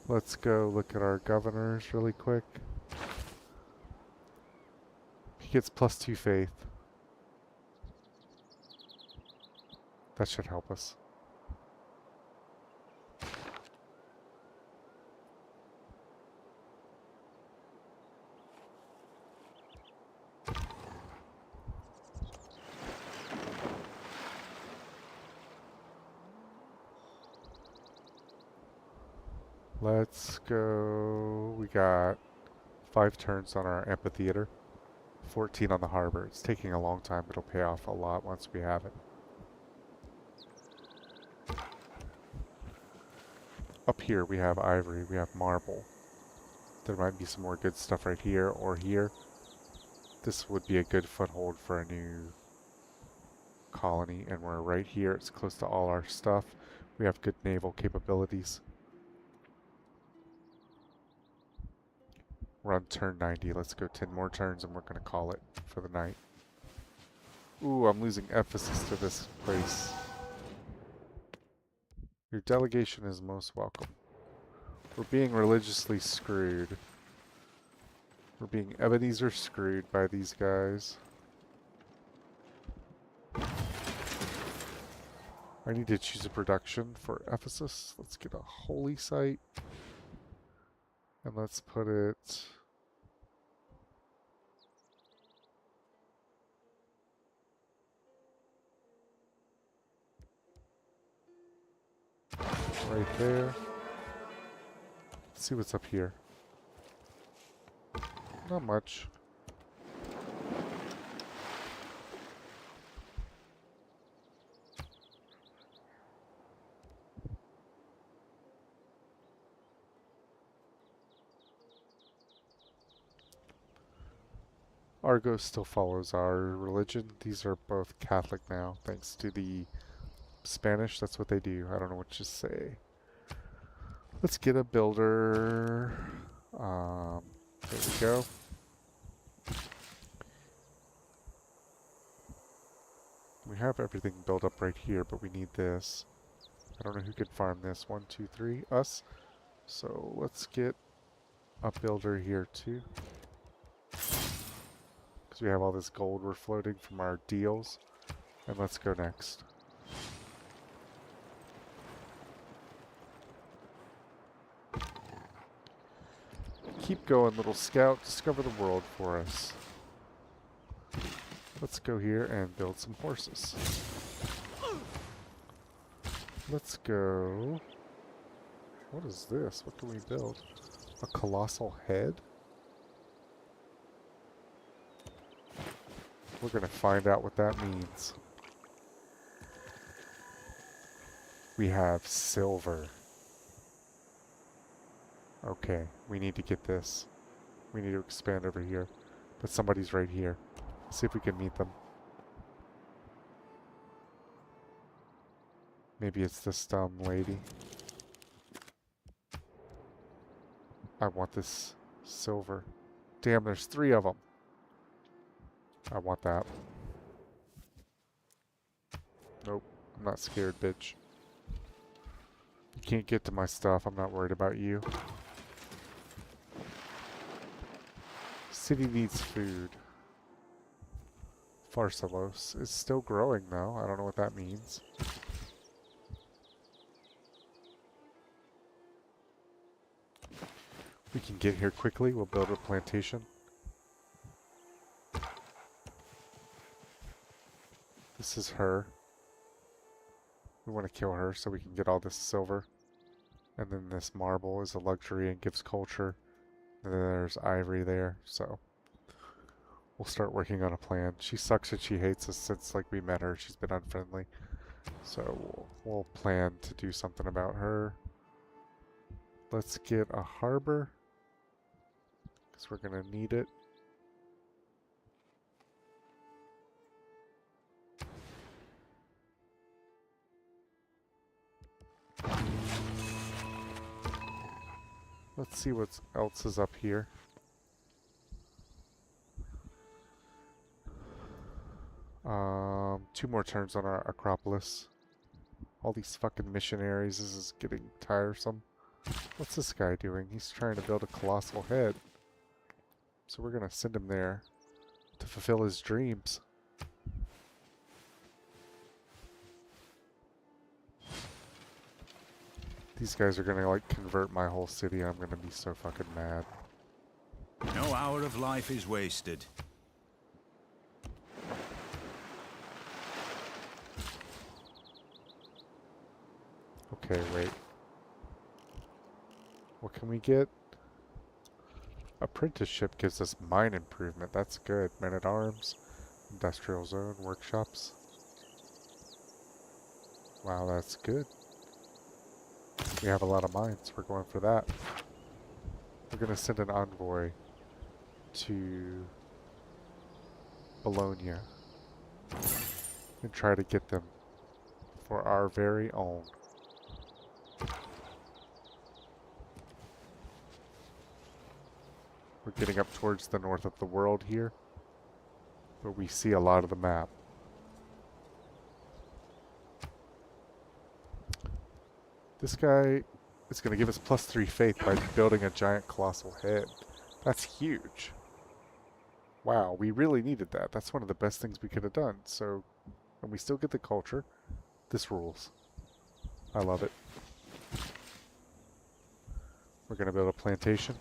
Let's go look at our governors really quick. He gets +2 faith. That should help us. Let's go. We got 5 turns on our amphitheater, 14 on the harbor. It's taking a long time, but it'll pay off a lot once we have it. Up here we have ivory, we have marble. There might be some more good stuff right here or here. This would be a good foothold for a new colony, and we're right here. It's close to all our stuff. We have good naval capabilities. We're on turn 90. Let's go 10 more turns and we're going to call it for the night. Ooh, I'm losing Ephesus to this place. Your delegation is most welcome. We're being religiously screwed. We're being Ebenezer screwed by these guys. I need to choose a production for Ephesus. Let's get a holy site. And let's put it... right there. Let's see what's up here. Not much. Argos still follows our religion. These are both Catholic now, thanks to the Spanish. That's what they do. I don't know what to say. Let's get a builder. There we go. We have everything built up right here, but we need this. I don't know who could farm this. 1, 2, 3. Us. So let's get a builder here too. Because we have all this gold we're floating from our deals. And let's go next. Keep going, little scout. Discover the world for us. Let's go here and build some horses. Let's go... What is this? What can we build? A colossal head? We're gonna find out what that means. We have silver. Okay, we need to get this. We need to expand over here. But somebody's right here. See if we can meet them. Maybe it's this dumb lady. I want this silver. Damn, there's 3 of them. I want that. Nope, I'm not scared, bitch. You can't get to my stuff. I'm not worried about you. City needs food. Pharsalos is still growing, though. I don't know what that means. We can get here quickly. We'll build a plantation. This is her. We want to kill her so we can get all this silver. And then this marble is a luxury and gives culture. And then there's ivory there, so we'll start working on a plan. She sucks and she hates us since like we met her. She's been unfriendly. So we'll plan to do something about her. Let's get a harbor. Because we're going to need it. Let's see what else is up here. Two more turns on our Acropolis. All these fucking missionaries, this is getting tiresome. What's this guy doing? He's trying to build a colossal head. So we're gonna send him there to fulfill his dreams. These guys are gonna like convert my whole city. I'm gonna be so fucking mad. No hour of life is wasted. Okay, wait. What can we get? Apprenticeship gives us mine improvement. That's good. Men-at-arms, industrial zone, workshops. Wow, that's good. We have a lot of mines. We're going for that. We're going to send an envoy to Bologna and try to get them for our very own. We're getting up towards the north of the world here, but we see a lot of the map. This guy is going to give us +3 faith by building a giant colossal head. That's huge. Wow, we really needed that. That's one of the best things we could have done. So, and we still get the culture. This rules. I love it. We're going to build a plantation.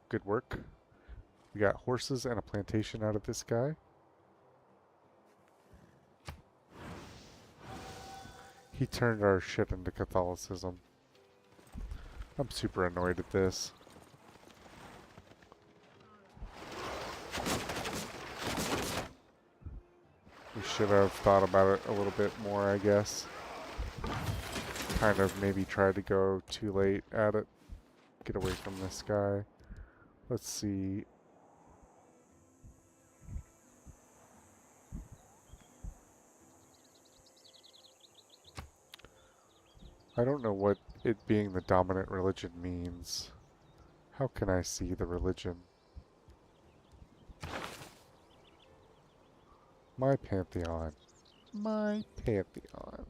Good work. We got horses and a plantation out of this guy. He turned our shit into Catholicism. I'm super annoyed at this. We should have thought about it a little bit more, I guess. Kind of maybe tried to go too late at it. Get away from this guy. Let's see. I don't know what it being the dominant religion means. How can I see the religion? My pantheon. My pantheon.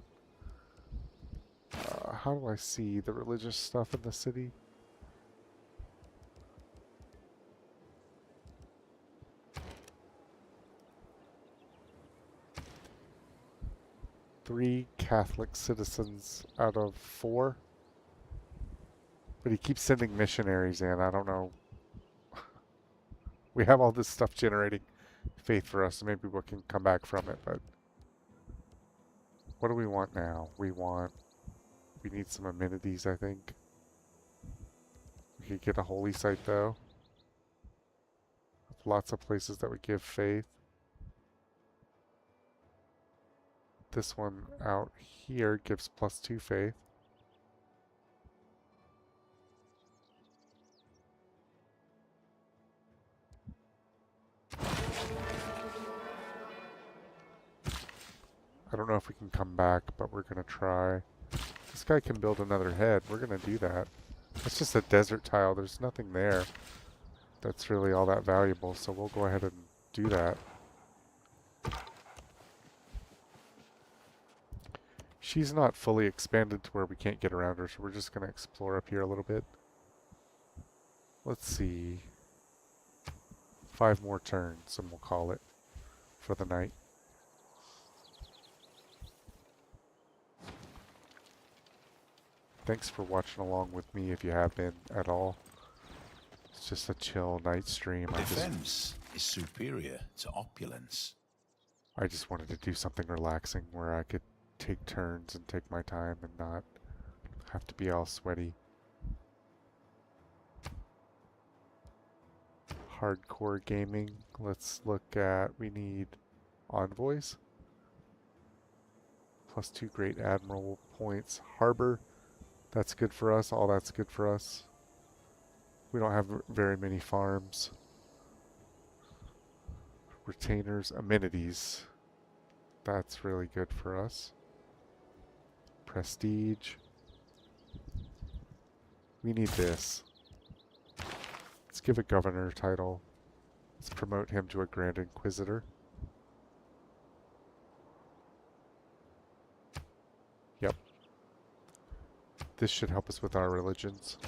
How do I see the religious stuff in the city? Three Catholic citizens out of 4. But he keeps sending missionaries in. I don't know. We have all this stuff generating faith for us, so maybe we can come back from it, but what do we want now? We need some amenities, I think. We could get a holy site, though. Lots of places that would give faith. This one out here gives +2 faith. I don't know if we can come back, but we're going to try. This guy can build another head. We're going to do that. It's just a desert tile. There's nothing there that's really all that valuable, so we'll go ahead and do that. She's not fully expanded to where we can't get around her, so we're just going to explore up here a little bit. Let's see. 5 more turns, and we'll call it for the night. Thanks for watching along with me if you have been at all. It's just a chill night stream. Defense is superior to opulence. I just wanted to do something relaxing where I could take turns and take my time and not have to be all sweaty. Hardcore gaming. Let's look at, we need envoys. +2 great admiral points. Harbor. That's good for us. All that's good for us. We don't have very many farms. Retainers, amenities. That's really good for us. Prestige. We need this. Let's give a governor title. Let's promote him to a Grand Inquisitor. Yep. This should help us with our religions.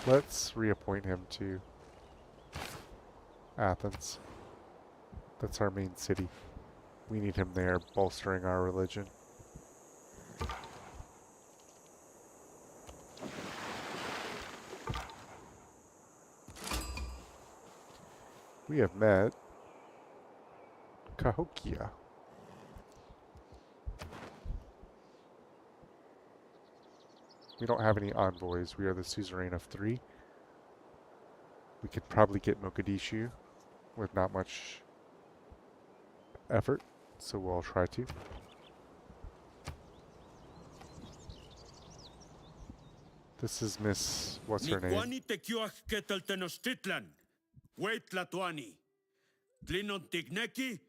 Let's reappoint him to Athens. That's our main city. We need him there, bolstering our religion. We have met Cahokia. We don't have any envoys. We are the suzerain of 3. We could probably get Mogadishu with not much effort, so we'll try to. This is Miss, what's her name? Nikwani tekiuach ketel tenochtitlan. Wait latuani. Tlinon tigneki.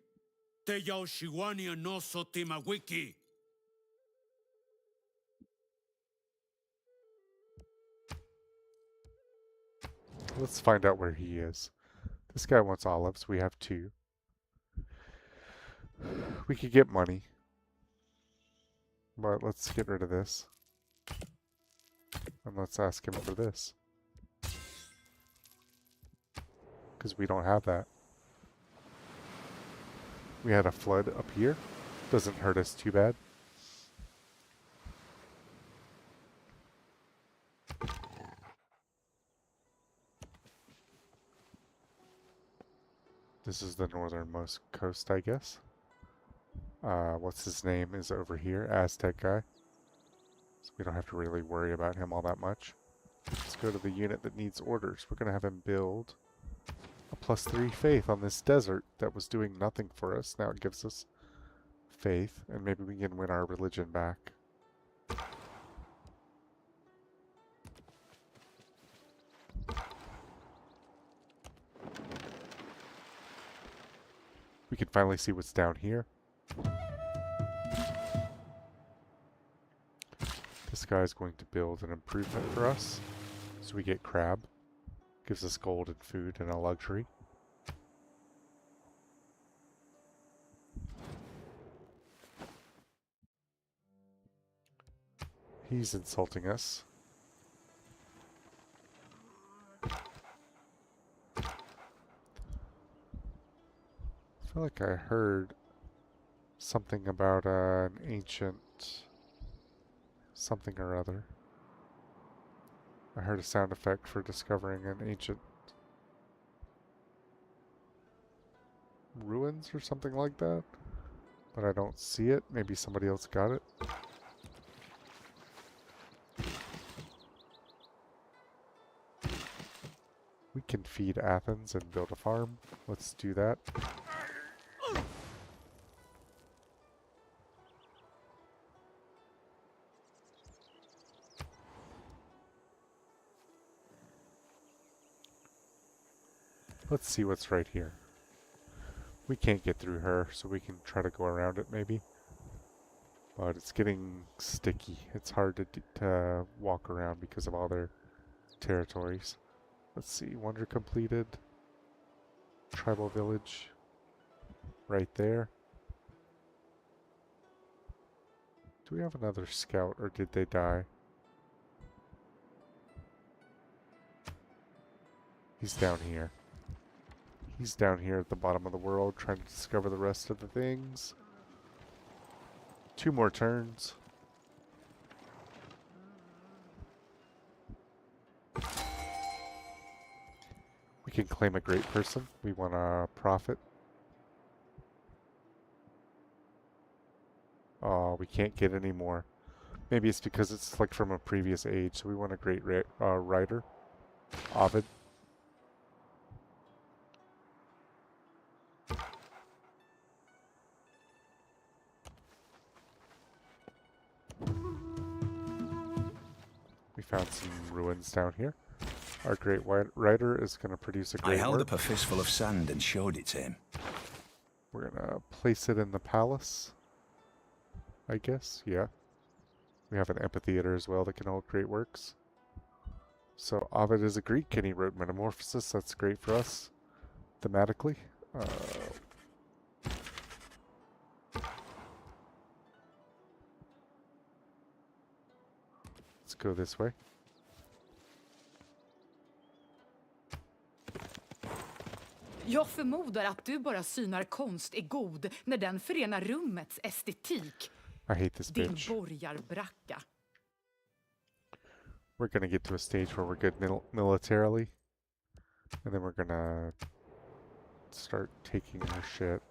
Te yao shiwani anoso timawiki. Let's find out where he is. This guy wants olives. We have 2. We could get money. But let's get rid of this. And let's ask him for this. Because we don't have that. We had a flood up here. Doesn't hurt us too bad. This is the northernmost coast, I guess. What's his name is over here, Aztec guy. So we don't have to really worry about him all that much. Let's go to the unit that needs orders. We're going to have him build a +3 faith on this desert that was doing nothing for us. Now it gives us faith, and maybe we can win our religion back. We can finally see what's down here. This guy is going to build an improvement for us. So we get crab. Gives us gold and food and a luxury. He's insulting us. I feel like I heard something about an ancient something or other. I heard a sound effect for discovering an ancient ruins or something like that, but I don't see it. Maybe somebody else got it. We can feed Athens and build a farm. Let's do that. Let's see what's right here. We can't get through her, so we can try to go around it maybe. But it's getting sticky. It's hard to walk around because of all their territories. Let's see, wonder completed. Tribal village. Right there. Do we have another scout, or did they die? He's down here. He's down here at the bottom of the world trying to discover the rest of the things. 2 more turns. We can claim a great person. We want a prophet. Oh, we can't get any more. Maybe it's because it's like from a previous age, so we want a great writer. Ovid. We found some ruins down here. Our great writer is going to produce a I great held work. up a fistful of sand and showed it to him. We're going to place it in the palace. I guess, yeah. We have an amphitheater as well that can hold great works. So Ovid is a Greek and he wrote Metamorphosis. That's great for us thematically. Let's go this way. Jag förmodar att du bara synar konst är god när den förenar rummets estetik. I hate this Din bitch. borgarbracka. We're gonna get to a stage where we're good militarily. And then we're gonna start taking her shit.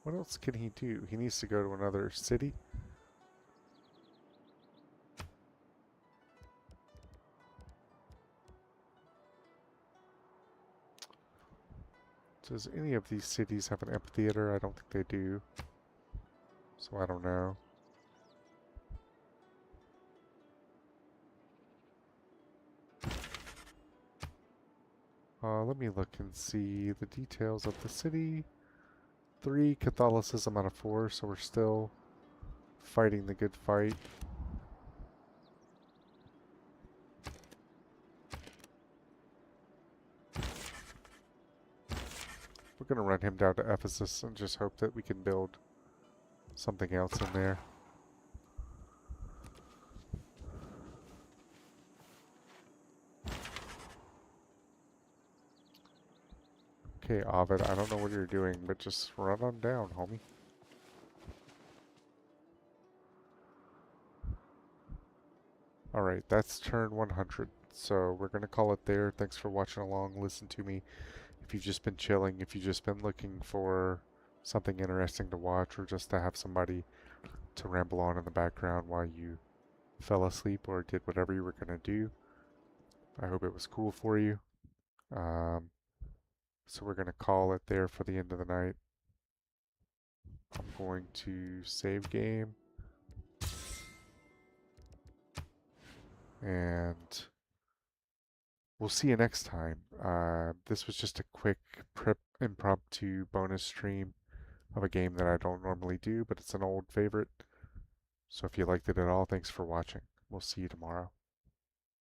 What else can he do? He needs to go to another city. Does any of these cities have an amphitheater? I don't think they do. So I don't know. Let me look and see the details of the city. 3 Catholicism out of 4, so we're still fighting the good fight. We're going to run him down to Ephesus and just hope that we can build something else in there. Okay, Ovid, I don't know what you're doing, but just run on down, homie. Alright, that's turn 100. So we're going to call it there. Thanks for watching along. Listen to me. If you've just been chilling, if you've just been looking for something interesting to watch, or just to have somebody to ramble on in the background while you fell asleep or did whatever you were going to do, I hope it was cool for you. So we're going to call it there for the end of the night. I'm going to save game. And we'll see you next time. This was just a quick impromptu bonus stream of a game that I don't normally do, but it's an old favorite. So if you liked it at all, thanks for watching. We'll see you tomorrow.